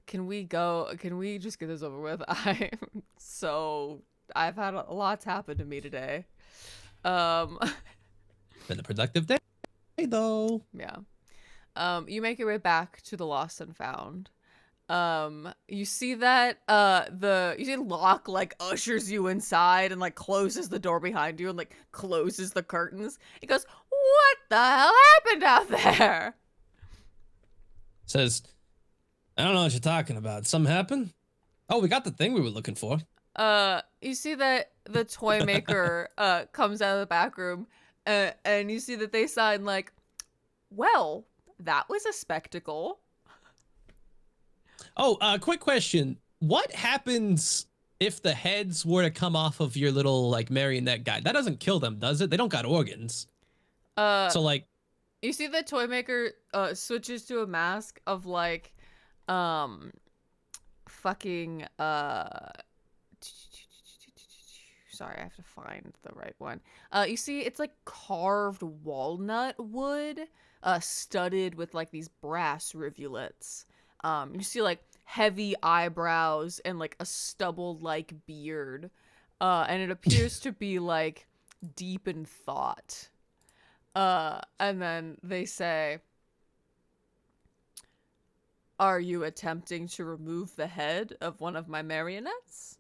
Can we just get this over with? I've had a lot's happened to me today. Been a productive day, though. Yeah. You make your way back to the lost and found. You see that you see Locke like ushers you inside and like closes the door behind you and like closes the curtains. He goes, "What the hell happened out there?" Says, I don't know what you're talking about. Something happened? Oh, we got the thing we were looking for. You see that the toy maker comes out of the back room, and you see that they sign like, well, that was a spectacle. Oh, quick question. What happens if the heads were to come off of your little like marionette guy? That doesn't kill them, does it? They don't got organs. So like, you see the toy maker switches to a mask of like fucking sorry, I have to find the right one. You see it's like carved walnut wood studded with like these brass rivulets. You see like heavy eyebrows and like a stubble like beard, and it appears to be like deep in thought. And then they say, "Are you attempting to remove the head of one of my marionettes?"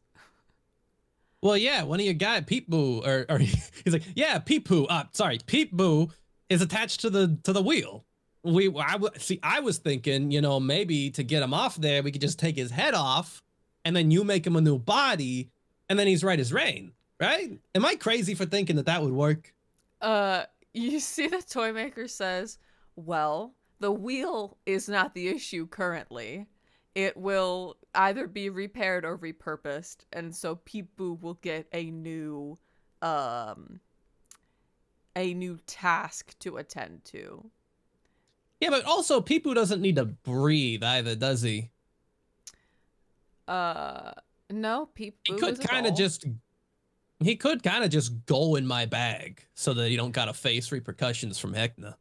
well, yeah, one of your guy, Peep Boo, or he's like, yeah, Peep Boo. Sorry, Peep Boo is attached to the wheel. I was thinking, maybe to get him off there, we could just take his head off, and then you make him a new body, and then he's right as rain, right? Am I crazy for thinking that would work? You see the toy maker says, well, the wheel is not the issue currently. It will either be repaired or repurposed, and so Peep Boo will get a new task to attend to. Yeah, but also Peep Boo doesn't need to breathe either, does he? No, Peep Boo He could kind of just go in my bag so that he don't gotta face repercussions from Heckna.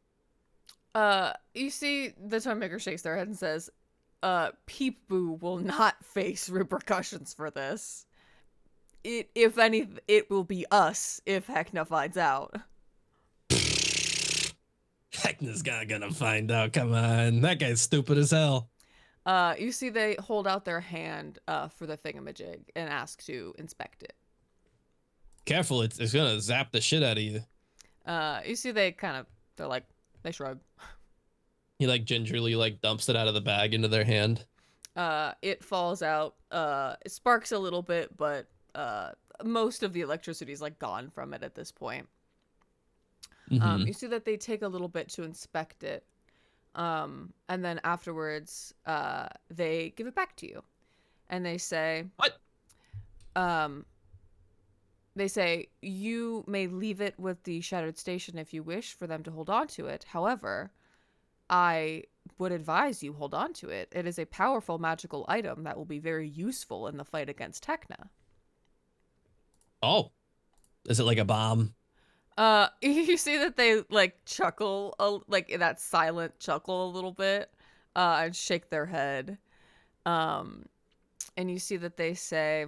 You see the toy maker shakes their head and says, Peep Boo will not face repercussions for this. If anything, it will be us if Heckna finds out. Heckna's gonna find out. Come on, that guy's stupid as hell. You see they hold out their hand for the thingamajig and ask to inspect it. Careful, it's gonna zap the shit out of you. You see they're like, They shrug. He like gingerly like dumps it out of the bag into their hand. It falls out. It sparks a little bit, but most of the electricity is like gone from it at this point. Mhm. You see that they take a little bit to inspect it. And then afterwards, they give it back to you. And they say, What? They say, you may leave it with the Shattered Station if you wish for them to hold on to it. However, I would advise you hold on to it. It is a powerful magical item that will be very useful in the fight against Heckna. Oh, is it like a bomb? You see that they like chuckle, like that silent chuckle a little bit, and shake their head. And you see that they say,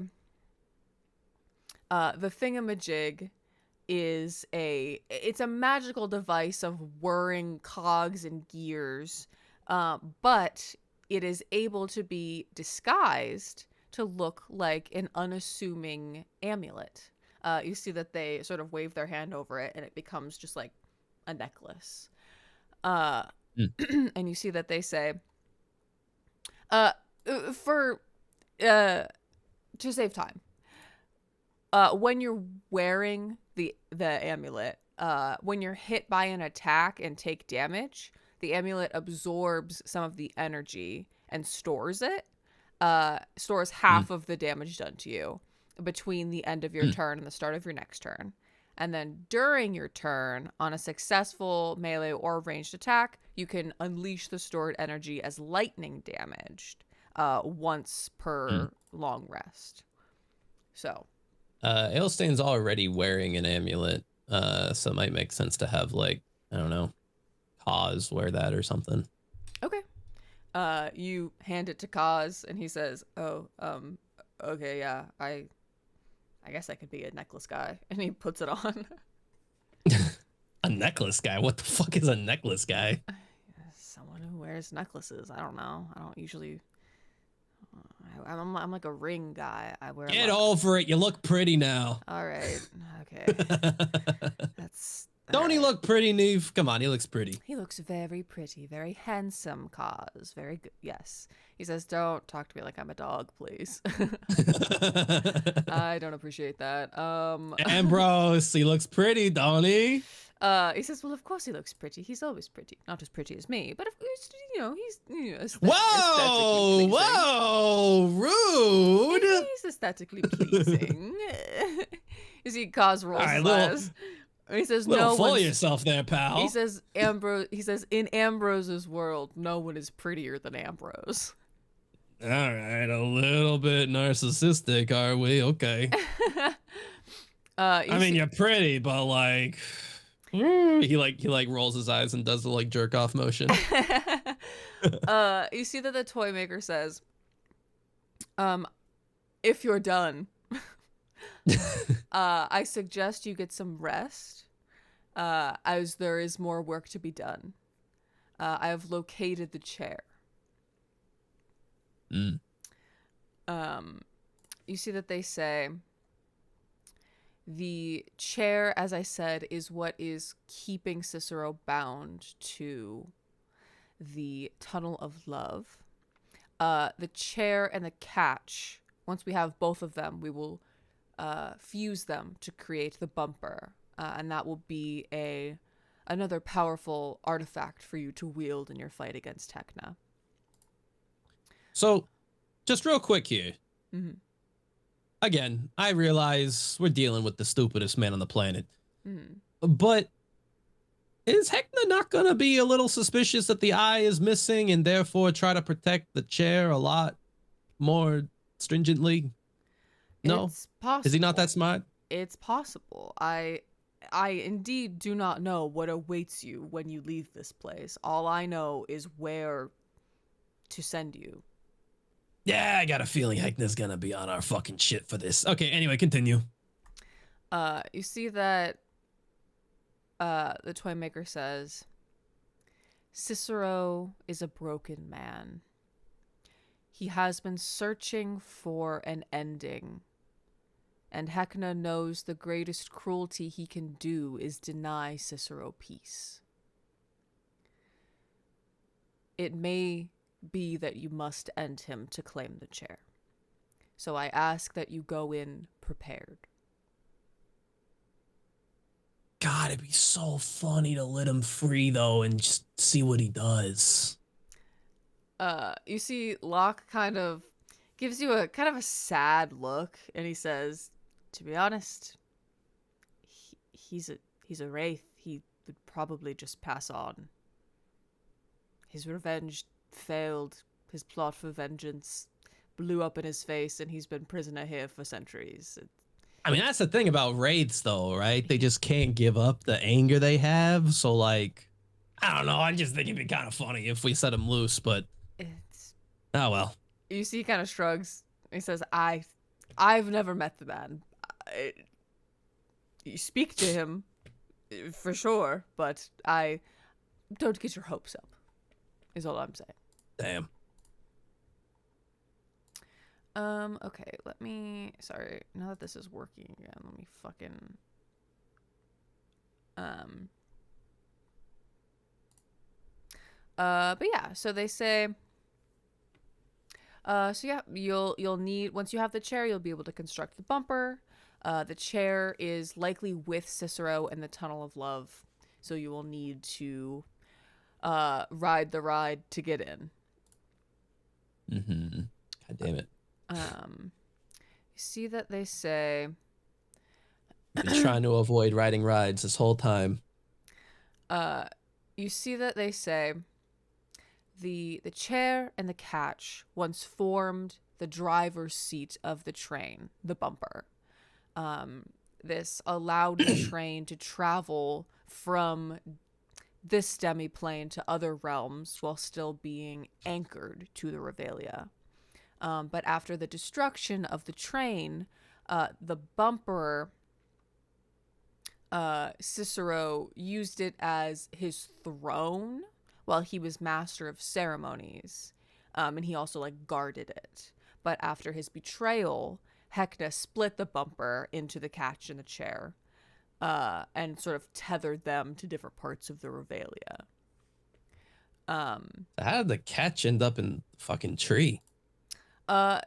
the thingamajig it's a magical device of whirring cogs and gears, but it is able to be disguised to look like an unassuming amulet. You see that they sort of wave their hand over it and it becomes just like a necklace. And you see that they say, to save time, when you're wearing the amulet, when you're hit by an attack and take damage, the amulet absorbs some of the energy and stores it. Stores half of the damage done to you between the end of your turn and the start of your next turn. And then during your turn, on a successful melee or ranged attack, you can unleash the stored energy as lightning damaged once per long rest. So Ailstain's already wearing an amulet, so it might make sense to have, like, I don't know, Kaz wear that or something. Okay. You hand it to Kaz, and he says, "Oh, okay, yeah, I guess I could be a necklace guy," and he puts it on. A necklace guy? What the fuck is a necklace guy? Someone who wears necklaces. I don't know. I don't usually. I'm like a ring guy. I wear. Get over it. You look pretty now. All right. Okay. That's. Don't he look pretty, Neve? Come on, he looks pretty. He looks very pretty, very handsome, Kaz. Very good. Yes. He says, "Don't talk to me like I'm a dog, please." I don't appreciate that. Ambrose, he looks pretty, don't he? He says, "Well, of course he looks pretty. He's always pretty. Not as pretty as me, but of course, he's Whoa, whoa, rude. He's aesthetically pleasing." You see, Kaz rolls his eyes. He says, "No, full of yourself there, pal." He says, "Ambrose." He says, "In Ambrose's world, no one is prettier than Ambrose." All right, a little bit narcissistic, are we? Okay. I mean, you're pretty, but like, he rolls his eyes and does the like jerk off motion. You see that the toy maker says, "If you're done, I suggest you get some rest, as there is more work to be done. I have located the chair." You see that they say, the chair, as I said, is what is keeping Cicero bound to the Tunnel of Love. The chair and the catch, once we have both of them, we will fuse them to create the bumper, and that will be another powerful artifact for you to wield in your fight against Heckna. So, just real quick here. Again, I realize we're dealing with the stupidest man on the planet, but is Heckna not gonna be a little suspicious that the eye is missing and therefore try to protect the chair a lot more stringently? No, It's possible. Is he not that smart? It's possible. I indeed do not know what awaits you when you leave this place. All I know is where to send you. Yeah, I got a feeling Heckna's gonna be on our fucking shit for this. Okay, anyway, continue. You see that the toy maker says, Cicero is a broken man. He has been searching for an ending, and Heckna knows the greatest cruelty he can do is deny Cicero peace. it may be that you must end him to claim the chair. So I ask that you go in prepared. God, it'd be so funny to let him free though and just see what he does. You see Locke kind of gives you a kind of a sad look, and he says, to be honest, he's a wraith. He would probably just pass on. His revenge failed. His plot for vengeance blew up in his face, and he's been prisoner here for centuries. I mean, that's the thing about wraiths though, right? They just can't give up the anger they have. So like, I don't know. I just think it'd be kind of funny if we set him loose, but oh well. You see, he kind of shrugs. He says, I've never met the man. You speak to him, for sure, but I don't get your hopes up, is all I'm saying. Damn. Okay, sorry, now that this is working again, let me fucking, but yeah, so they say, so yeah, you'll need, once you have the chair, you'll be able to construct the bumper. The chair is likely with Cicero in the Tunnel of Love, so you will need to ride the ride to get in. Mm-hmm. God damn it. You see that they say, Been trying to avoid riding rides this whole time. you see that they say the chair and the catch once formed the driver's seat of the train, the bumper. This allowed the train to travel from this demiplane to other realms while still being anchored to the Revelia. But after the destruction of the train, the bumper, Cicero used it as his throne while he was master of ceremonies. And he also like guarded it. But after his betrayal, Heckna split the bumper into the catch and the chair, and sort of tethered them to different parts of the Revelia. How did the catch end up in the fucking tree?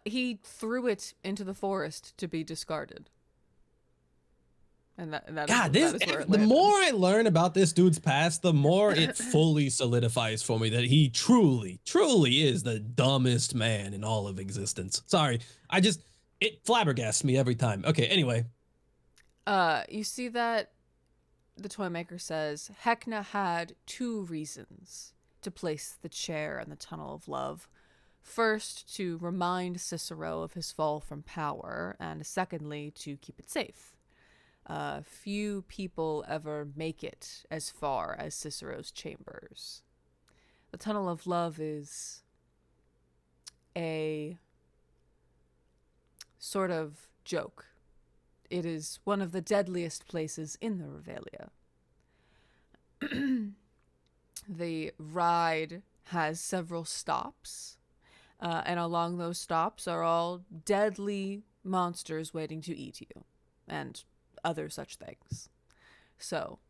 He threw it into the forest to be discarded. And that God, is where it the landed. more I learn about this dude's past, the more it fully solidifies for me that he truly, truly is the dumbest man in all of existence. Sorry, it flabbergasts me every time. Okay, anyway. You see that the Toymaker says Heckna had two reasons to place the chair in the Tunnel of Love. First, to remind Cicero of his fall from power, and secondly, to keep it safe. Few people ever make it as far as Cicero's chambers. The Tunnel of Love is a sort of joke. It is one of the deadliest places in the Revelia. The ride has several stops, and along those stops are all deadly monsters waiting to eat you, and other such things. So,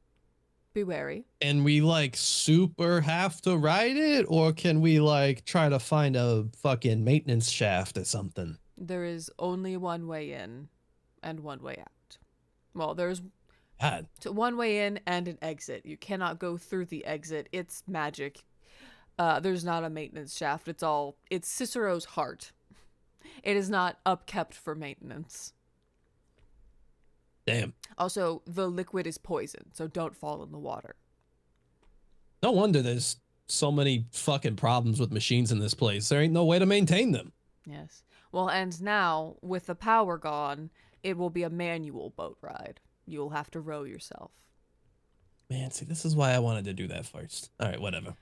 be wary. And we like super have to ride it, or can we like try to find a fucking maintenance shaft or something? There is only one way in and one way out. Well, there's one way in and an exit. You cannot go through the exit. It's magic. There's not a maintenance shaft. It's Cicero's heart. It is not upkept for maintenance. Damn. Also, the liquid is poison, so don't fall in the water. No wonder there's so many fucking problems with machines in this place. There ain't no way to maintain them. Yes. Well, and now, with the power gone, it will be a manual boat ride. You'll have to row yourself. Man, see, this is why I wanted to do that first. All right, whatever.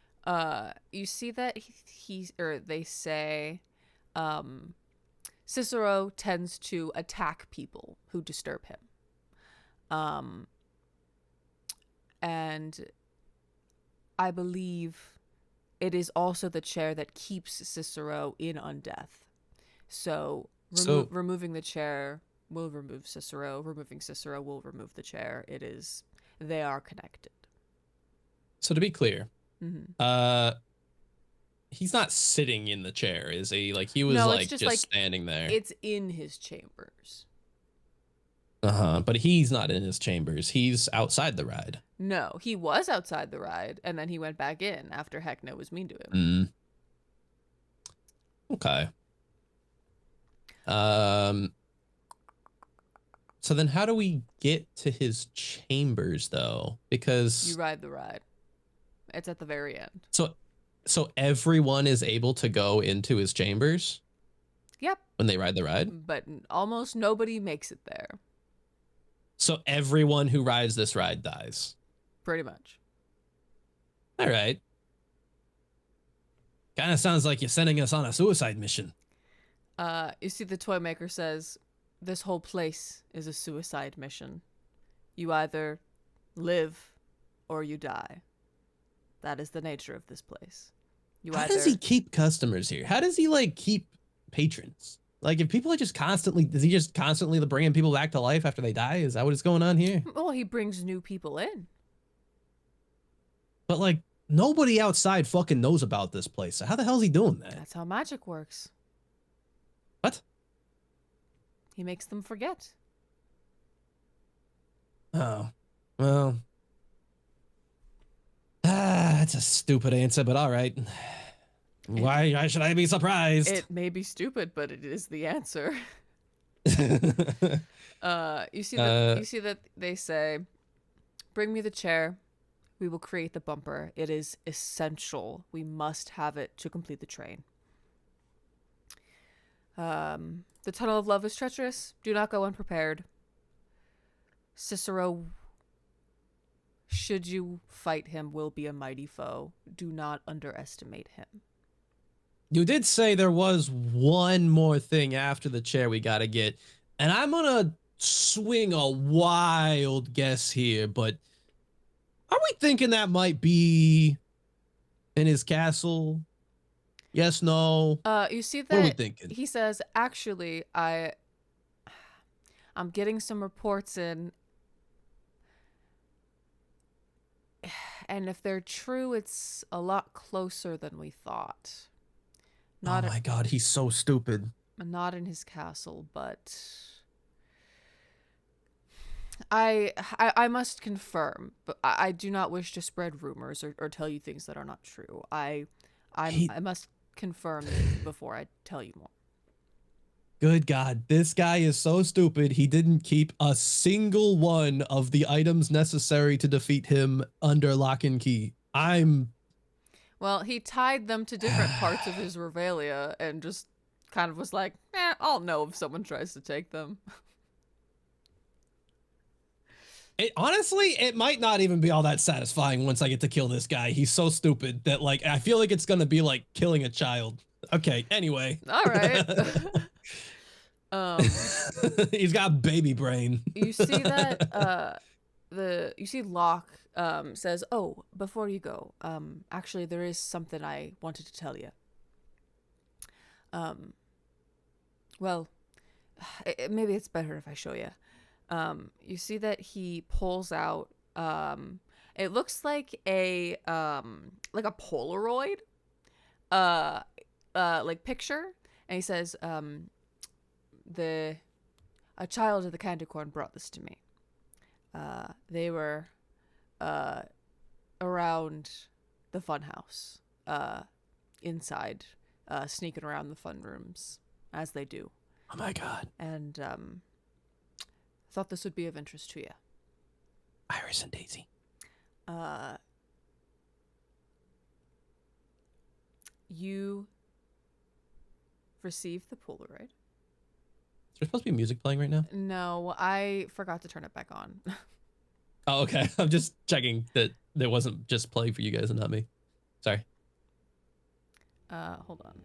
You see that they say, Cicero tends to attack people who disturb him. And I believe it is also the chair that keeps Cicero in undeath. So, removing the chair will remove Cicero. Removing Cicero will remove the chair. They are connected. So to be clear, Mm-hmm. he's not sitting in the chair, is he? Like he was No, it's like just, just like, standing there. It's in his chambers. But he's not in his chambers. He's outside the ride. No, he was outside the ride, and then he went back in after Heckna was mean to him. Okay. So then how do we get to his chambers though? Because You ride the ride. It's at the very end. so everyone is able to go into his chambers Yep, when they ride the ride? but almost nobody makes it there. So everyone who rides this ride dies. Pretty much. All right. Kind of sounds like you're sending us on a suicide mission. You see the toy maker says, this whole place is a suicide mission. You either live or you die. That is the nature of this place. How does he keep customers here? How does he like keep patrons? Like if people are just constantly, does he just constantly bringing people back to life after they die? Is that what is going on here? Well, he brings new people in. But like nobody outside fucking knows about this place. So how the hell is he doing that? That's how magic works. What? He makes them forget. Oh, well. That's a stupid answer, but all right. Why should I be surprised? It may be stupid, but it is the answer. You see that they say, bring me the chair. We will create the bumper. It is essential. We must have it to complete the train. The tunnel of love is treacherous. Do not go unprepared. Cicero, should you fight him, will be a mighty foe. Do not underestimate him. You did say there was one more thing after the chair we gotta get, and I'm gonna swing a wild guess here, but are we thinking that might be in his castle? Yes, no. You see that What are we thinking? he says, actually, I'm getting some reports in, and if they're true, it's a lot closer than we thought. Oh my god, he's so stupid. Not in his castle, but I must confirm, but I do not wish to spread rumors or tell you things that are not true. I must confirm before I tell you more. Good God, this guy is so stupid. He didn't keep a single one of the items necessary to defeat him under lock and key. Well, he tied them to different parts of his regalia and just kind of was like, I'll know if someone tries to take them. Honestly, it might not even be all that satisfying once I get to kill this guy. He's so stupid that like I feel like it's gonna be like killing a child. Okay, anyway. All right. He's got baby brain. You see that Locke says, "Oh, before you go, actually there is something I wanted to tell you." Well, maybe it's better if I show you. You see that he pulls out it looks like a Polaroid like picture, and he says, a child of the candy corn brought this to me. They were around the funhouse, inside, sneaking around the fun rooms, as they do. Oh my god. And thought this would be of interest to you. Iris and Daisy. You received the Polaroid. Is there supposed to be music playing right now? No, I forgot to turn it back on. Oh, okay. I'm just checking that there wasn't just playing for you guys and not me. Sorry. Hold on.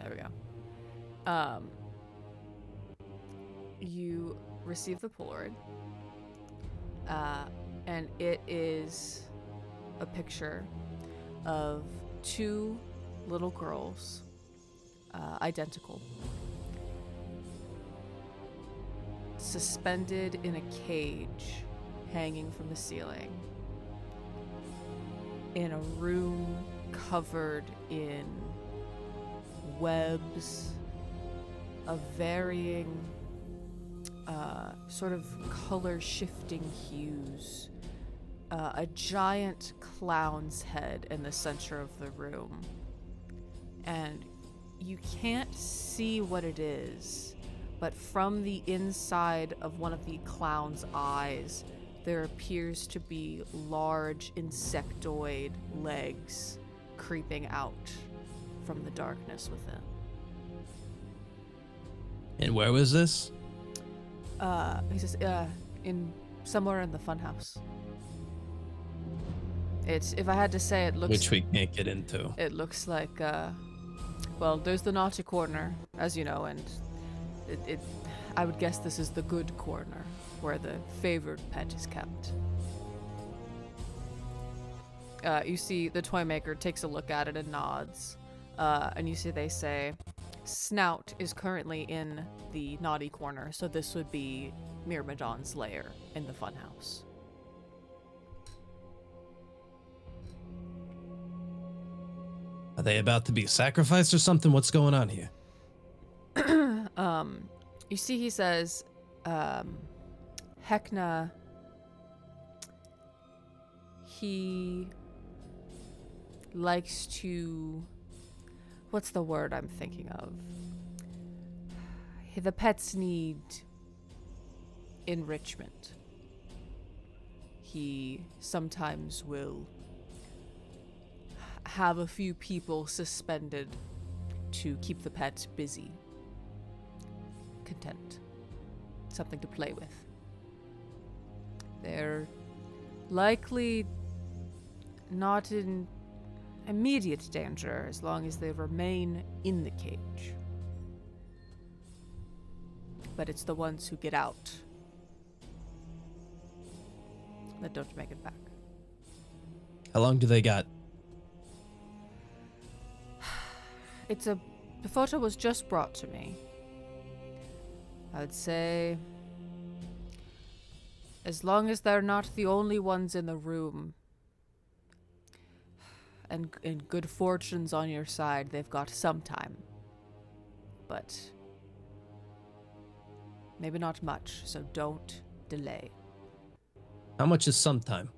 There we go. You receive the Polaroid. And it is a picture of two little girls, identical, suspended in a cage hanging from the ceiling in a room covered in webs of varying sort of color-shifting hues. A giant clown's head in the center of the room. And you can't see what it is, but from the inside of one of the clown's eyes, there appears to be large insectoid legs creeping out from the darkness within. And where was this? He says, in somewhere in the funhouse. It's, if I had to say, it looks... Which we can't get into. It looks like, well, there's the naughty corner, as you know, and I would guess this is the good corner, where the favored pet is kept. You see the toy maker takes a look at it and nods, and you see they say, Snout is currently in the naughty corner, so this would be Myrmidon's lair in the funhouse. Are they about to be sacrificed or something? What's going on here? You see he says, Heckna, he likes to, what's the word I'm thinking of? The pets need enrichment. He sometimes will have a few people suspended to keep the pet busy, content, something to play with. They're likely not in immediate danger as long as they remain in the cage. But it's the ones who get out that don't make it back. How long do they got? The photo was just brought to me. I would say, as long as they're not the only ones in the room, and good fortune's on your side, they've got some time. But maybe not much, so don't delay. How much is some time?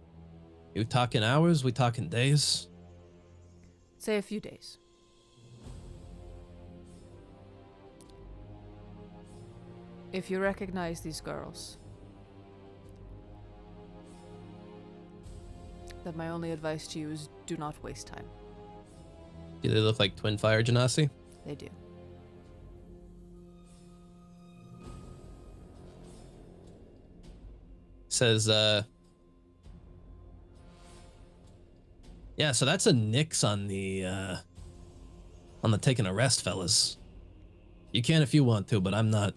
You talking hours? We talking days? Say a few days. If you recognize these girls, then my only advice to you is do not waste time. Do they look like twin fire genasi? They do. Says, yeah, so that's a nix on the taking a rest, fellas. You can if you want to, but I'm not.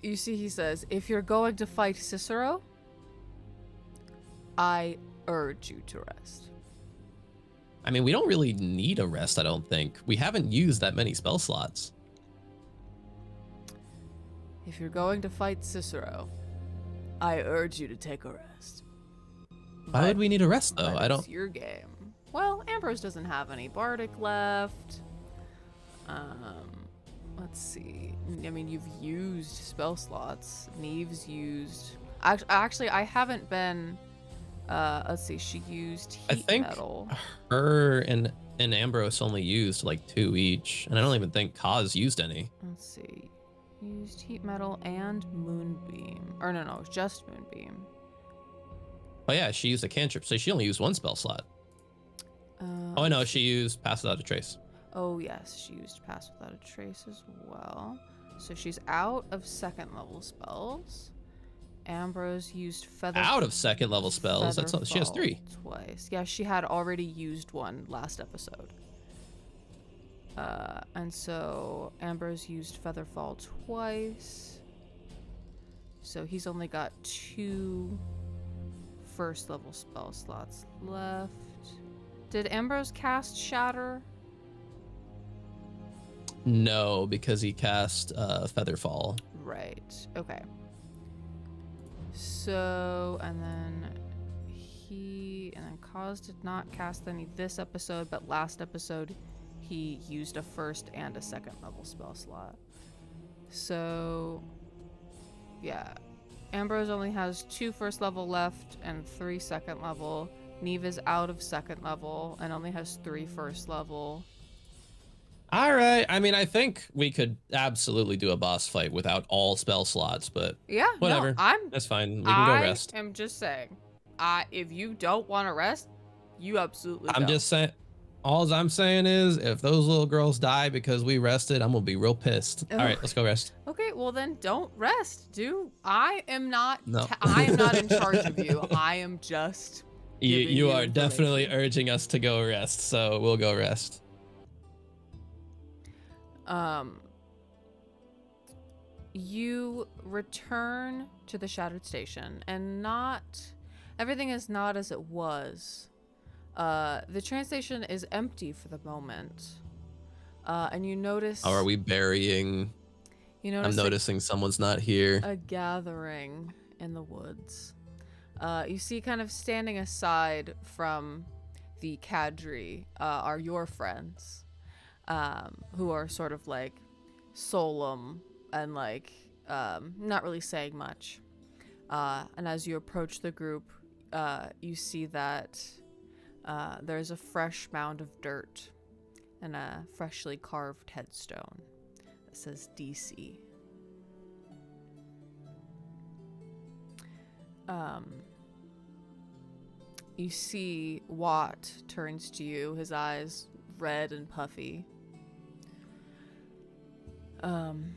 You see, he says, if you're going to fight Cicero, I urge you to rest. I mean, we don't really need a rest, I don't think. We haven't used that many spell slots. If you're going to fight Cicero, I urge you to take a rest. Why would we need a rest, though? I don't... It's your game. Well, Ambrose doesn't have any Bardic left. Let's see. I mean, you've used spell slots. Neve's used... Actually, I haven't been... let's see. She used heat metal. Her and Ambrose only used like 2 each. And I don't even think Kaz used any. Let's see. Used heat metal and moonbeam. Or no, just moonbeam. Oh yeah, she used a cantrip, so she only used 1 spell slot. Oh, I know, she used Pass Without a Trace. Oh yes, she used Pass Without a Trace as well. So she's out of 2nd level spells. Ambrose used Feather... Out of 2nd level spells? That's not, she has 3. Twice. Yeah, she had already used 1 last episode. And so Ambrose used Featherfall twice. So he's only got 2 1st level spell slots left. Did Ambrose cast Shatter? No, because he cast Featherfall. Right. Okay. So, and then and then Cause did not cast any this episode, but last episode he used a first and a second level spell slot. So, yeah. Ambrose only has 2 first level left and 3 second level. Neve is out of second level and only has 3 first level. All right. I mean, I think we could absolutely do a boss fight without all spell slots, but Yeah, whatever. no, That's fine. We can go rest. I'm just saying. If you don't want to rest, you absolutely I'm don't. just saying. All I'm saying is, if those little girls die because we rested, I'm gonna be real pissed. All right, let's go rest. Okay, well then don't rest. I am not. No. I am not in charge of you. I am just. You are information. definitely urging us to go rest, so we'll go rest. You return to the Shattered Station, and everything is not as it was. The train station is empty for the moment. And you notice. How are we burying? I'm noticing someone's not here. A gathering in the woods. You see, kind of standing aside from the cadre, are your friends, who are sort of like solemn and like not really saying much. And as you approach the group, you see that there's a fresh mound of dirt and a freshly carved headstone that says DC. You see Watt turns to you, his eyes red and puffy. And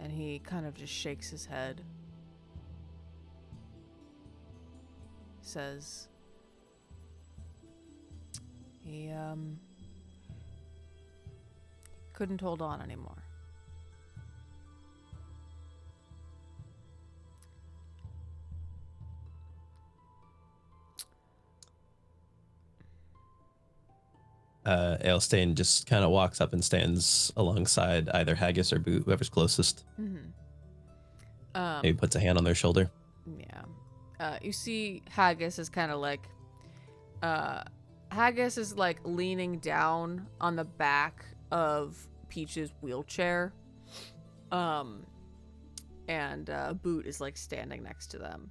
he kind of just shakes his head. Says he couldn't hold on anymore. Ailstain just kind of walks up and stands alongside either Haggis or Boot, whoever's closest. Maybe puts a hand on their shoulder. Yeah. You see Haggis is kind of like Haggis is like leaning down on the back of Peach's wheelchair. And Boot is like standing next to them.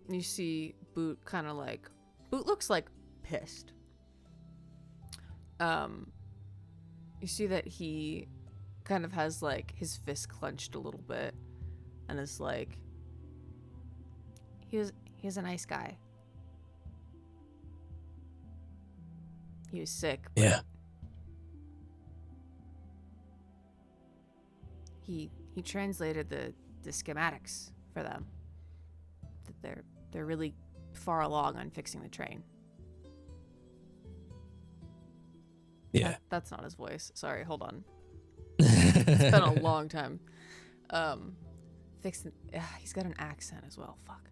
You see Boot kind of like Boot looks like pissed. You see that he kind of has like his fist clenched a little bit and is like he was a nice guy. He was sick. Yeah. He translated the schematics for them. That they're really far along on fixing the train. Yeah. That's not his voice. Sorry, hold on. It's been a long time. Fixing. He's got an accent as well. Fuck.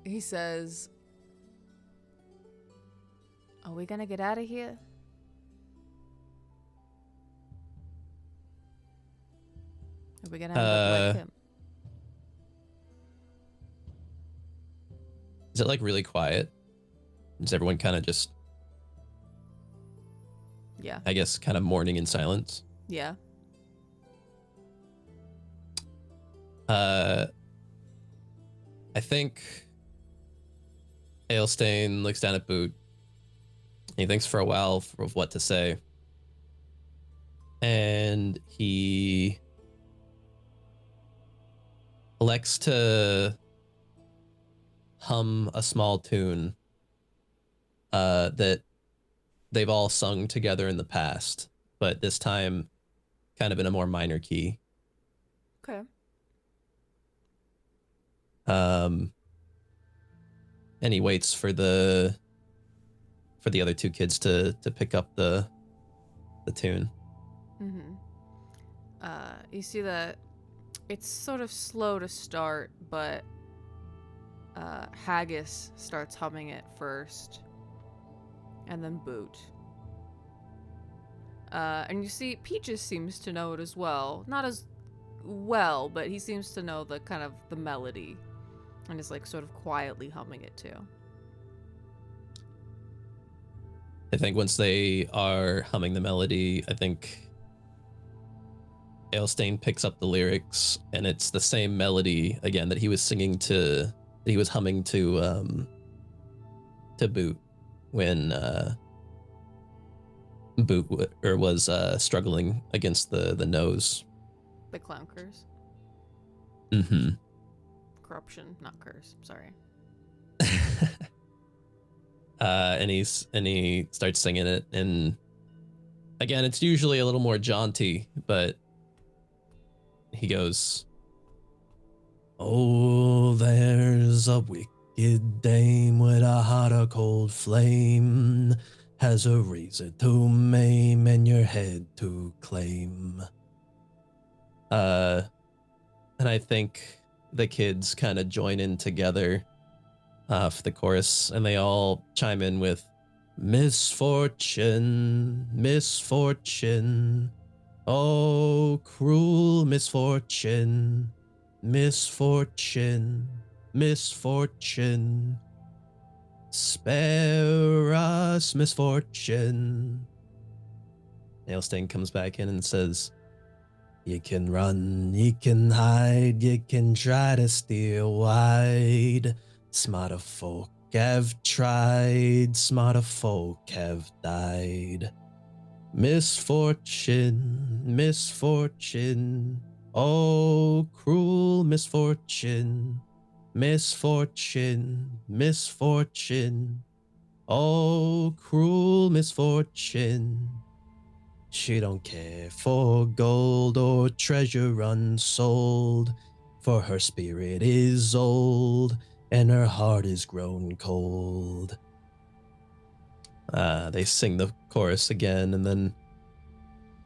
He says, "Are we gonna get out of here?" Are we gonna end up like him? Is it like really quiet? Is everyone kind of just, Yeah. I guess, kind of mourning in silence? Yeah. I think Ailstain looks down at Boot. He thinks for a while of what to say. And he elects to hum a small tune that they've all sung together in the past, but this time kind of in a more minor key. Okay. And he waits for the other two kids to pick up the tune. You see that it's sort of slow to start, but Haggis starts humming it first, and then Boot. And you see Peaches seems to know it as well. Not as well, but he seems to know the kind of the melody and is like sort of quietly humming it too. I think once they are humming the melody, I think Ailstein picks up the lyrics, and it's the same melody again that he was singing to, that he was humming to Boot when Boot was struggling against the nose. The clown curse. Mm-hmm. Corruption, not curse. Sorry. And he starts singing it, and again, it's usually a little more jaunty, but he goes, "Oh, there's a wicked dame with a hot or cold flame, has a razor to maim and your head to claim." And I think the kids kind of join in together for the chorus, and they all chime in with "Misfortune, misfortune, oh, cruel misfortune, misfortune, misfortune, spare us, misfortune." Ailstein comes back in and says, "You can run, you can hide, you can try to steer wide. Smarter folk have tried, smarter folk have died. Misfortune, misfortune, oh, cruel misfortune, misfortune, misfortune, oh, cruel misfortune. She don't care for gold or treasure unsold, for her spirit is old and her heart is grown cold." They sing the chorus again, and then,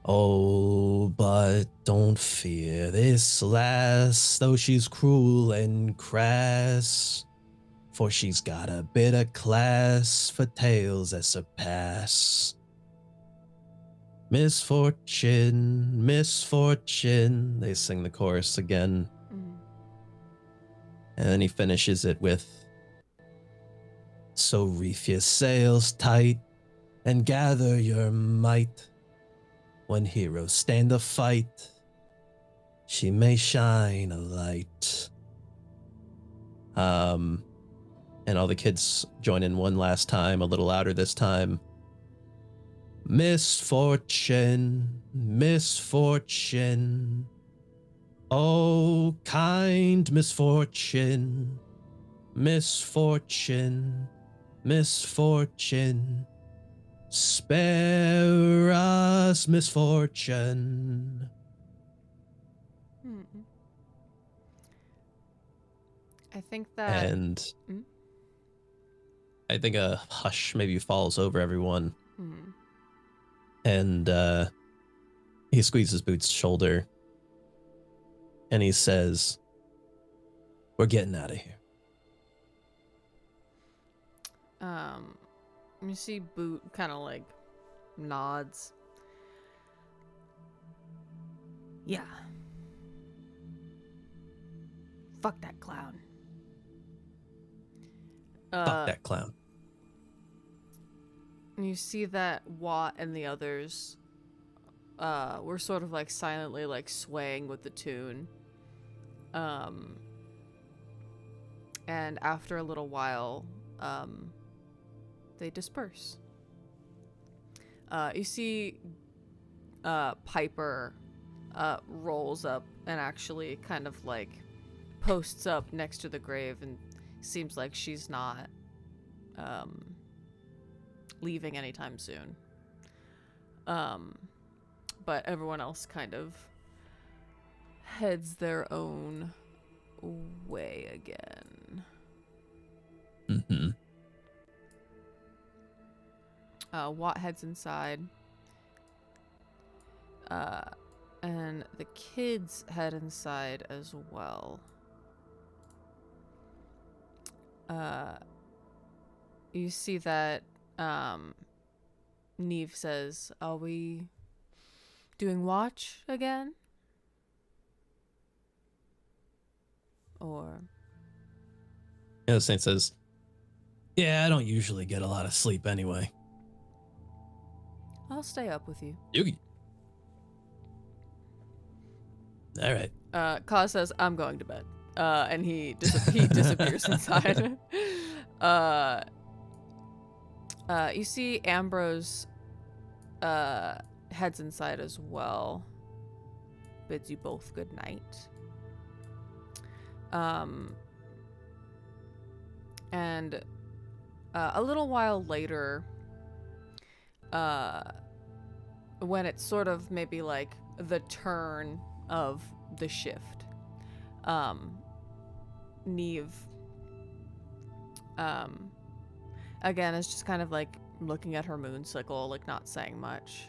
"Oh, but don't fear this lass, though she's cruel and crass, for she's got a bit of class for tales that surpass. Misfortune, misfortune." They sing the chorus again. And then he finishes it with, "So reef your sails tight and gather your might. When heroes stand to fight, she may shine a light." And all the kids join in one last time, a little louder this time. "Misfortune, misfortune, oh, kind misfortune, misfortune, misfortune, spare us, misfortune." I think that. And I think a hush maybe falls over everyone. And he squeezes Boots' shoulder and he says, "We're getting out of here." You see Boot kind of like nods. Yeah. Fuck that clown. Fuck that clown. You see that Watt and the others were sort of like silently like swaying with the tune. And after a little while, they disperse. You see Piper rolls up and actually kind of like posts up next to the grave and seems like she's not leaving anytime soon. But everyone else kind of heads their own way again. Watt heads inside. And the kids head inside as well. You see that Neve says, "Are we doing watch again? Or... Yeah, the Saint says, yeah, I don't usually get a lot of sleep anyway. I'll stay up with you. All right. Kaz says, I'm going to bed. And he disappears inside. You see Ambrose heads inside as well. Bids you both good night. And a little while later, when it's sort of maybe like the turn of the shift, Neve, again, is just kind of like looking at her moon cycle, like not saying much.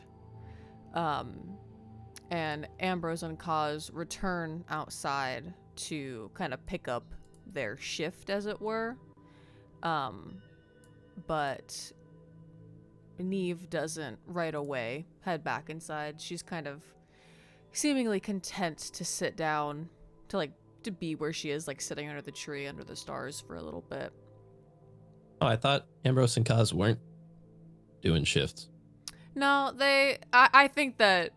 And Ambrose and Kaz return outside to kind of pick up their shift, as it were. But Neve doesn't right away head back inside. She's kind of seemingly content to sit down, to be where she is, like sitting under the tree under the stars for a little bit. Oh, I thought Ambrose and Kaz weren't doing shifts. No, I think that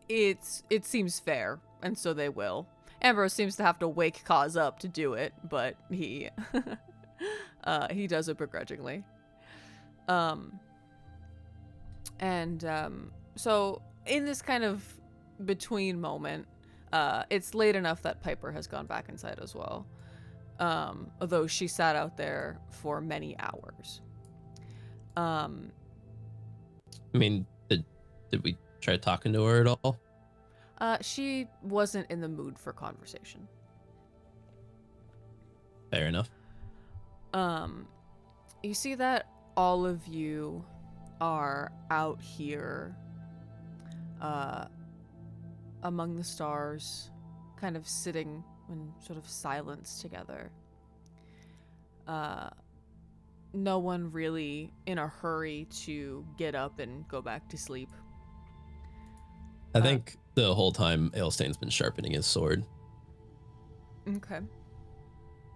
it seems fair, and so they will. Ambrose seems to have to wake Kaz up to do it, but he he does it begrudgingly. So in this kind of between moment, it's late enough that Piper has gone back inside as well. Although she sat out there for many hours. I mean, did we try talking to her at all? She wasn't in the mood for conversation. Fair enough. You see that all of you are out here, among the stars, kind of sitting in sort of silence together. No one really in a hurry to get up and go back to sleep. I think the whole time Ailstain's been sharpening his sword. Okay.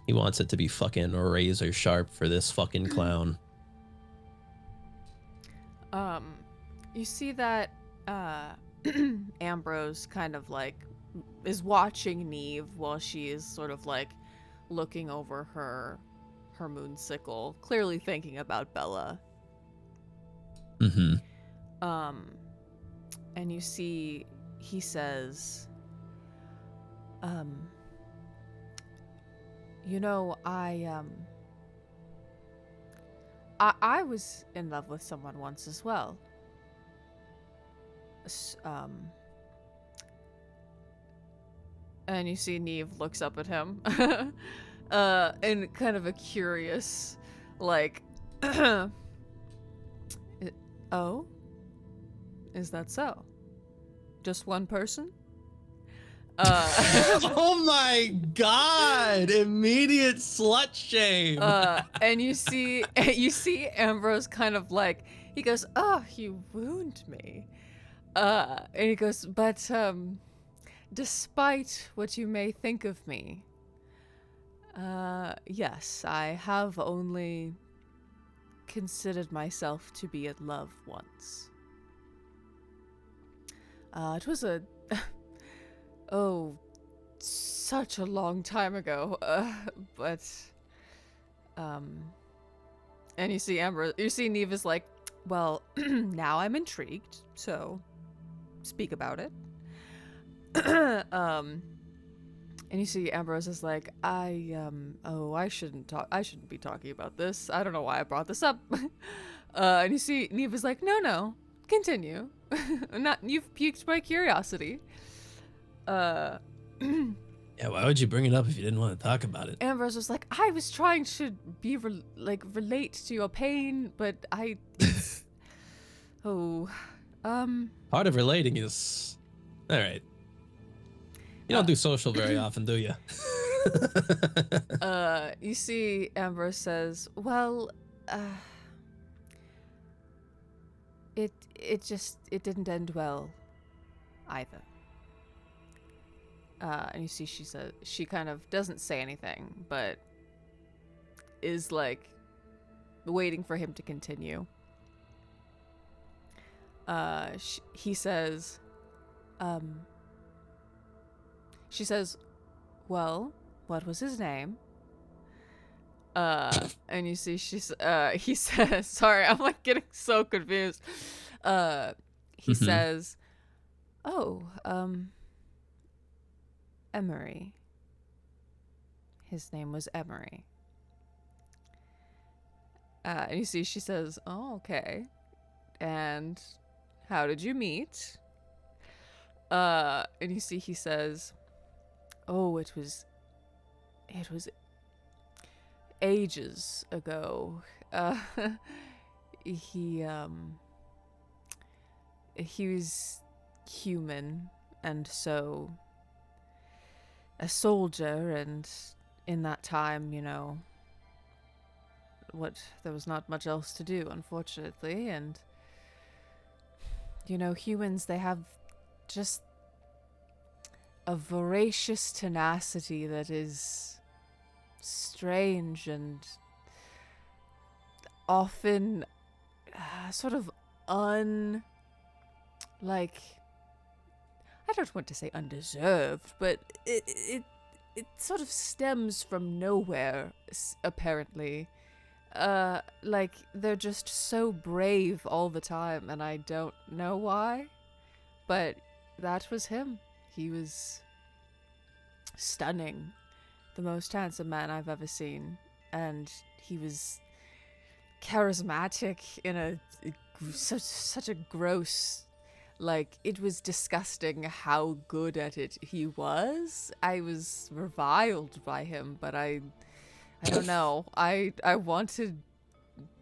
He wants it to be fucking razor sharp for this fucking clown. You see that Ambrose kind of like is watching Neve while she is sort of like looking over her moon sickle, clearly thinking about Bella. Mm-hmm. And you see he says, you know, I was in love with someone once as well. And you see Neve looks up at him in kind of a curious, like, oh? Is that so? Just one person? Oh my god! Immediate slut shame. And you see Ambrose kind of like, he goes, "Oh, you wound me." And he goes, "But despite what you may think of me, yes, I have only considered myself to be in love once. It was such a long time ago, but, and you see Neve is like, well, now I'm intrigued, so speak about it. And you see Ambrose is like, I shouldn't be talking about this. I don't know why I brought this up. And you see Neve is like, no, continue. You've piqued my curiosity. Yeah, why would you bring it up if you didn't want to talk about it? Ambrose was like, I was trying to be relate to your pain, but Part of relating is, all right. You don't do social very often, do you? You see Ambrose says, well, it didn't end well. either. And you see she kind of doesn't say anything, but is like waiting for him to continue. He says, she says, well, what was his name? And you see he says, sorry, I'm like getting so confused. He says, oh, Emery. His name was Emery. And you see she says, oh, okay. And how did you meet? And you see he says, oh, it was ages ago. He was human, and so a soldier, and in that time, you know, there was not much else to do, unfortunately, and you know, humans, they have just a voracious tenacity that is strange and often sort of like, I don't want to say undeserved, but it sort of stems from nowhere, apparently. Like, they're just so brave all the time, and I don't know why, but that was him. He was stunning, the most handsome man I've ever seen, and he was charismatic in such a gross, like, it was disgusting how good at it he was. I was reviled by him, but I don't know. I wanted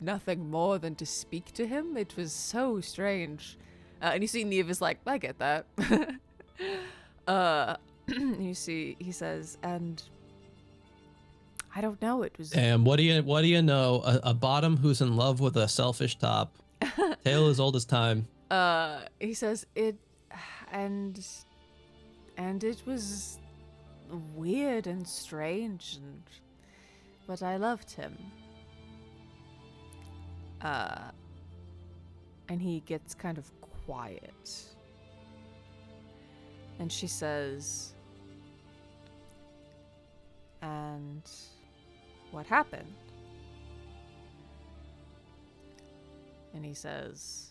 nothing more than to speak to him. It was so strange. And you see Neve is like, I get that. You see, he says, and I don't know, it was... And what do you know? A bottom who's in love with a selfish top. Tale as old as time. He says, and it was weird and strange, but I loved him. And he gets kind of quiet. And she says, and what happened? And he says,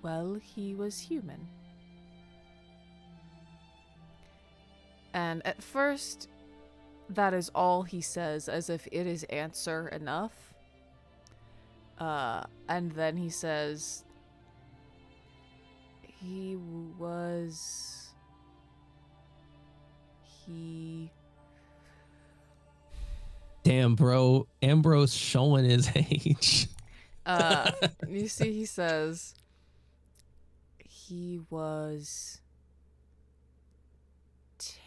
well, he was human. And at first, that is all he says, as if it is answer enough. And then he says, Damn, bro. Ambrose showing his age. You see, he says, he was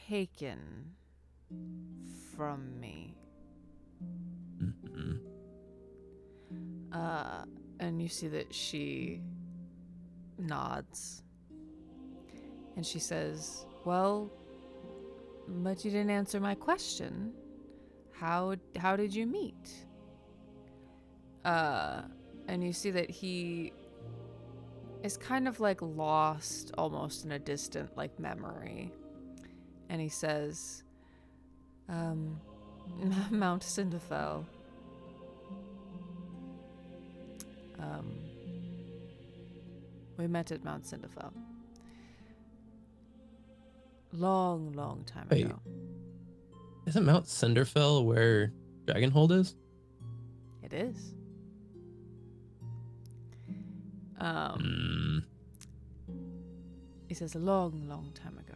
taken from me. Mm-hmm. And you see that she nods. And she says, well, but you didn't answer my question. How did you meet? And you see that he is kind of like lost almost in a distant like memory. And he says, Mount Cinderfell. We met at Mount Cinderfell. Long time ago. Isn't Mount Cinderfell where Dragonhold is? It is. He says a long time ago.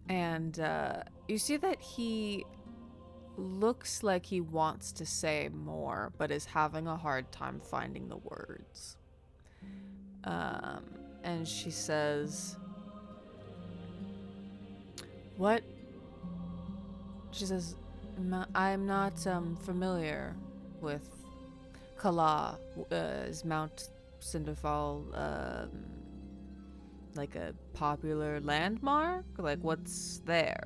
And you see that he looks like he wants to say more, but is having a hard time finding the words. And she says, what? She says, I'm not familiar with Kala. Is Mount Cinderfall like a popular landmark? Like, what's there?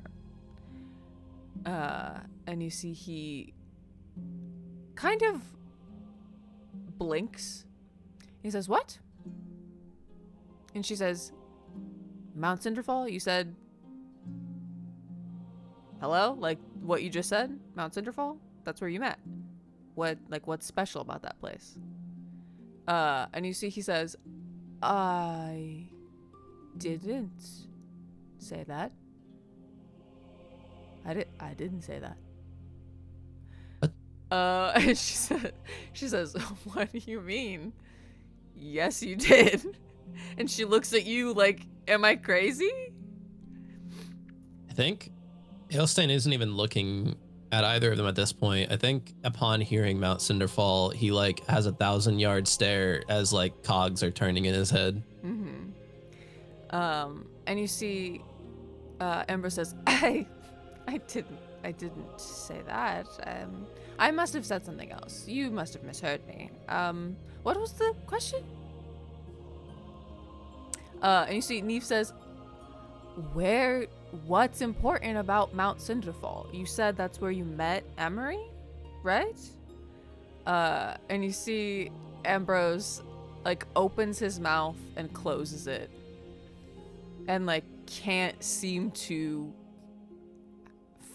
And you see he kind of blinks. He says, "What?" And she says, "Mount Cinderfall? You said hello? Like what you just said? Mount Cinderfall? That's where you met. What's special about that place?" And you see he says, "I didn't say that. I didn't say that." And she says, "What do you mean?" "Yes, you did." And she looks at you like, "Am I crazy?" I think Ailstein isn't even looking at either of them at this point. I think upon hearing Mount Cinderfall, he like has a 1,000-yard stare as like cogs are turning in his head. Mm-hmm. And you see, Amber says, I didn't say that. I must have said something else. You must have misheard me. What was the question?" And you see, Neve says, what's important about Mount Cinderfall? You said that's where you met Emery, right? And you see Ambrose, like, opens his mouth and closes it. And, like, can't seem to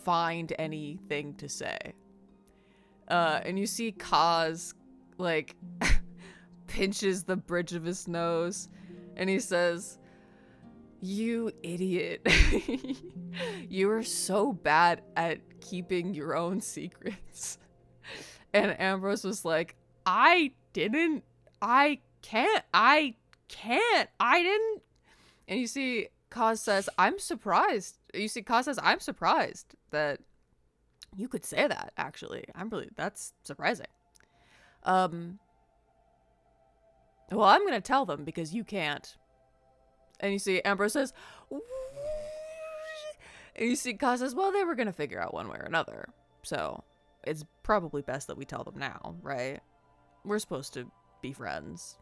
find anything to say. And you see Kaz, like, pinches the bridge of his nose. And he says, "You idiot. You are so bad at keeping your own secrets." And Ambrose was like, I didn't. I can't. And you see Kaz says, "I'm surprised." You see Kaz says, "I'm surprised that you could say that, actually. That's surprising. Well, I'm going to tell them because you can't." And you see Ambrose says, "Whoosh." And you see Kaz says, "Well, they were going to figure out one way or another. So it's probably best that we tell them now, right? We're supposed to be friends.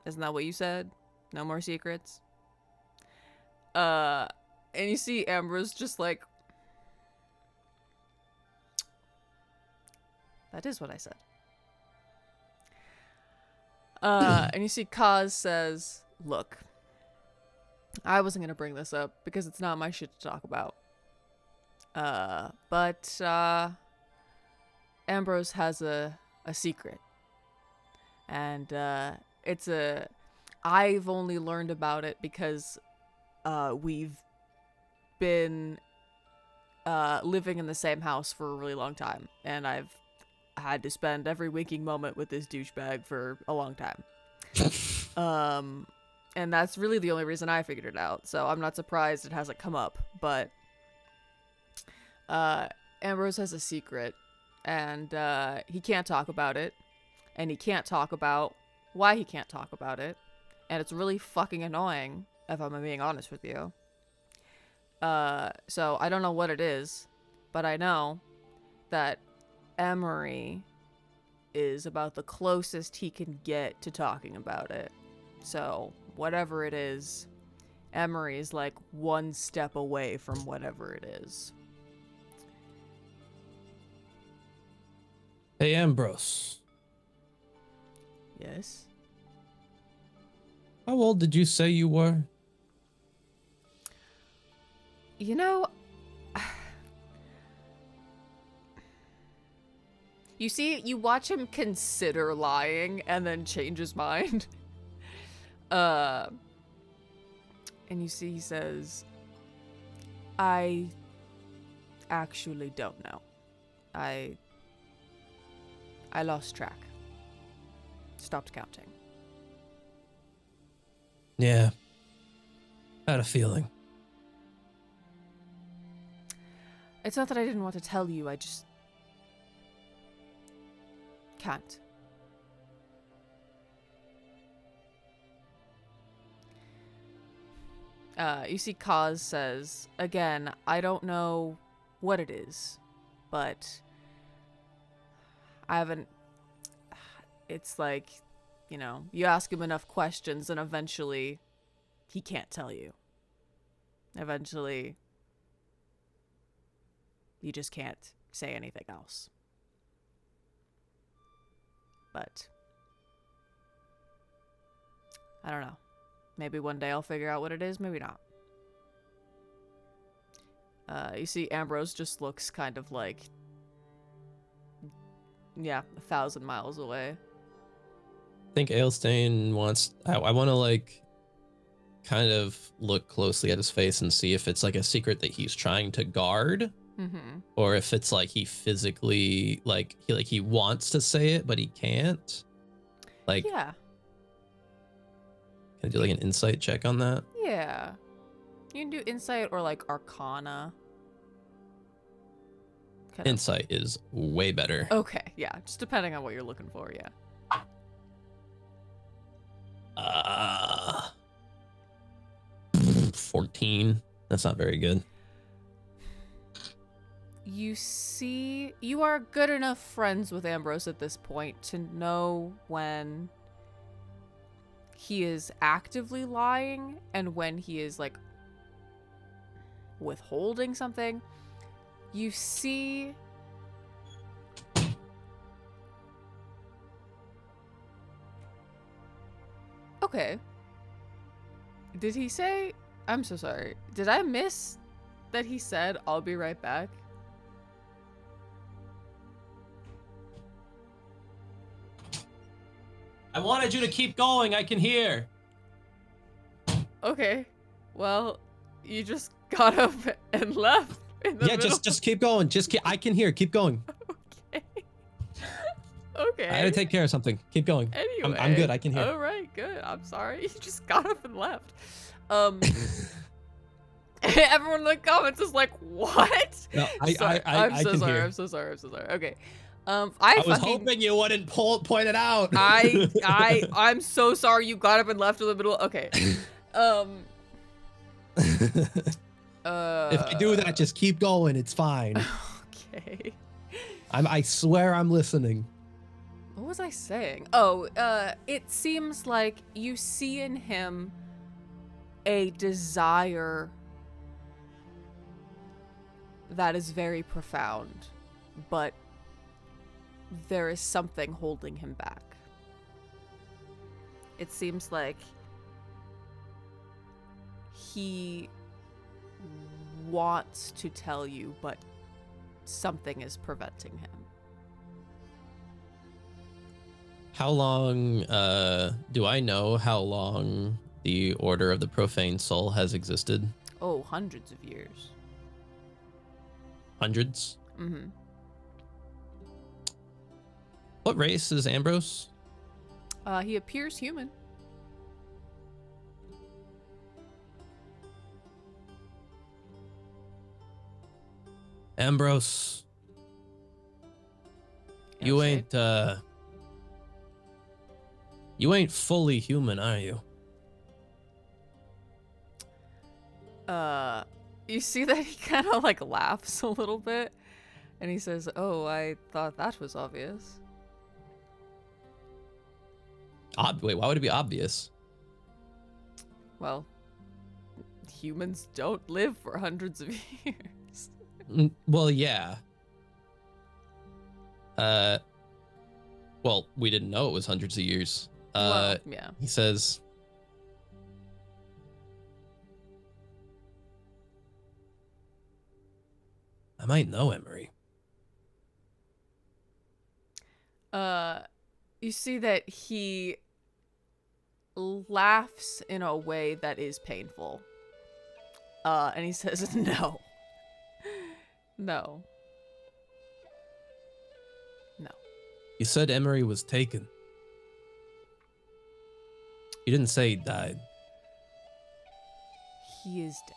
Isn't that what you said? No more secrets?" And you see Ambrose just like, "That is what I said." And you see Kaz says, "Look, I wasn't going to bring this up because it's not my shit to talk about. But Ambrose has a secret. And I've only learned about it because we've been living in the same house for a really long time. And I've had to spend every waking moment with this douchebag for a long time. And that's really the only reason I figured it out. So I'm not surprised it hasn't come up. But Ambrose has a secret. And he can't talk about it. And he can't talk about why he can't talk about it. And it's really fucking annoying, if I'm being honest with you. So I don't know what it is. But I know that Emery is about the closest he can get to talking about it. So whatever it is, Emery is like one step away from whatever it is. Hey, Ambrose. Yes? How old did you say you were? You know, you see, you watch him consider lying and then change his mind. And you see he says, "I actually don't know. I lost track. Stopped counting." Yeah. Had a feeling. It's not that I didn't want to tell you, I just can't. You see Kaz says, "Again, I don't know what it is, but I haven't. It's like, you know, you ask him enough questions and eventually he can't tell you. Eventually, you just can't say anything else. But I don't know. Maybe one day I'll figure out what it is, maybe not. You see Ambrose just looks kind of like, yeah, 1,000 miles away. I think Ailstein wants. I want to like kind of look closely at his face and see if it's like a secret that he's trying to guard, or if it's like he physically he wants to say it but he can't. Like, Yeah. Can I do like an insight check on that? Yeah. You can do insight or like arcana. Kind of. Insight is way better. Okay, yeah. Just depending on what you're looking for, yeah. 14. That's not very good. You see, you are good enough friends with Ambrose at this point to know when he is actively lying and when he is like withholding something. You see okay. Did he say, I'm so sorry, did I miss that he said I'll be right back? I wanted you to keep going. I can hear. Okay. Well, you just got up and left in the middle. Just keep going. I can hear. Keep going. Okay. Okay. I had to take care of something. Keep going. Anyway. I'm good. I can hear. All right, good. I'm sorry. You just got up and left. Everyone in the comments is like, what? No, I'm so can sorry. hear. I'm so sorry. I'm so sorry. Okay. I was hoping you wouldn't point it out. I'm so sorry you got up and left in the middle. Okay. If I do that, just keep going. It's fine. Okay. I swear I'm listening. What was I saying? Oh, it seems like you see in him a desire that is very profound, but there is something holding him back. It seems like he wants to tell you, but something is preventing him. How long, do I know how long the Order of the Profane Soul has existed? Oh, hundreds of years. Hundreds? Mm-hmm. What race is Ambrose? He appears human. Ambrose. You ain't fully human, are you? You see that he kind of like laughs a little bit and he says, "Oh, I thought that was obvious." Wait, why would it be obvious? Well, humans don't live for hundreds of years. Well, yeah. Well, we didn't know it was hundreds of years. Well, yeah. He says, I might know Emery. You see that he laughs in a way that is painful. And he says, no. No. No. You said Emery was taken. You didn't say he died. He is dead.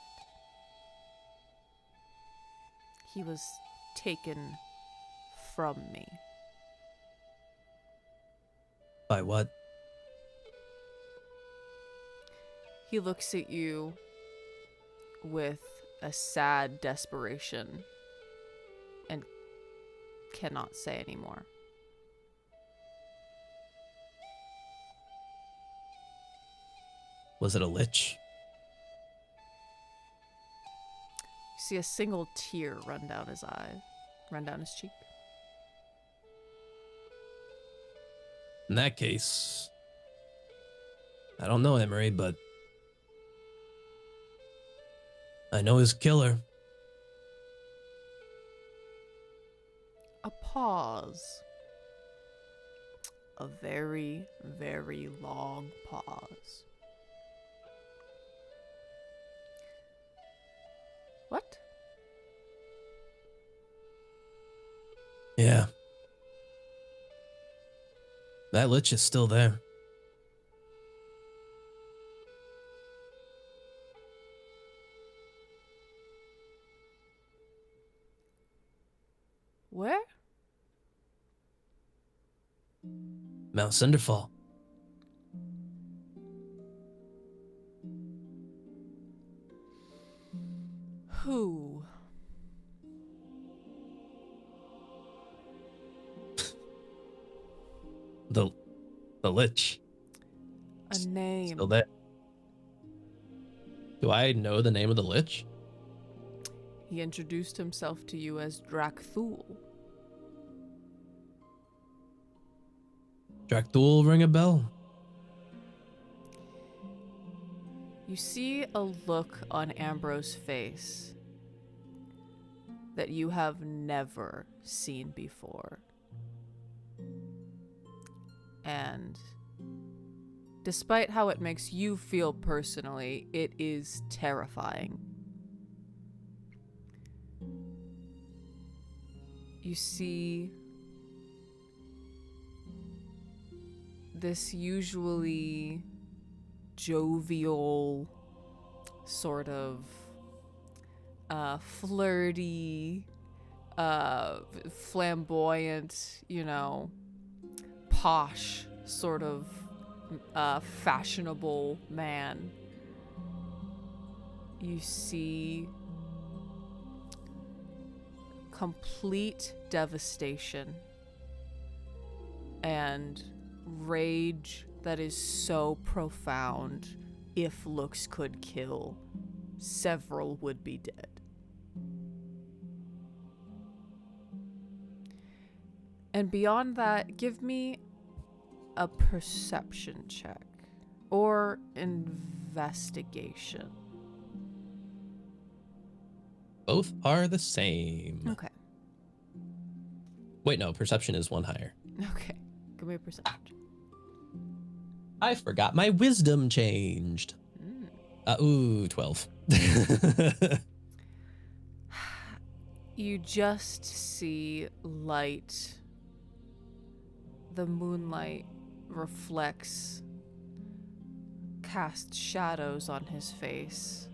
He was taken from me. By what? He looks at you with a sad desperation and cannot say anymore. Was it a lich? You see a single tear run down his cheek. In that case, I don't know, Emery, but I know his killer. A pause. A very, very long pause. What? Yeah. That lich is still there. Where? Mount Cinderfall. Who? The lich. A name. Still there. Do I know the name of the lich? He introduced himself to you as Drakthul. Drakthul ring a bell? You see a look on Ambrose's face that you have never seen before. And despite how it makes you feel personally, it is terrifying. You see this usually jovial, sort of flirty, flamboyant, posh, sort of fashionable man. You see complete devastation and rage that is so profound, if looks could kill, several would be dead. And beyond that, give me a perception check or investigation. Both are the same. Okay. Wait, no, perception is one higher. Okay. Give me a perception check. I forgot my wisdom changed. 12. You just see light. The moonlight reflects, casts shadows on his face.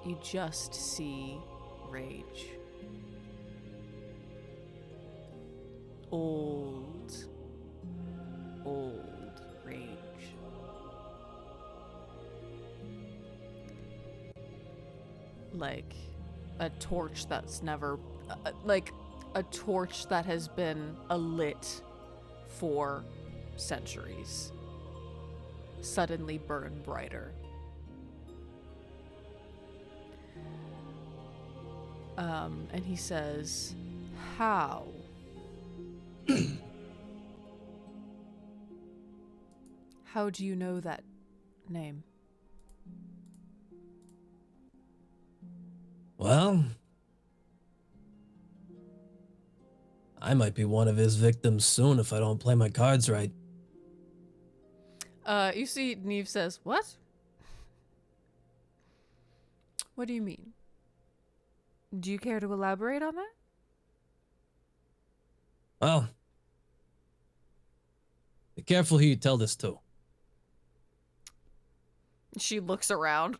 You just see rage. Old rage. Like a torch that's never, like a torch that has been alit for centuries, suddenly burn brighter. And he says, "How?" How do you know that name? Well, I might be one of his victims soon if I don't play my cards right. You see, Neve says, "What? What do you mean? Do you care to elaborate on that?" Well, be careful who you tell this to. She looks around.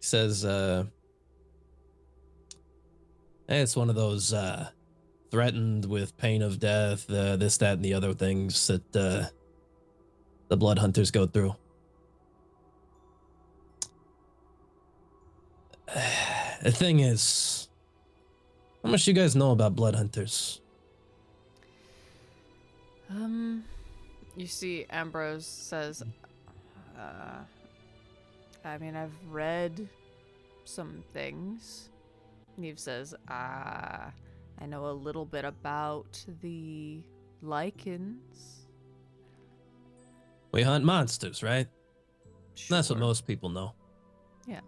Says, hey, it's one of those, threatened with pain of death, this, that, and the other things that, the blood hunters go through. The thing is, how much do you guys know about blood hunters? You see, Ambrose says, I mean, I've read some things. Neve says, I know a little bit about the lichens. We hunt monsters, right? That's what Sure. most people know. Yeah.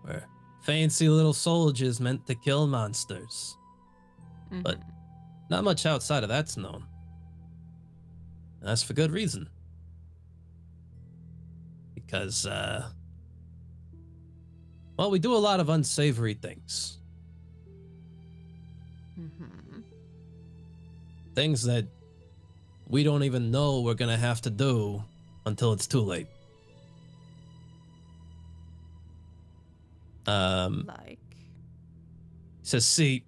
We're fancy little soldiers meant to kill monsters. But not much outside of that's known. And that's for good reason. Because, well, we do a lot of unsavory things. Things that we don't even know we're gonna have to do until it's too late. Like? He says, see,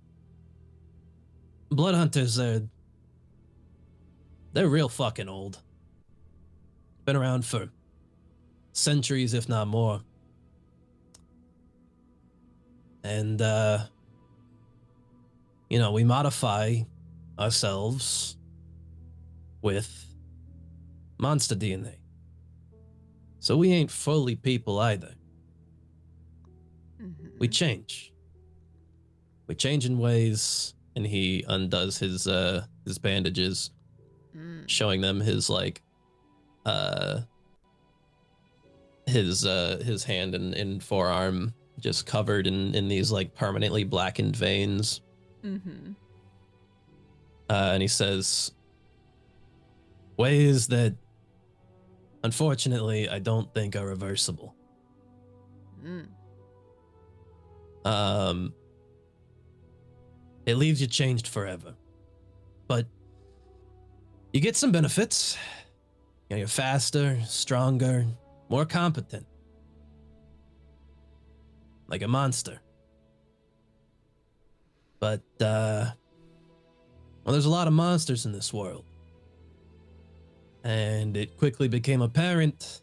blood hunters, they're real fucking old. Been around for centuries, if not more. And, you know, we modify ourselves with monster DNA. So we ain't fully people either. We change. We change in ways, and he undoes his bandages, showing them his like his hand and forearm just covered in these like permanently blackened veins. And he says, ways that unfortunately I don't think are reversible. It leaves you changed forever, but you get some benefits. You know, you're faster, stronger, more competent, like a monster. But well, there's a lot of monsters in this world, and it quickly became apparent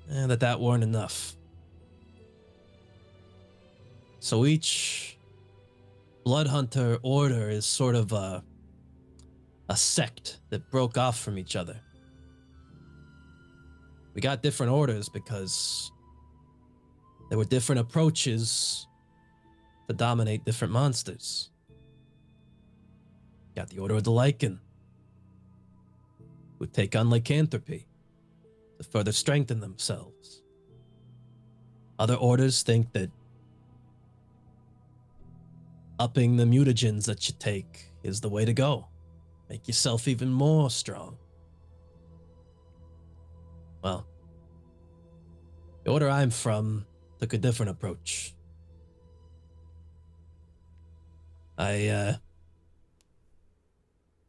that weren't enough. So each blood hunter order is sort of a sect that broke off from each other. We got different orders because there were different approaches to dominate different monsters. Got the Order of the Lichen, who take on lycanthropy to further strengthen themselves. Other orders think that upping the mutagens that you take is the way to go. Make yourself even more strong. Well, the order I'm from took a different approach. I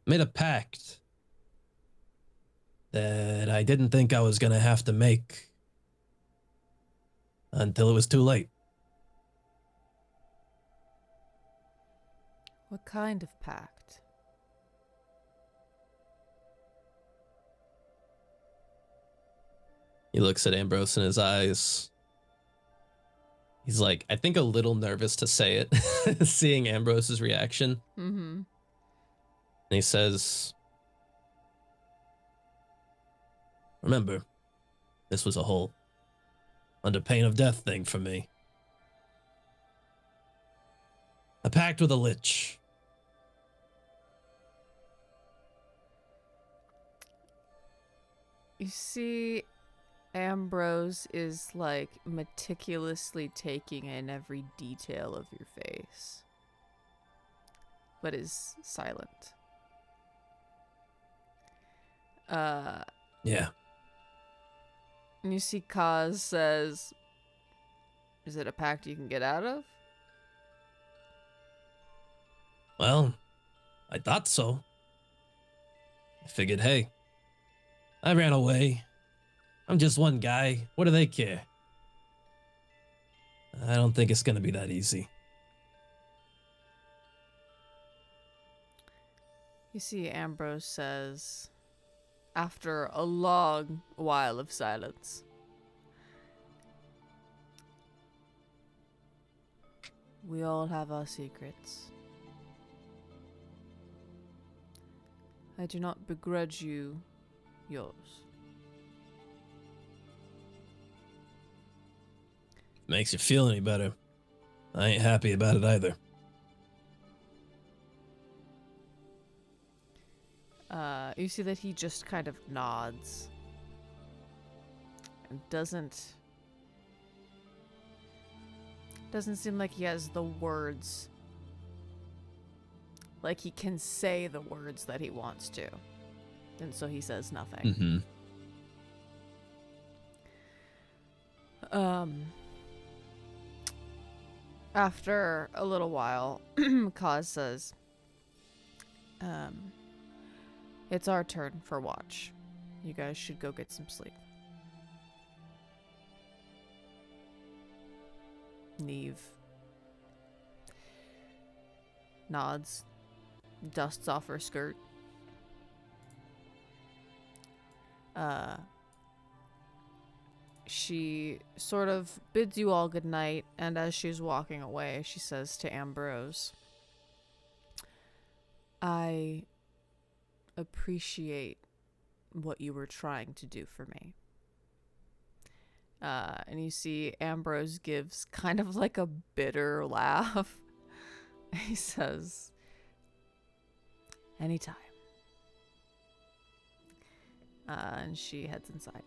made a pact that I didn't think I was gonna have to make until it was too late. What kind of pact? He looks at Ambrose in his eyes. He's like, I think a little nervous to say it, seeing Ambrose's reaction. And he says, remember, this was a whole under pain of death thing for me. A pact with a lich. You see, Ambrose is like meticulously taking in every detail of your face, but is silent. Yeah. And you see Kaz says, is it a pact you can get out of? Well, I thought so. I figured, hey, I ran away. I'm just one guy. What do they care? I don't think it's gonna be that easy. You see, Ambrose says, after a long while of silence, We all have our secrets. I do not begrudge you yours. Makes you feel any better. I ain't happy about it either. You see that he just kind of nods. And doesn't seem like he has the words. Like he can say the words that he wants to. And so he says nothing. Mm-hmm. After a little while, Kaz says, it's our turn for watch. You guys should go get some sleep. Neve nods, dusts off her skirt. She sort of bids you all good night, and as she's walking away, she says to Ambrose, I appreciate what you were trying to do for me. And you see Ambrose gives kind of like a bitter laugh. He says, anytime. And she heads inside.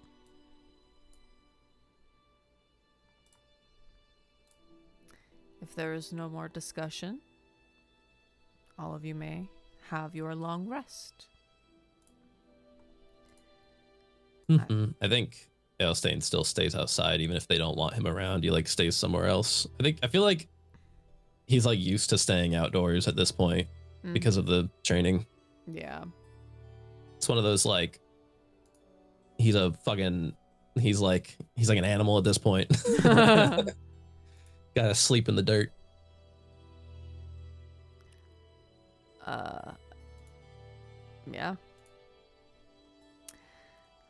If there is no more discussion, all of you may have your long rest. I think Ailstain still stays outside, even if they don't want him around. He like stays somewhere else. I feel like he's like used to staying outdoors at this point because of the training. Yeah. It's one of those like he's like an animal at this point. Gotta sleep in the dirt. Yeah.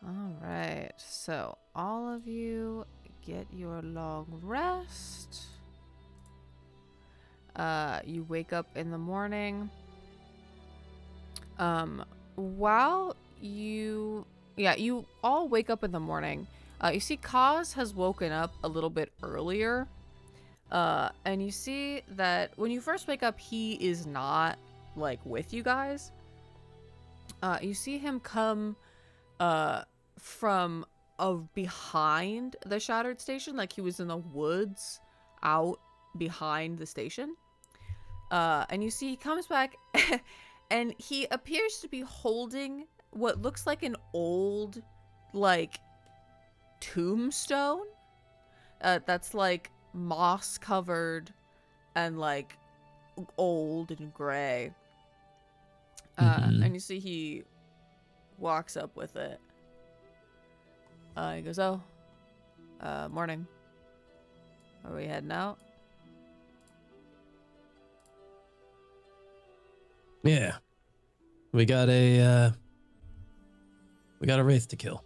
All right. So, all of you get your long rest. You wake up in the morning. While you all wake up in the morning. You see Kaz has woken up a little bit earlier. And you see that when you first wake up, he is not like with you guys. You see him come from behind the Shattered Station, like he was in the woods out behind the station. And you see he comes back and he appears to be holding what looks like an old like tombstone that's like moss covered and like old and gray. And you see he walks up with it. He goes, oh, morning. Are we heading out? Yeah. We got a wraith to kill.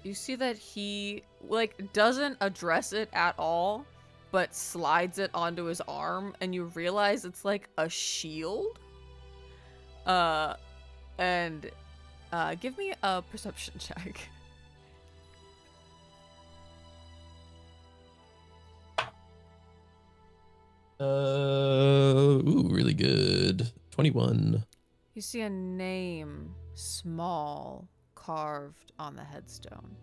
You see that he like doesn't address it at all, but slides it onto his arm, and you realize it's like a shield. And give me a perception check. Really good. 21. You see a name, small, carved on the headstone.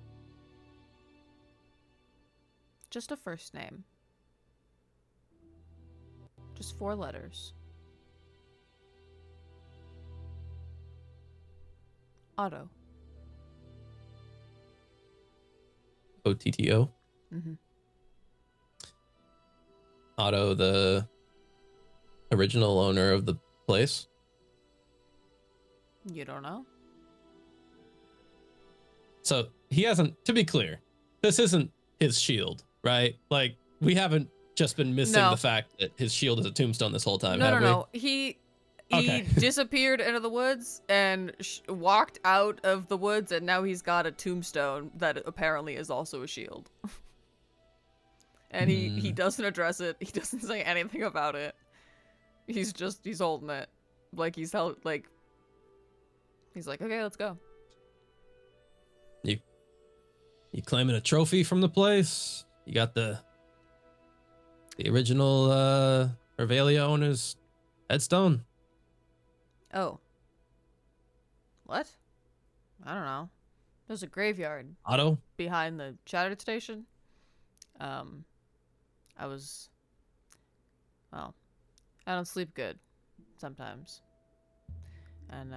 Just a first name. Just 4 letters. Otto. OTTO. Mm-hmm. Otto, the original owner of the place. You don't know? So he hasn't, to be clear, this isn't his shield, right? Like, we haven't just been missing No. the fact that his shield is a tombstone this whole time, No, have no, we? no. He He disappeared into the woods and walked out of the woods, and now he's got a tombstone that apparently is also a shield. And he doesn't address it. He doesn't say anything about it. He's holding it. Like he's like, okay, let's go. You claiming a trophy from the place? You got the original Revelia owner's headstone? Oh. What? I don't know. There's a graveyard Otto? behind the Shattered Station. Well, I don't sleep good sometimes. And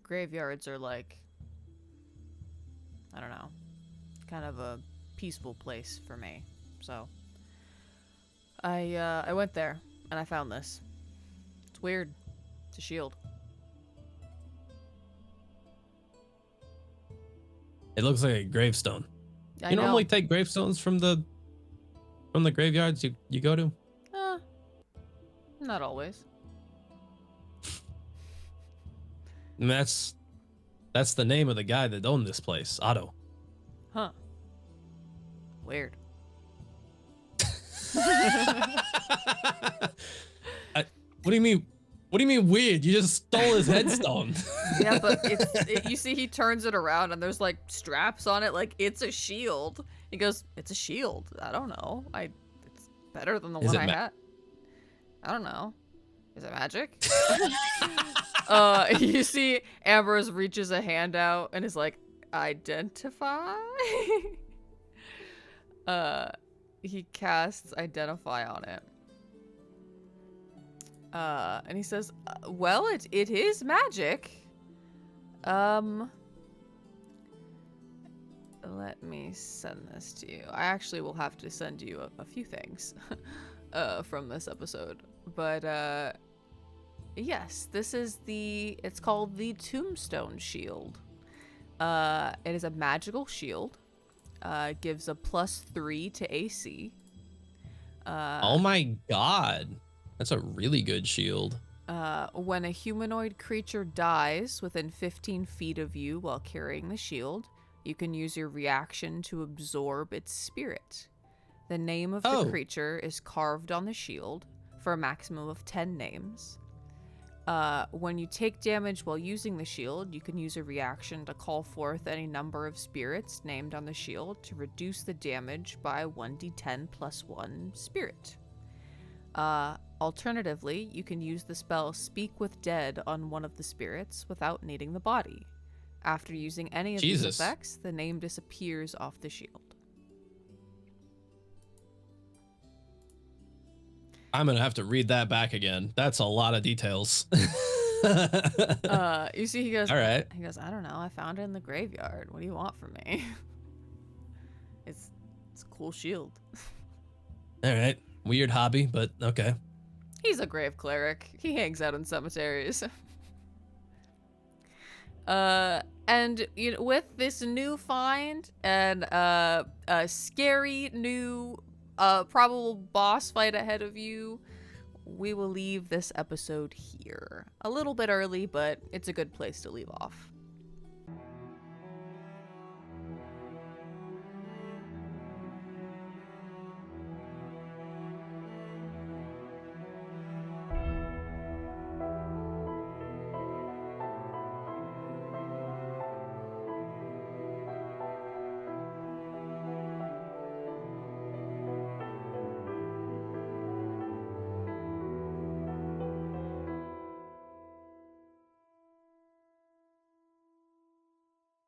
graveyards are like, I don't know, kind of a peaceful place for me. So I went there and I found this. It's weird. It's a shield. It looks like a gravestone. I You know. normally take gravestones from the graveyards you go to? Not always. And that's the name of the guy that owned this place, Otto. Huh. Weird. What do you mean? What do you mean weird? You just stole his headstone. Yeah, but you see he turns it around and there's like straps on it like it's a shield. He goes, "It's a shield. I don't know. It's better than the Is one it I had. I don't know. Is it magic?" You see Ambrose reaches a hand out and is like, "Identify?" He casts Identify on it. And he says, "Well, it is magic. Let me send this to you. I actually will have to send you a few things from this episode. But yes, it's called the Tombstone Shield. It is a magical shield. Gives a +3 to AC. Oh my god. That's a really good shield. When a humanoid creature dies within 15 feet of you while carrying the shield, you can use your reaction to absorb its spirit. The name of the creature is carved on the shield for a maximum of 10 names. When you take damage while using the shield, you can use a reaction to call forth any number of spirits named on the shield to reduce the damage by 1d10 + 1 spirit. Alternatively, you can use the spell Speak with Dead on one of the spirits without needing the body. After using any of these effects, the name disappears off the shield. I'm gonna have to read that back again. That's a lot of details. You see, he goes, all right. He goes, "I don't know. I found it in the graveyard. What do you want from me?" It's a cool shield. All right. Weird hobby, but okay. He's a grave cleric. He hangs out in cemeteries. And with this new find and a scary new probable boss fight ahead of you, we will leave this episode here. A little bit early, but it's a good place to leave off.